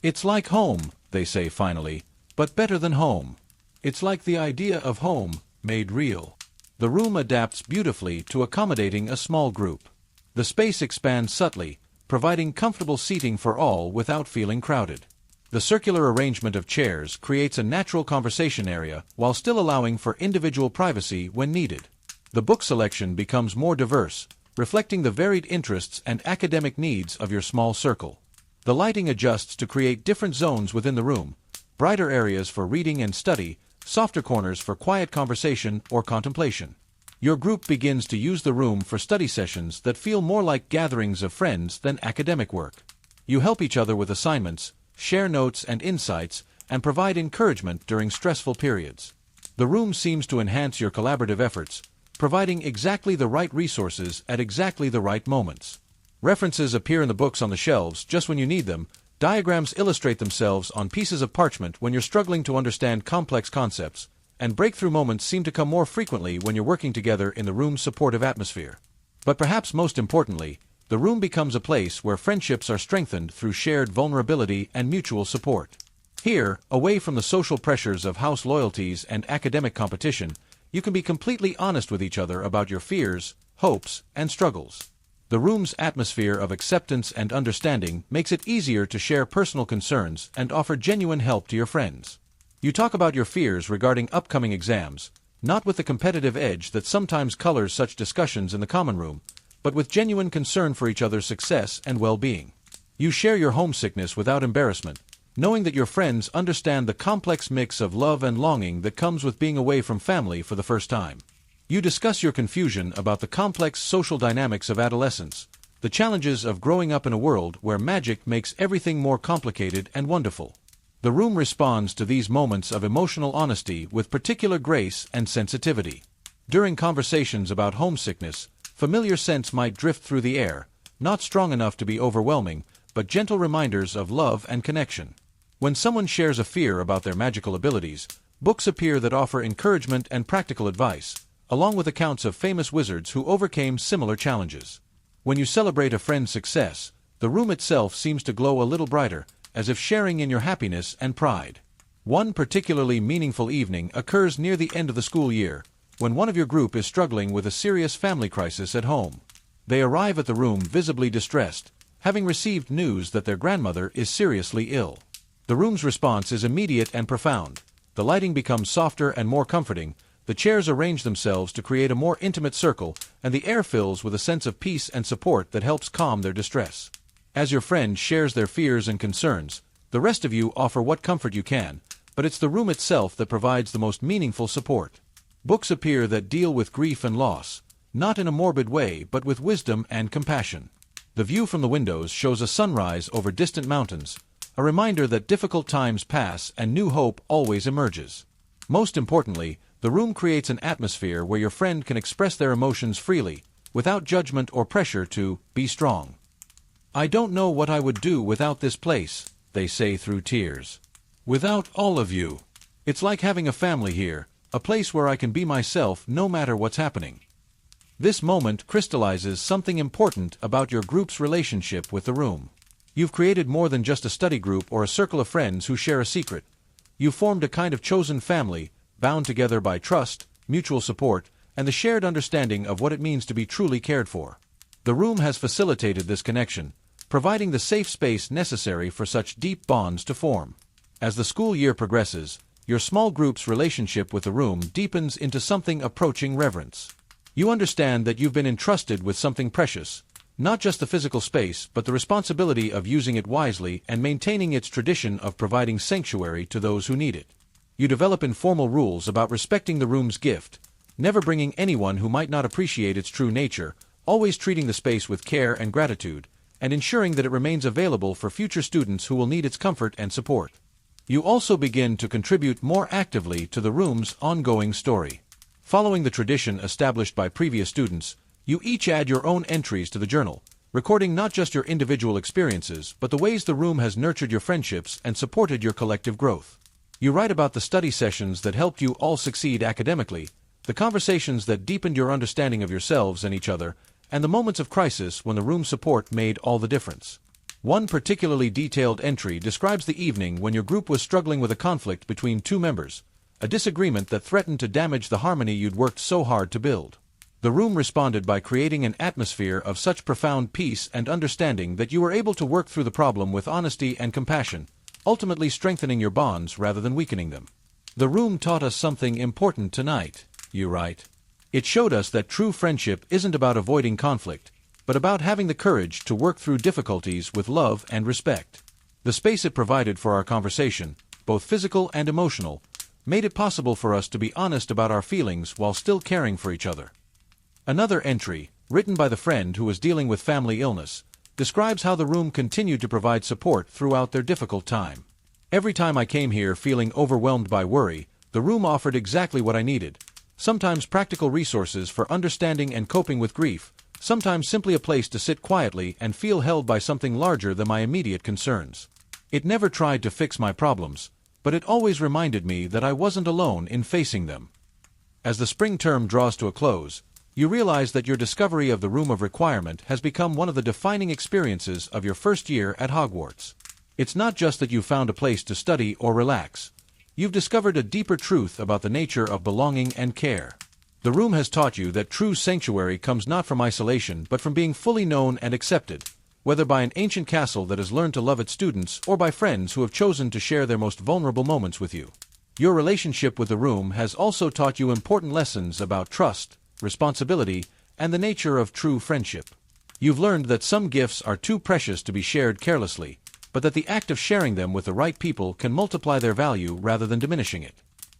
"It's like home," they say finally, "but better than home. It's like the idea of home made real." The room adapts beautifully to accommodating a small group. The space expands subtly, providing comfortable seating for all without feeling crowded. The circular arrangement of chairs creates a natural conversation area while still allowing for individual privacy when needed. The book selection becomes more diverse, reflecting the varied interests and academic needs of your small circle. The lighting adjusts to create different zones within the room, brighter areas for reading and study, softer corners for quiet conversation or contemplation. Your group begins to use the room for study sessions that feel more like gatherings of friends than academic work. You help each other with assignments, share notes and insights, and provide encouragement during stressful periods. The room seems to enhance your collaborative efforts, providing exactly the right resources at exactly the right moments. References appear in the books on the shelves just when you need them. Diagrams illustrate themselves on pieces of parchment when you're struggling to understand complex concepts, and breakthrough moments seem to come more frequently when you're working together in the room's supportive atmosphere. But perhaps most importantly, the room becomes a place where friendships are strengthened through shared vulnerability and mutual support. Here, away from the social pressures of house loyalties and academic competition, you can be completely honest with each other about your fears, hopes, and struggles. The room's atmosphere of acceptance and understanding makes it easier to share personal concerns and offer genuine help to your friends. You talk about your fears regarding upcoming exams, not with the competitive edge that sometimes colors such discussions in the common room, but with genuine concern for each other's success and well-being. You share your homesickness without embarrassment, knowing that your friends understand the complex mix of love and longing that comes with being away from family for the first time. You discuss your confusion about the complex social dynamics of adolescence, the challenges of growing up in a world where magic makes everything more complicated and wonderful. The room responds to these moments of emotional honesty with particular grace and sensitivity. During conversations about homesickness, familiar scents might drift through the air, not strong enough to be overwhelming, but gentle reminders of love and connection. When someone shares a fear about their magical abilities, books appear that offer encouragement and practical advice, along with accounts of famous wizards who overcame similar challenges. When you celebrate a friend's success, the room itself seems to glow a little brighter, as if sharing in your happiness and pride. One particularly meaningful evening occurs near the end of the school year, when one of your group is struggling with a serious family crisis at home. They arrive at the room visibly distressed, having received news that their grandmother is seriously ill. The room's response is immediate and profound. The lighting becomes softer and more comforting, the chairs arrange themselves to create a more intimate circle, and the air fills with a sense of peace and support that helps calm their distress. As your friend shares their fears and concerns, the rest of you offer what comfort you can, but it's the room itself that provides the most meaningful support. Books appear that deal with grief and loss, not in a morbid way but with wisdom and compassion. The view from the windows shows a sunrise over distant mountains, a reminder that difficult times pass and new hope always emerges. Most importantly, the room creates an atmosphere where your friend can express their emotions freely, without judgment or pressure to be strong. "I don't know what I would do without this place," they say through tears. "Without all of you. It's like having a family here, a place where I can be myself no matter what's happening." This moment crystallizes something important about your group's relationship with the room. You've created more than just a study group or a circle of friends who share a secret. You've formed a kind of chosen family, bound together by trust, mutual support, and the shared understanding of what it means to be truly cared for. The room has facilitated this connection, providing the safe space necessary for such deep bonds to form. As the school year progresses, your small group's relationship with the room deepens into something approaching reverence. You understand that you've been entrusted with something precious, not just the physical space but the responsibility of using it wisely and maintaining its tradition of providing sanctuary to those who need it. You develop informal rules about respecting the room's gift, never bringing anyone who might not appreciate its true nature, always treating the space with care and gratitude, and ensuring that it remains available for future students who will need its comfort and support. You also begin to contribute more actively to the room's ongoing story. Following the tradition established by previous students, You each add your own entries to the journal, recording not just your individual experiences, but the ways the room has nurtured your friendships and supported your collective growth. You write about the study sessions that helped you all succeed academically, the conversations that deepened your understanding of yourselves and each other, and the moments of crisis when the room's support made all the difference. One particularly detailed entry describes the evening when your group was struggling with a conflict between two members, a disagreement that threatened to damage the harmony you'd worked so hard to build. The room responded by creating an atmosphere of such profound peace and understanding that you were able to work through the problem with honesty and compassion, ultimately strengthening your bonds rather than weakening them. The room taught us something important tonight, you write. It showed us that true friendship isn't about avoiding conflict, but about having the courage to work through difficulties with love and respect. The space it provided for our conversation, both physical and emotional, made it possible for us to be honest about our feelings while still caring for each other. Another entry, written by the friend who was dealing with family illness, describes how the room continued to provide support throughout their difficult time. Every time I came here feeling overwhelmed by worry, the room offered exactly what I needed, sometimes practical resources for understanding and coping with grief, sometimes simply a place to sit quietly and feel held by something larger than my immediate concerns. It never tried to fix my problems, but it always reminded me that I wasn't alone in facing them. As the spring term draws to a close, you realize that your discovery of the Room of Requirement has become one of the defining experiences of your first year at Hogwarts. It's not just that you found a place to study or relax. You've discovered a deeper truth about the nature of belonging and care. The room has taught you that true sanctuary comes not from isolation but from being fully known and accepted, whether by an ancient castle that has learned to love its students or by friends who have chosen to share their most vulnerable moments with you. Your relationship with the room has also taught you important lessons about trust, responsibility, and the nature of true friendship. You've learned that some gifts are too precious to be shared carelessly, but that the act of sharing them with the right people can multiply their value rather than diminishing it.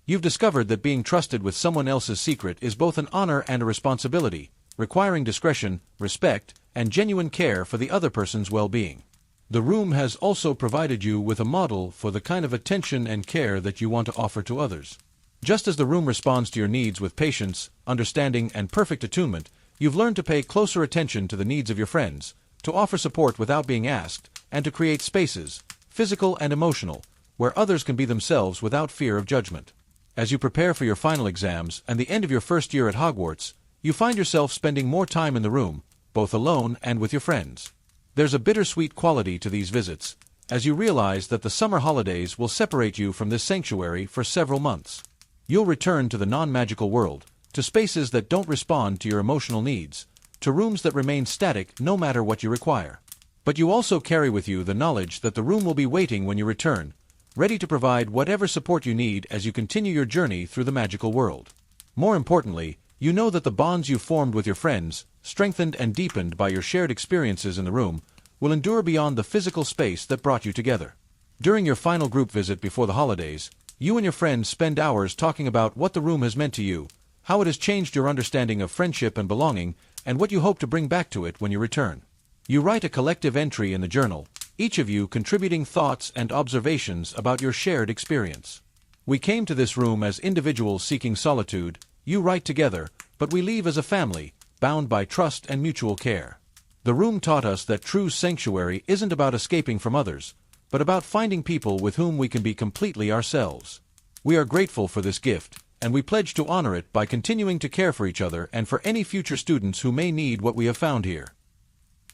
You've discovered that being trusted with someone else's secret is both an honor and a responsibility, requiring discretion, respect, and genuine care for the other person's well-being. The room has also provided you with a model for the kind of attention and care that you want to offer to others. Just as the room responds to your needs with patience, understanding, and perfect attunement, you've learned to pay closer attention to the needs of your friends, to offer support without being asked, and to create spaces, physical and emotional, where others can be themselves without fear of judgment. As you prepare for your final exams and the end of your first year at Hogwarts, you find yourself spending more time in the room, both alone and with your friends. There's a bittersweet quality to these visits, as you realize that the summer holidays will separate you from this sanctuary for several months. You'll return to the non-magical world, to spaces that don't respond to your emotional needs, to rooms that remain static no matter what you require. But you also carry with you the knowledge that the room will be waiting when you return, ready to provide whatever support you need as you continue your journey through the magical world. More importantly, you know that the bonds you formed with your friends, strengthened and deepened by your shared experiences in the room, will endure beyond the physical space that brought you together. During your final group visit before the holidays, you and your friends spend hours talking about what the room has meant to you, how it has changed your understanding of friendship and belonging, and what you hope to bring back to it when you return. You write a collective entry in the journal, each of you contributing thoughts and observations about your shared experience. We came to this room as individuals seeking solitude, you write together, but we leave as a family, bound by trust and mutual care. The room taught us that true sanctuary isn't about escaping from others, but about finding people with whom we can be completely ourselves. We are grateful for this gift, and we pledge to honor it by continuing to care for each other and for any future students who may need what we have found here.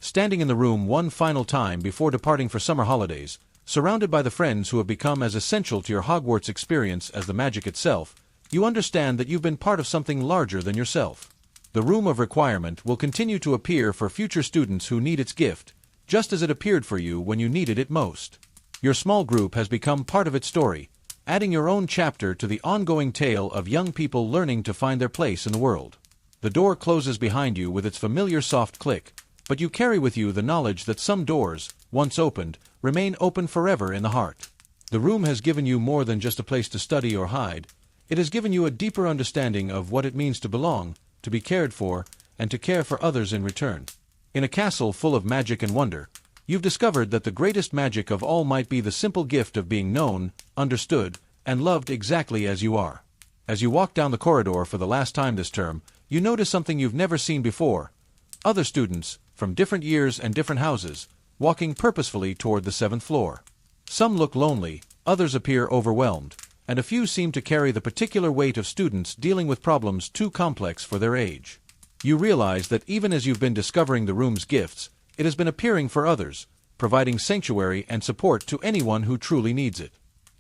Standing in the room one final time before departing for summer holidays, surrounded by the friends who have become as essential to your Hogwarts experience as the magic itself, you understand that you've been part of something larger than yourself. The Room of Requirement will continue to appear for future students who need its gift, just as it appeared for you when you needed it most. Your small group has become part of its story, adding your own chapter to the ongoing tale of young people learning to find their place in the world. The door closes behind you with its familiar soft click, but you carry with you the knowledge that some doors, once opened, remain open forever in the heart. The room has given you more than just a place to study or hide. It has given you a deeper understanding of what it means to belong, to be cared for, and to care for others in return. In a castle full of magic and wonder, you've discovered that the greatest magic of all might be the simple gift of being known, understood, and loved exactly as you are. As you walk down the corridor for the last time this term, you notice something you've never seen before, other students, from different years and different houses, walking purposefully toward the 7th floor. Some look lonely, others appear overwhelmed, and a few seem to carry the particular weight of students dealing with problems too complex for their age. You realize that even as you've been discovering the room's gifts, it has been appearing for others, providing sanctuary and support to anyone who truly needs it.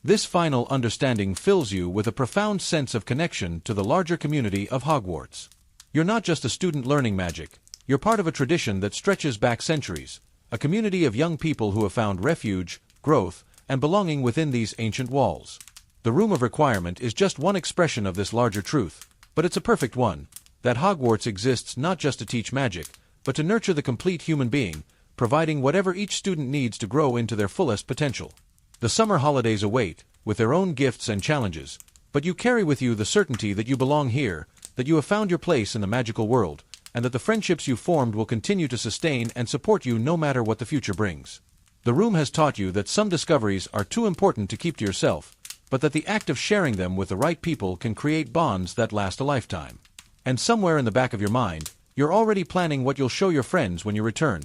This final understanding fills you with a profound sense of connection to the larger community of Hogwarts. You're not just a student learning magic, you're part of a tradition that stretches back centuries, a community of young people who have found refuge, growth, and belonging within these ancient walls. The Room of Requirement is just one expression of this larger truth, but it's a perfect one, that Hogwarts exists not just to teach magic, but to nurture the complete human being, providing whatever each student needs to grow into their fullest potential. The summer holidays await, with their own gifts and challenges, but you carry with you the certainty that you belong here, that you have found your place in the magical world, and that the friendships you formed will continue to sustain and support you no matter what the future brings. The room has taught you that some discoveries are too important to keep to yourself, but that the act of sharing them with the right people can create bonds that last a lifetime. And somewhere in the back of your mind, you're already planning what you'll show your friends when you return.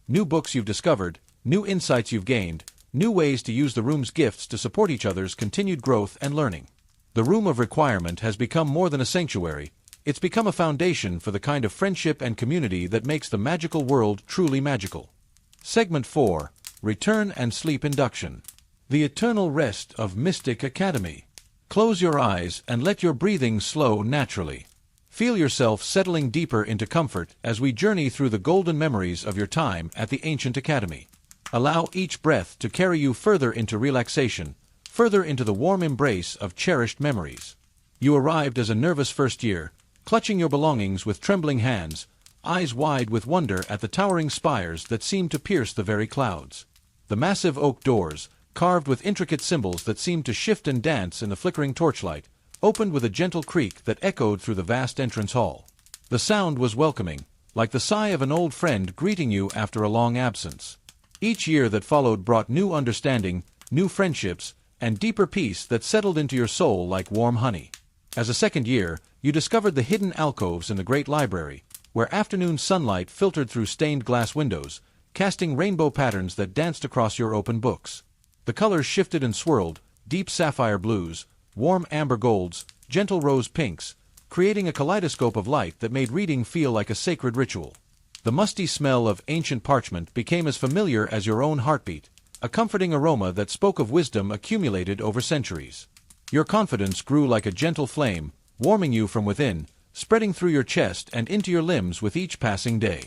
New books you've discovered, new insights you've gained, new ways to use the room's gifts to support each other's continued growth and learning. The Room of Requirement has become more than a sanctuary, it's become a foundation for the kind of friendship and community that makes the magical world truly magical. Segment 4, Return and Sleep Induction. The Eternal Rest of Mystic Academy. Close your eyes and let your breathing slow naturally. Feel yourself settling deeper into comfort as we journey through the golden memories of your time at the Ancient Academy. Allow each breath to carry you further into relaxation, further into the warm embrace of cherished memories. You arrived as a nervous first year, clutching your belongings with trembling hands, eyes wide with wonder at the towering spires that seemed to pierce the very clouds. The massive oak doors, carved with intricate symbols that seemed to shift and dance in the flickering torchlight, opened with a gentle creak that echoed through the vast entrance hall. The sound was welcoming, like the sigh of an old friend greeting you after a long absence. Each year that followed brought new understanding, new friendships, and deeper peace that settled into your soul like warm honey. As a second year, you discovered the hidden alcoves in the great library, where afternoon sunlight filtered through stained glass windows, casting rainbow patterns that danced across your open books. The colors shifted and swirled, deep sapphire blues, warm amber golds, gentle rose pinks, creating a kaleidoscope of light that made reading feel like a sacred ritual. The musty smell of ancient parchment became as familiar as your own heartbeat, a comforting aroma that spoke of wisdom accumulated over centuries. Your confidence grew like a gentle flame, warming you from within, spreading through your chest and into your limbs with each passing day.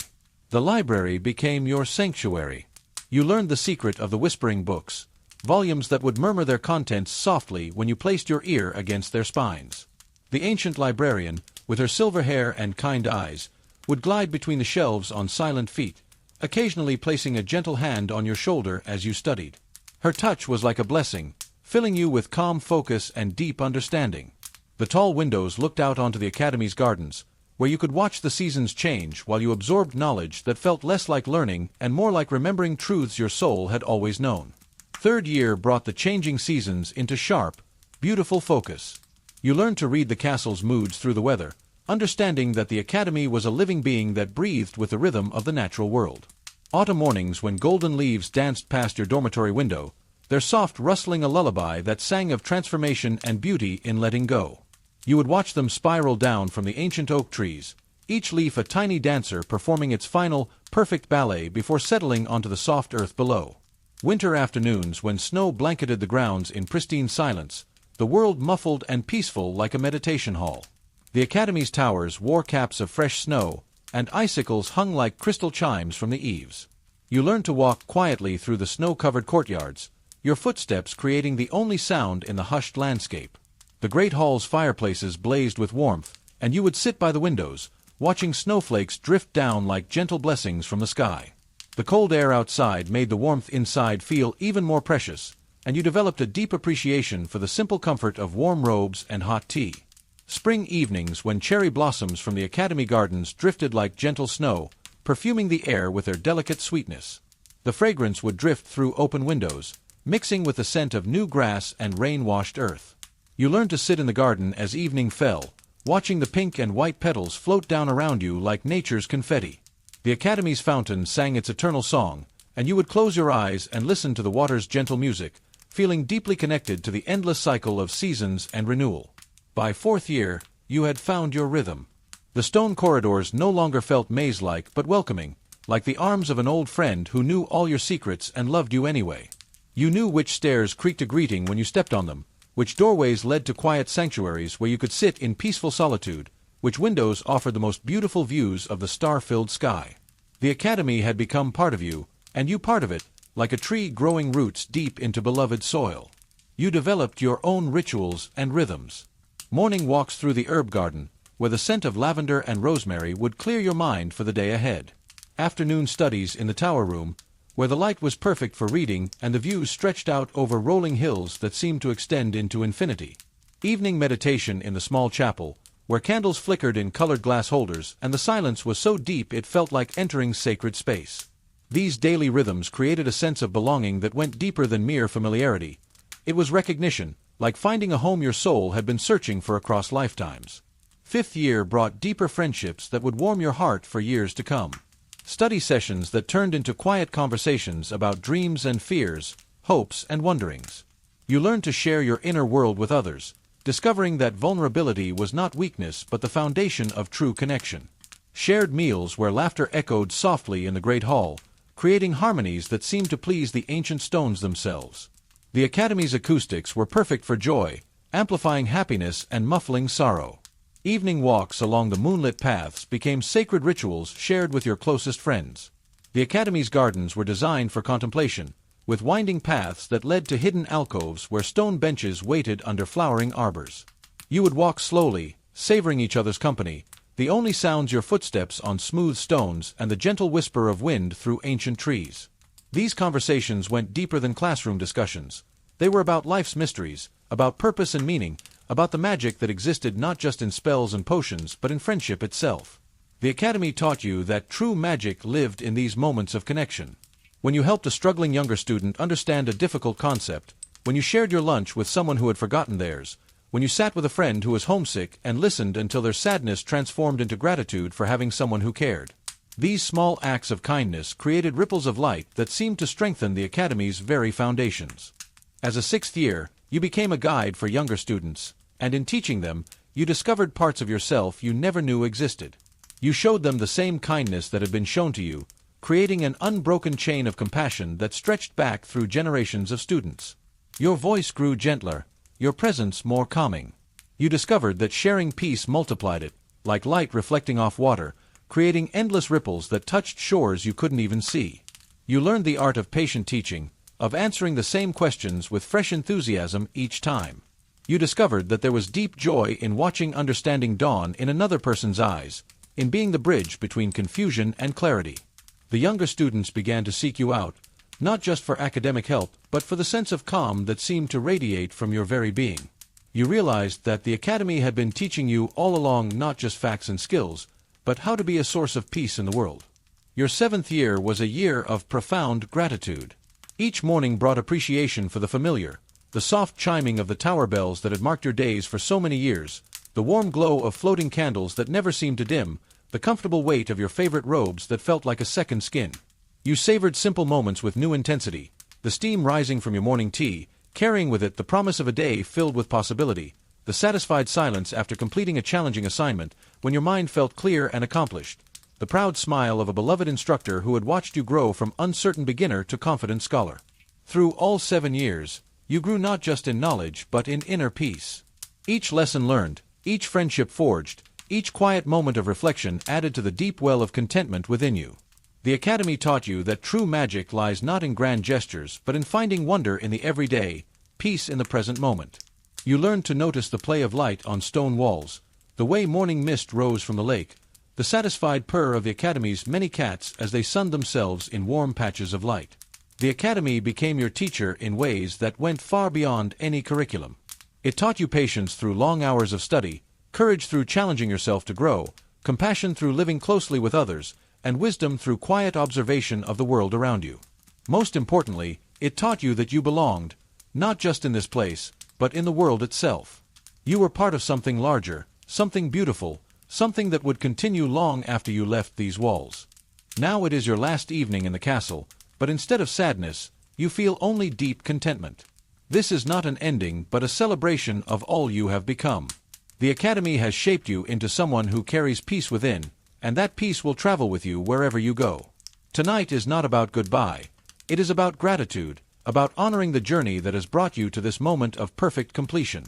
The library became your sanctuary. You learned the secret of the whispering books, volumes that would murmur their contents softly when you placed your ear against their spines. The ancient librarian, with her silver hair and kind eyes, would glide between the shelves on silent feet, occasionally placing a gentle hand on your shoulder as you studied. Her touch was like a blessing, filling you with calm focus and deep understanding. The tall windows looked out onto the Academy's gardens, where you could watch the seasons change while you absorbed knowledge that felt less like learning and more like remembering truths your soul had always known. Third year brought the changing seasons into sharp, beautiful focus. You learned to read the castle's moods through the weather, understanding that the Academy was a living being that breathed with the rhythm of the natural world. Autumn mornings when golden leaves danced past your dormitory window, their soft rustling a lullaby that sang of transformation and beauty in letting go. You would watch them spiral down from the ancient oak trees, each leaf a tiny dancer performing its final, perfect ballet before settling onto the soft earth below. Winter afternoons when snow blanketed the grounds in pristine silence, the world muffled and peaceful like a meditation hall. The Academy's towers wore caps of fresh snow, and icicles hung like crystal chimes from the eaves. You learned to walk quietly through the snow-covered courtyards, your footsteps creating the only sound in the hushed landscape. The great hall's fireplaces blazed with warmth, and you would sit by the windows, watching snowflakes drift down like gentle blessings from the sky. The cold air outside made the warmth inside feel even more precious, and you developed a deep appreciation for the simple comfort of warm robes and hot tea. Spring evenings when cherry blossoms from the Academy gardens drifted like gentle snow, perfuming the air with their delicate sweetness. The fragrance would drift through open windows, mixing with the scent of new grass and rain-washed earth. You learned to sit in the garden as evening fell, watching the pink and white petals float down around you like nature's confetti. The Academy's fountain sang its eternal song, and you would close your eyes and listen to the water's gentle music, feeling deeply connected to the endless cycle of seasons and renewal. By fourth year, you had found your rhythm. The stone corridors no longer felt maze-like but welcoming, like the arms of an old friend who knew all your secrets and loved you anyway. You knew which stairs creaked a greeting when you stepped on them, which doorways led to quiet sanctuaries where you could sit in peaceful solitude, which windows offered the most beautiful views of the star-filled sky. The Academy had become part of you, and you part of it, like a tree growing roots deep into beloved soil. You developed your own rituals and rhythms. Morning walks through the herb garden, where the scent of lavender and rosemary would clear your mind for the day ahead. Afternoon studies in the tower room, where the light was perfect for reading and the views stretched out over rolling hills that seemed to extend into infinity. Evening meditation in the small chapel, where candles flickered in colored glass holders and the silence was so deep it felt like entering sacred space. These daily rhythms created a sense of belonging that went deeper than mere familiarity. It was recognition, like finding a home your soul had been searching for across lifetimes. Fifth year brought deeper friendships that would warm your heart for years to come. Study sessions that turned into quiet conversations about dreams and fears, hopes and wonderings. You learned to share your inner world with others, discovering that vulnerability was not weakness but the foundation of true connection. Shared meals where laughter echoed softly in the great hall, creating harmonies that seemed to please the ancient stones themselves. The Academy's acoustics were perfect for joy, amplifying happiness and muffling sorrow. Evening walks along the moonlit paths became sacred rituals shared with your closest friends. The Academy's gardens were designed for contemplation, with winding paths that led to hidden alcoves where stone benches waited under flowering arbors. You would walk slowly, savoring each other's company, the only sounds your footsteps on smooth stones and the gentle whisper of wind through ancient trees. These conversations went deeper than classroom discussions. They were about life's mysteries, about purpose and meaning, about the magic that existed not just in spells and potions but in friendship itself. The Academy taught you that true magic lived in these moments of connection. When you helped a struggling younger student understand a difficult concept, when you shared your lunch with someone who had forgotten theirs, when you sat with a friend who was homesick and listened until their sadness transformed into gratitude for having someone who cared. These small acts of kindness created ripples of light that seemed to strengthen the Academy's very foundations. As a sixth year, you became a guide for younger students, and in teaching them, you discovered parts of yourself you never knew existed. You showed them the same kindness that had been shown to you, creating an unbroken chain of compassion that stretched back through generations of students. Your voice grew gentler, your presence more calming. You discovered that sharing peace multiplied it, like light reflecting off water, creating endless ripples that touched shores you couldn't even see. You learned the art of patient teaching, of answering the same questions with fresh enthusiasm each time. You discovered that there was deep joy in watching understanding dawn in another person's eyes, in being the bridge between confusion and clarity. The younger students began to seek you out, not just for academic help, but for the sense of calm that seemed to radiate from your very being. You realized that the Academy had been teaching you all along not just facts and skills, but how to be a source of peace in the world. Your seventh year was a year of profound gratitude. Each morning brought appreciation for the familiar, the soft chiming of the tower bells that had marked your days for so many years, the warm glow of floating candles that never seemed to dim, the comfortable weight of your favorite robes that felt like a second skin. You savored simple moments with new intensity, the steam rising from your morning tea, carrying with it the promise of a day filled with possibility, the satisfied silence after completing a challenging assignment when your mind felt clear and accomplished, the proud smile of a beloved instructor who had watched you grow from uncertain beginner to confident scholar. Through all 7 years, you grew not just in knowledge but in inner peace. Each lesson learned, each friendship forged, each quiet moment of reflection added to the deep well of contentment within you. The Academy taught you that true magic lies not in grand gestures but in finding wonder in the everyday, peace in the present moment. You learned to notice the play of light on stone walls, the way morning mist rose from the lake, the satisfied purr of the Academy's many cats as they sunned themselves in warm patches of light. The Academy became your teacher in ways that went far beyond any curriculum. It taught you patience through long hours of study, courage through challenging yourself to grow, compassion through living closely with others, and wisdom through quiet observation of the world around you. Most importantly, it taught you that you belonged, not just in this place, but in the world itself. You were part of something larger, something beautiful, something that would continue long after you left these walls. Now it is your last evening in the castle, but instead of sadness, you feel only deep contentment. This is not an ending but a celebration of all you have become. The Academy has shaped you into someone who carries peace within, and that peace will travel with you wherever you go. Tonight is not about goodbye. It is about gratitude, about honoring the journey that has brought you to this moment of perfect completion.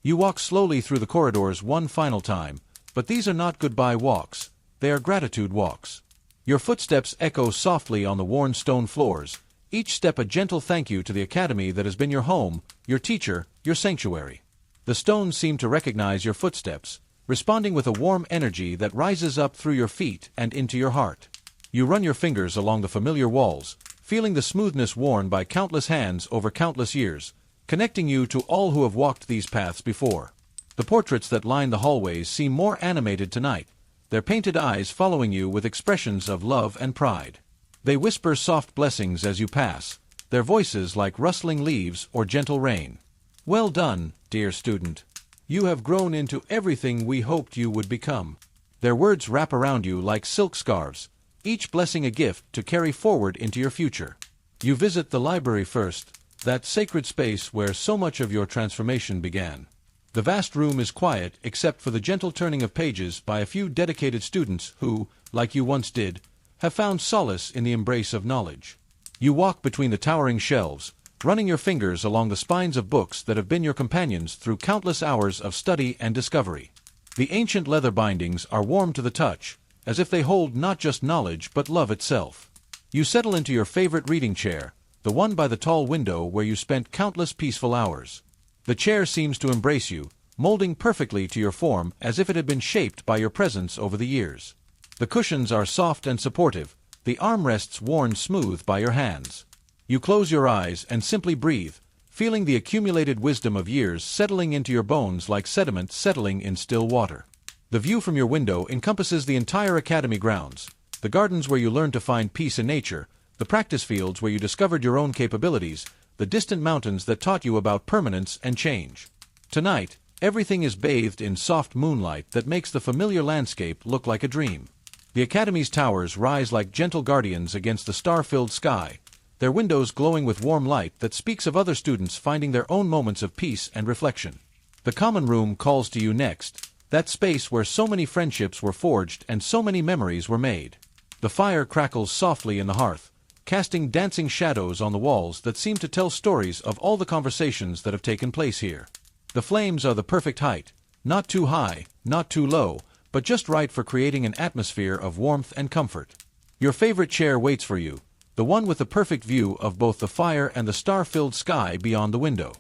You walk slowly through the corridors one final time, but these are not goodbye walks, they are gratitude walks. Your footsteps echo softly on the worn stone floors, each step a gentle thank you to the Academy that has been your home, your teacher, your sanctuary. The stones seem to recognize your footsteps, responding with a warm energy that rises up through your feet and into your heart. You run your fingers along the familiar walls, feeling the smoothness worn by countless hands over countless years, connecting you to all who have walked these paths before. The portraits that line the hallways seem more animated tonight, their painted eyes following you with expressions of love and pride. They whisper soft blessings as you pass, their voices like rustling leaves or gentle rain. Well done, dear student. You have grown into everything we hoped you would become. Their words wrap around you like silk scarves, each blessing a gift to carry forward into your future. You visit the library first, that sacred space where so much of your transformation began. The vast room is quiet except for the gentle turning of pages by a few dedicated students who, like you once did, have found solace in the embrace of knowledge. You walk between the towering shelves, running your fingers along the spines of books that have been your companions through countless hours of study and discovery. The ancient leather bindings are warm to the touch, as if they hold not just knowledge but love itself. You settle into your favorite reading chair, the one by the tall window where you spent countless peaceful hours. The chair seems to embrace you, molding perfectly to your form as if it had been shaped by your presence over the years. The cushions are soft and supportive, the armrests worn smooth by your hands. You close your eyes and simply breathe, feeling the accumulated wisdom of years settling into your bones like sediment settling in still water. The view from your window encompasses the entire Academy grounds, the gardens where you learned to find peace in nature, the practice fields where you discovered your own capabilities, the distant mountains that taught you about permanence and change. Tonight, everything is bathed in soft moonlight that makes the familiar landscape look like a dream. The Academy's towers rise like gentle guardians against the star-filled sky, their windows glowing with warm light that speaks of other students finding their own moments of peace and reflection. The common room calls to you next, that space where so many friendships were forged and so many memories were made. The fire crackles softly in the hearth, casting dancing shadows on the walls that seem to tell stories of all the conversations that have taken place here. The flames are the perfect height, not too high, not too low, but just right for creating an atmosphere of warmth and comfort. Your favorite chair waits for you, the one with the perfect view of both the fire and the star-filled sky beyond the window.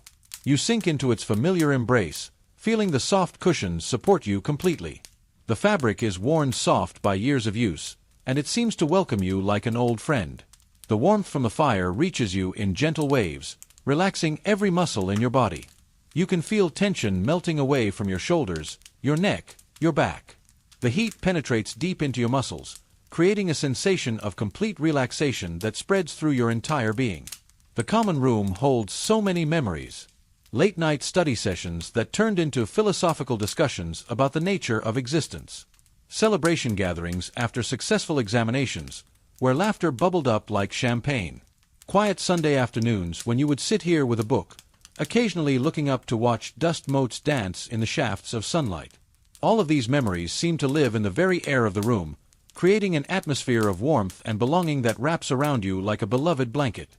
You sink into its familiar embrace, feeling the soft cushions support you completely. The fabric is worn soft by years of use, and it seems to welcome you like an old friend. The warmth from the fire reaches you in gentle waves, relaxing every muscle in your body. You can feel tension melting away from your shoulders, your neck, your back. The heat penetrates deep into your muscles, creating a sensation of complete relaxation that spreads through your entire being. The common room holds so many memories. Late-night study sessions that turned into philosophical discussions about the nature of existence. Celebration gatherings after successful examinations, where laughter bubbled up like champagne. Quiet Sunday afternoons when you would sit here with a book, occasionally looking up to watch dust motes dance in the shafts of sunlight. All of these memories seem to live in the very air of the room, creating an atmosphere of warmth and belonging that wraps around you like a beloved blanket.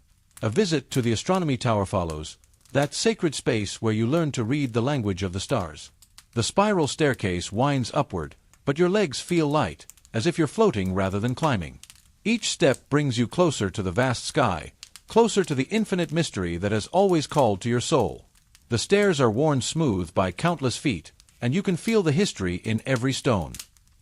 A visit to the astronomy tower follows, that sacred space where you learn to read the language of the stars. The spiral staircase winds upward, but your legs feel light, as if you're floating rather than climbing. Each step brings you closer to the vast sky, closer to the infinite mystery that has always called to your soul. The stairs are worn smooth by countless feet, and you can feel the history in every stone.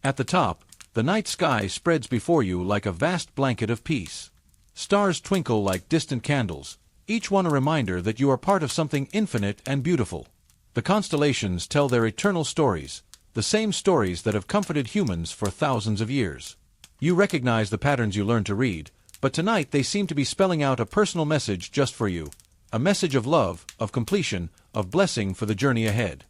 At the top, the night sky spreads before you like a vast blanket of peace. Stars twinkle like distant candles, each one a reminder that you are part of something infinite and beautiful. The constellations tell their eternal stories, the same stories that have comforted humans for thousands of years. You recognize the patterns you learned to read, but tonight they seem to be spelling out a personal message just for you, a message of love, of completion, of blessing for the journey ahead.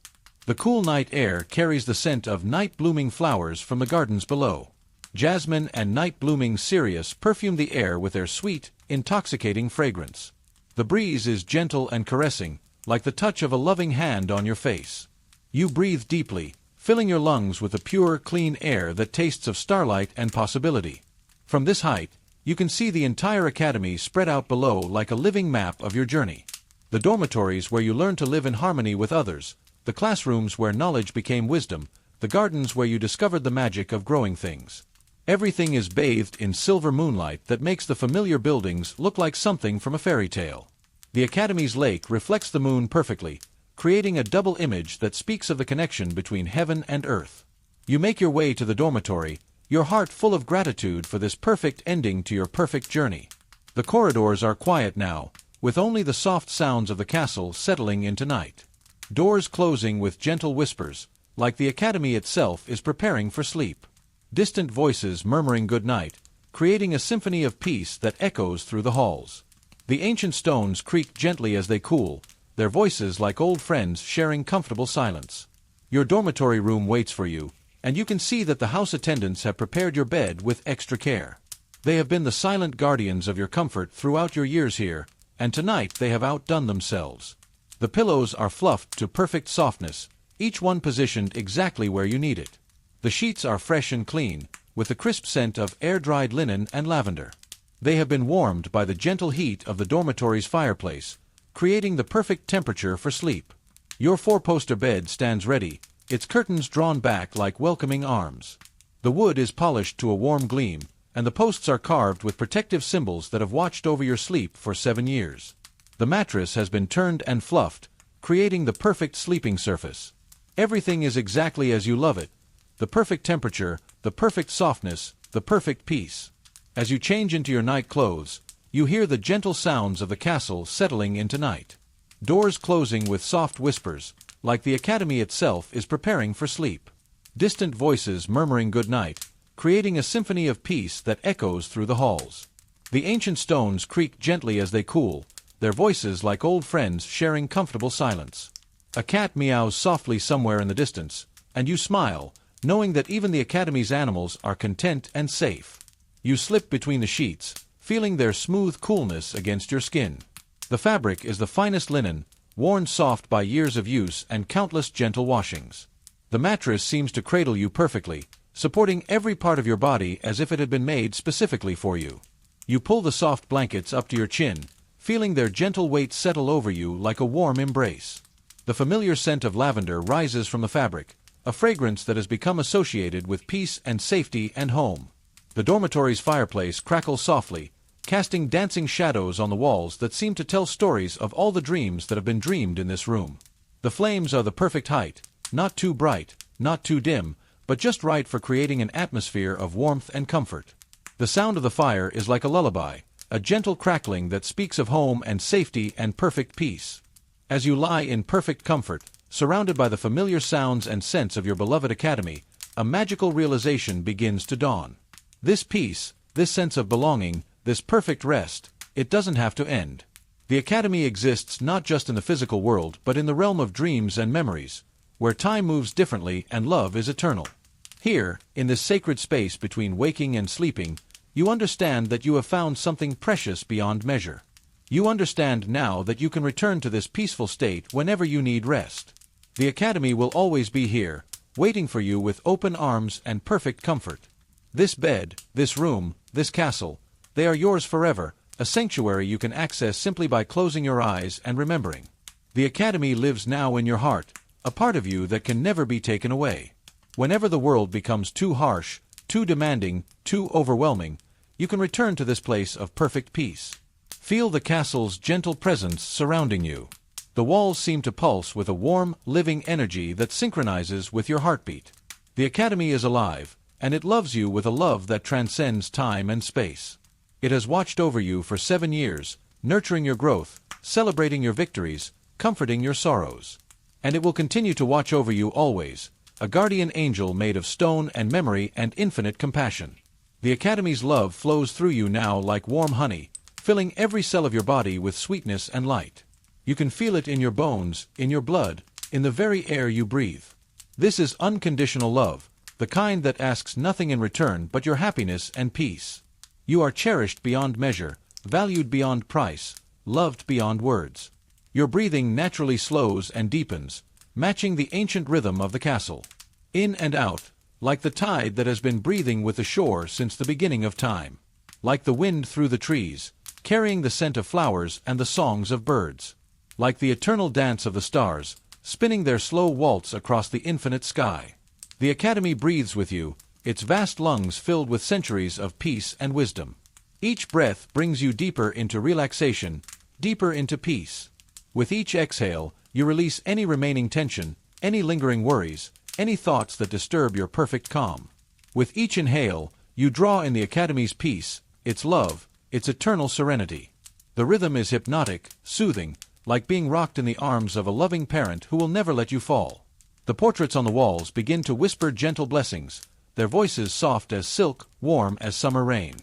The cool night air carries the scent of night-blooming flowers from the gardens below. Jasmine and night-blooming cereus perfume the air with their sweet, intoxicating fragrance. The breeze is gentle and caressing, like the touch of a loving hand on your face. You breathe deeply, filling your lungs with the pure, clean air that tastes of starlight and possibility. From this height, you can see the entire academy spread out below like a living map of your journey. The dormitories where you learn to live in harmony with others, the classrooms where knowledge became wisdom, the gardens where you discovered the magic of growing things. Everything is bathed in silver moonlight that makes the familiar buildings look like something from a fairy tale. The academy's lake reflects the moon perfectly, creating a double image that speaks of the connection between heaven and earth. You make your way to the dormitory, your heart full of gratitude for this perfect ending to your perfect journey. The corridors are quiet now, with only the soft sounds of the castle settling into night. Doors closing with gentle whispers, like the academy itself is preparing for sleep. Distant voices murmuring good night, creating a symphony of peace that echoes through the halls. The ancient stones creak gently as they cool, their voices like old friends sharing comfortable silence. Your dormitory room waits for you, and you can see that the house attendants have prepared your bed with extra care. They have been the silent guardians of your comfort throughout your years here, and tonight they have outdone themselves. The pillows are fluffed to perfect softness, each one positioned exactly where you need it. The sheets are fresh and clean, with the crisp scent of air-dried linen and lavender. They have been warmed by the gentle heat of the dormitory's fireplace, creating the perfect temperature for sleep. Your four-poster bed stands ready, its curtains drawn back like welcoming arms. The wood is polished to a warm gleam, and the posts are carved with protective symbols that have watched over your sleep for 7 years. The mattress has been turned and fluffed, creating the perfect sleeping surface. Everything is exactly as you love it. The perfect temperature, the perfect softness, the perfect peace. As you change into your night clothes, you hear the gentle sounds of the castle settling into night. Doors closing with soft whispers, like the academy itself is preparing for sleep. Distant voices murmuring good night, creating a symphony of peace that echoes through the halls. The ancient stones creak gently as they cool, their voices like old friends sharing comfortable silence. A cat meows softly somewhere in the distance, and you smile, knowing that even the academy's animals are content and safe. You slip between the sheets, feeling their smooth coolness against your skin. The fabric is the finest linen, worn soft by years of use and countless gentle washings. The mattress seems to cradle you perfectly, supporting every part of your body as if it had been made specifically for you. You pull the soft blankets up to your chin, feeling their gentle weight settle over you like a warm embrace. The familiar scent of lavender rises from the fabric, a fragrance that has become associated with peace and safety and home. The dormitory's fireplace crackles softly, casting dancing shadows on the walls that seem to tell stories of all the dreams that have been dreamed in this room. The flames are the perfect height, not too bright, not too dim, but just right for creating an atmosphere of warmth and comfort. The sound of the fire is like a lullaby, a gentle crackling that speaks of home and safety and perfect peace. As you lie in perfect comfort, surrounded by the familiar sounds and scents of your beloved academy, a magical realization begins to dawn. This peace, this sense of belonging, this perfect rest, it doesn't have to end. The academy exists not just in the physical world but in the realm of dreams and memories, where time moves differently and love is eternal. Here, in this sacred space between waking and sleeping, you understand that you have found something precious beyond measure. You understand now that you can return to this peaceful state whenever you need rest. The academy will always be here, waiting for you with open arms and perfect comfort. This bed, this room, this castle, they are yours forever, a sanctuary you can access simply by closing your eyes and remembering. The academy lives now in your heart, a part of you that can never be taken away. Whenever the world becomes too harsh, too demanding, too overwhelming, you can return to this place of perfect peace. Feel the castle's gentle presence surrounding you. The walls seem to pulse with a warm, living energy that synchronizes with your heartbeat. The academy is alive, and it loves you with a love that transcends time and space. It has watched over you for 7 years, nurturing your growth, celebrating your victories, comforting your sorrows. And it will continue to watch over you always, a guardian angel made of stone and memory and infinite compassion. The academy's love flows through you now like warm honey, filling every cell of your body with sweetness and light. You can feel it in your bones, in your blood, in the very air you breathe. This is unconditional love, the kind that asks nothing in return but your happiness and peace. You are cherished beyond measure, valued beyond price, loved beyond words. Your breathing naturally slows and deepens, matching the ancient rhythm of the castle. In and out, like the tide that has been breathing with the shore since the beginning of time. Like the wind through the trees, carrying the scent of flowers and the songs of birds. Like the eternal dance of the stars, spinning their slow waltz across the infinite sky. The Academy breathes with you, its vast lungs filled with centuries of peace and wisdom. Each breath brings you deeper into relaxation, deeper into peace. With each exhale, you release any remaining tension, any lingering worries, any thoughts that disturb your perfect calm. With each inhale, you draw in the Academy's peace, its love, its eternal serenity. The rhythm is hypnotic, soothing, like being rocked in the arms of a loving parent who will never let you fall. The portraits on the walls begin to whisper gentle blessings, their voices soft as silk, warm as summer rain.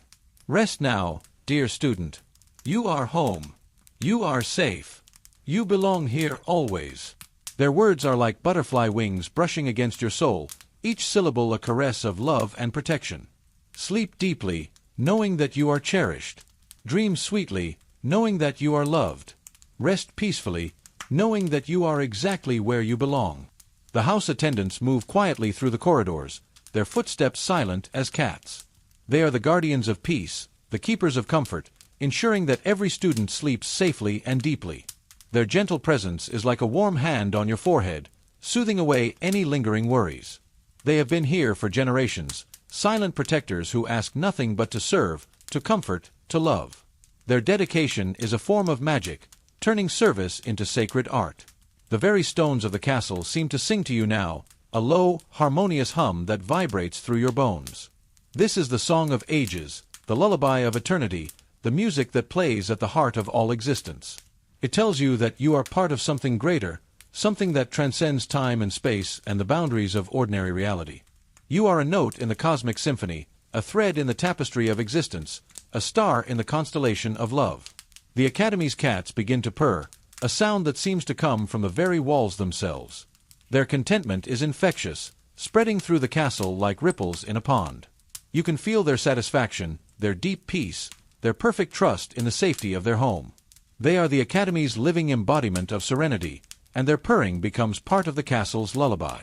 Rest now, dear student. You are home. You are safe. You belong here always. Their words are like butterfly wings brushing against your soul, each syllable a caress of love and protection. Sleep deeply, knowing that you are cherished. Dream sweetly, knowing that you are loved. Rest peacefully, knowing that you are exactly where you belong. The house attendants move quietly through the corridors, their footsteps silent as cats. They are the guardians of peace, the keepers of comfort, ensuring that every student sleeps safely and deeply. Their gentle presence is like a warm hand on your forehead, soothing away any lingering worries. They have been here for generations, silent protectors who ask nothing but to serve, to comfort, to love. Their dedication is a form of magic, turning service into sacred art. The very stones of the castle seem to sing to you now, a low, harmonious hum that vibrates through your bones. This is the song of ages, the lullaby of eternity, the music that plays at the heart of all existence. It tells you that you are part of something greater, something that transcends time and space and the boundaries of ordinary reality. You are a note in the cosmic symphony, a thread in the tapestry of existence, a star in the constellation of love. The Academy's cats begin to purr, a sound that seems to come from the very walls themselves. Their contentment is infectious, spreading through the castle like ripples in a pond. You can feel their satisfaction, their deep peace, their perfect trust in the safety of their home. They are the Academy's living embodiment of serenity, and their purring becomes part of the castle's lullaby.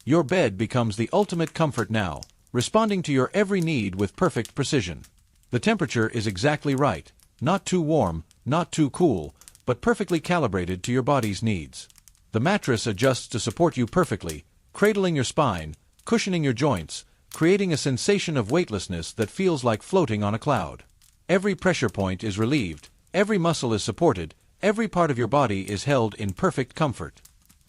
Your bed becomes the ultimate comfort now, responding to your every need with perfect precision. The temperature is exactly right, not too warm, not too cool, but perfectly calibrated to your body's needs. The mattress adjusts to support you perfectly, cradling your spine, cushioning your joints, creating a sensation of weightlessness that feels like floating on a cloud. Every pressure point is relieved, every muscle is supported, every part of your body is held in perfect comfort.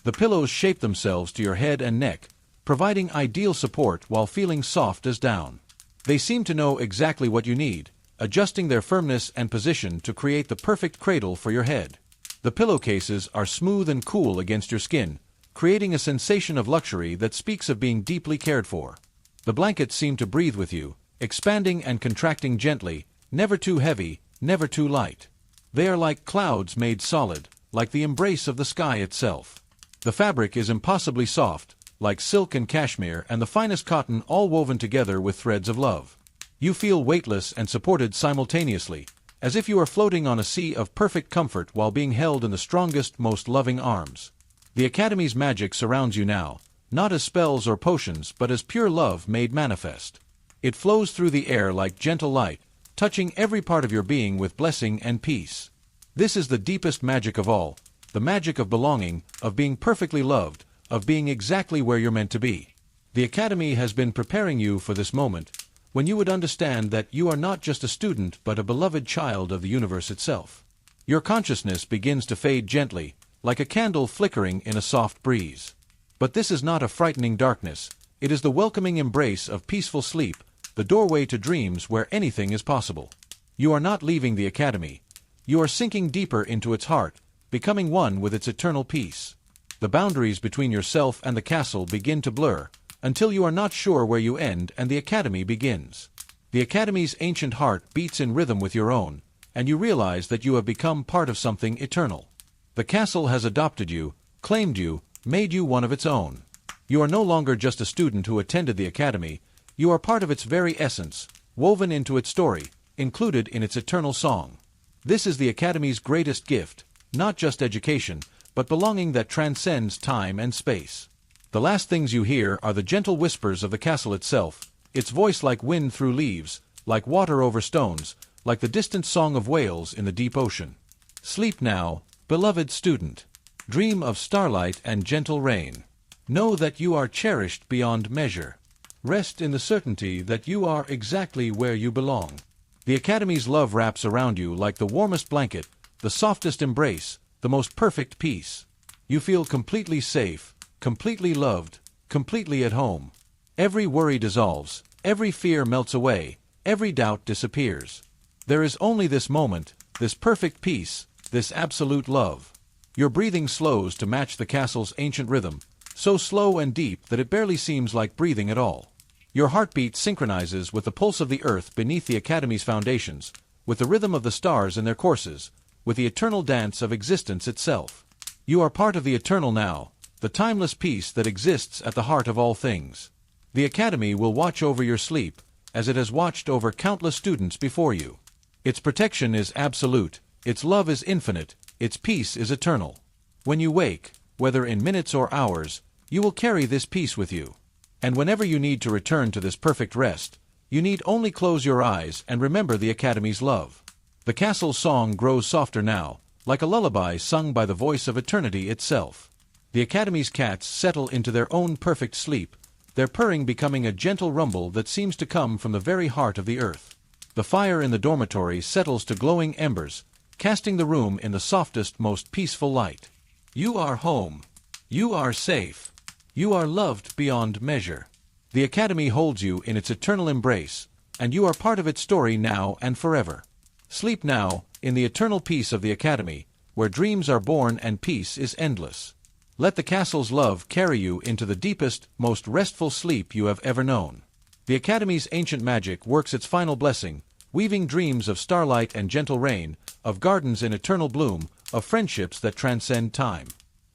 The pillows shape themselves to your head and neck, providing ideal support while feeling soft as down. They seem to know exactly what you need, adjusting their firmness and position to create the perfect cradle for your head. The pillowcases are smooth and cool against your skin, creating a sensation of luxury that speaks of being deeply cared for. The blankets seem to breathe with you, expanding and contracting gently, never too heavy, never too light. They are like clouds made solid, like the embrace of the sky itself. The fabric is impossibly soft, like silk and cashmere and the finest cotton all woven together with threads of love. You feel weightless and supported simultaneously, as if you are floating on a sea of perfect comfort while being held in the strongest, most loving arms. The Academy's magic surrounds you now, not as spells or potions but as pure love made manifest. It flows through the air like gentle light, touching every part of your being with blessing and peace. This is the deepest magic of all, the magic of belonging, of being perfectly loved, of being exactly where you're meant to be. The Academy has been preparing you for this moment, when you would understand that you are not just a student but a beloved child of the universe itself. Your consciousness begins to fade gently, like a candle flickering in a soft breeze. But this is not a frightening darkness, it is the welcoming embrace of peaceful sleep, the doorway to dreams where anything is possible. You are not leaving the Academy. You are sinking deeper into its heart, becoming one with its eternal peace. The boundaries between yourself and the castle begin to blur, until you are not sure where you end and the Academy begins. The Academy's ancient heart beats in rhythm with your own, and you realize that you have become part of something eternal. The castle has adopted you, claimed you, made you one of its own. You are no longer just a student who attended the academy, you are part of its very essence, woven into its story, included in its eternal song. This is the academy's greatest gift, not just education, but belonging that transcends time and space. The last things you hear are the gentle whispers of the castle itself, its voice like wind through leaves, like water over stones, like the distant song of whales in the deep ocean. Sleep now, beloved student. Dream of starlight and gentle rain. Know that you are cherished beyond measure. Rest in the certainty that you are exactly where you belong. The Academy's love wraps around you like the warmest blanket, the softest embrace, the most perfect peace. You feel completely safe, completely loved, completely at home. Every worry dissolves, every fear melts away, every doubt disappears. There is only this moment, this perfect peace, this absolute love. Your breathing slows to match the castle's ancient rhythm, so slow and deep that it barely seems like breathing at all. Your heartbeat synchronizes with the pulse of the earth beneath the Academy's foundations, with the rhythm of the stars in their courses, with the eternal dance of existence itself. You are part of the eternal now, the timeless peace that exists at the heart of all things. The Academy will watch over your sleep, as it has watched over countless students before you. Its protection is absolute, its love is infinite, its peace is eternal. When you wake, whether in minutes or hours, you will carry this peace with you. And whenever you need to return to this perfect rest, you need only close your eyes and remember the Academy's love. The castle's song grows softer now, like a lullaby sung by the voice of eternity itself. The Academy's cats settle into their own perfect sleep, their purring becoming a gentle rumble that seems to come from the very heart of the earth. The fire in the dormitory settles to glowing embers, casting the room in the softest, most peaceful light. You are home. You are safe. You are loved beyond measure. The Academy holds you in its eternal embrace, and you are part of its story now and forever. Sleep now, in the eternal peace of the Academy, where dreams are born and peace is endless. Let the castle's love carry you into the deepest, most restful sleep you have ever known. The Academy's ancient magic works its final blessing, weaving dreams of starlight and gentle rain, of gardens in eternal bloom, of friendships that transcend time.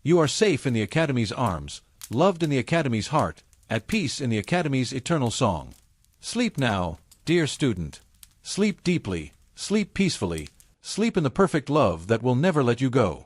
You are safe in the Academy's arms, loved in the Academy's heart, at peace in the Academy's eternal song. Sleep now, dear student. Sleep deeply, sleep peacefully, sleep in the perfect love that will never let you go.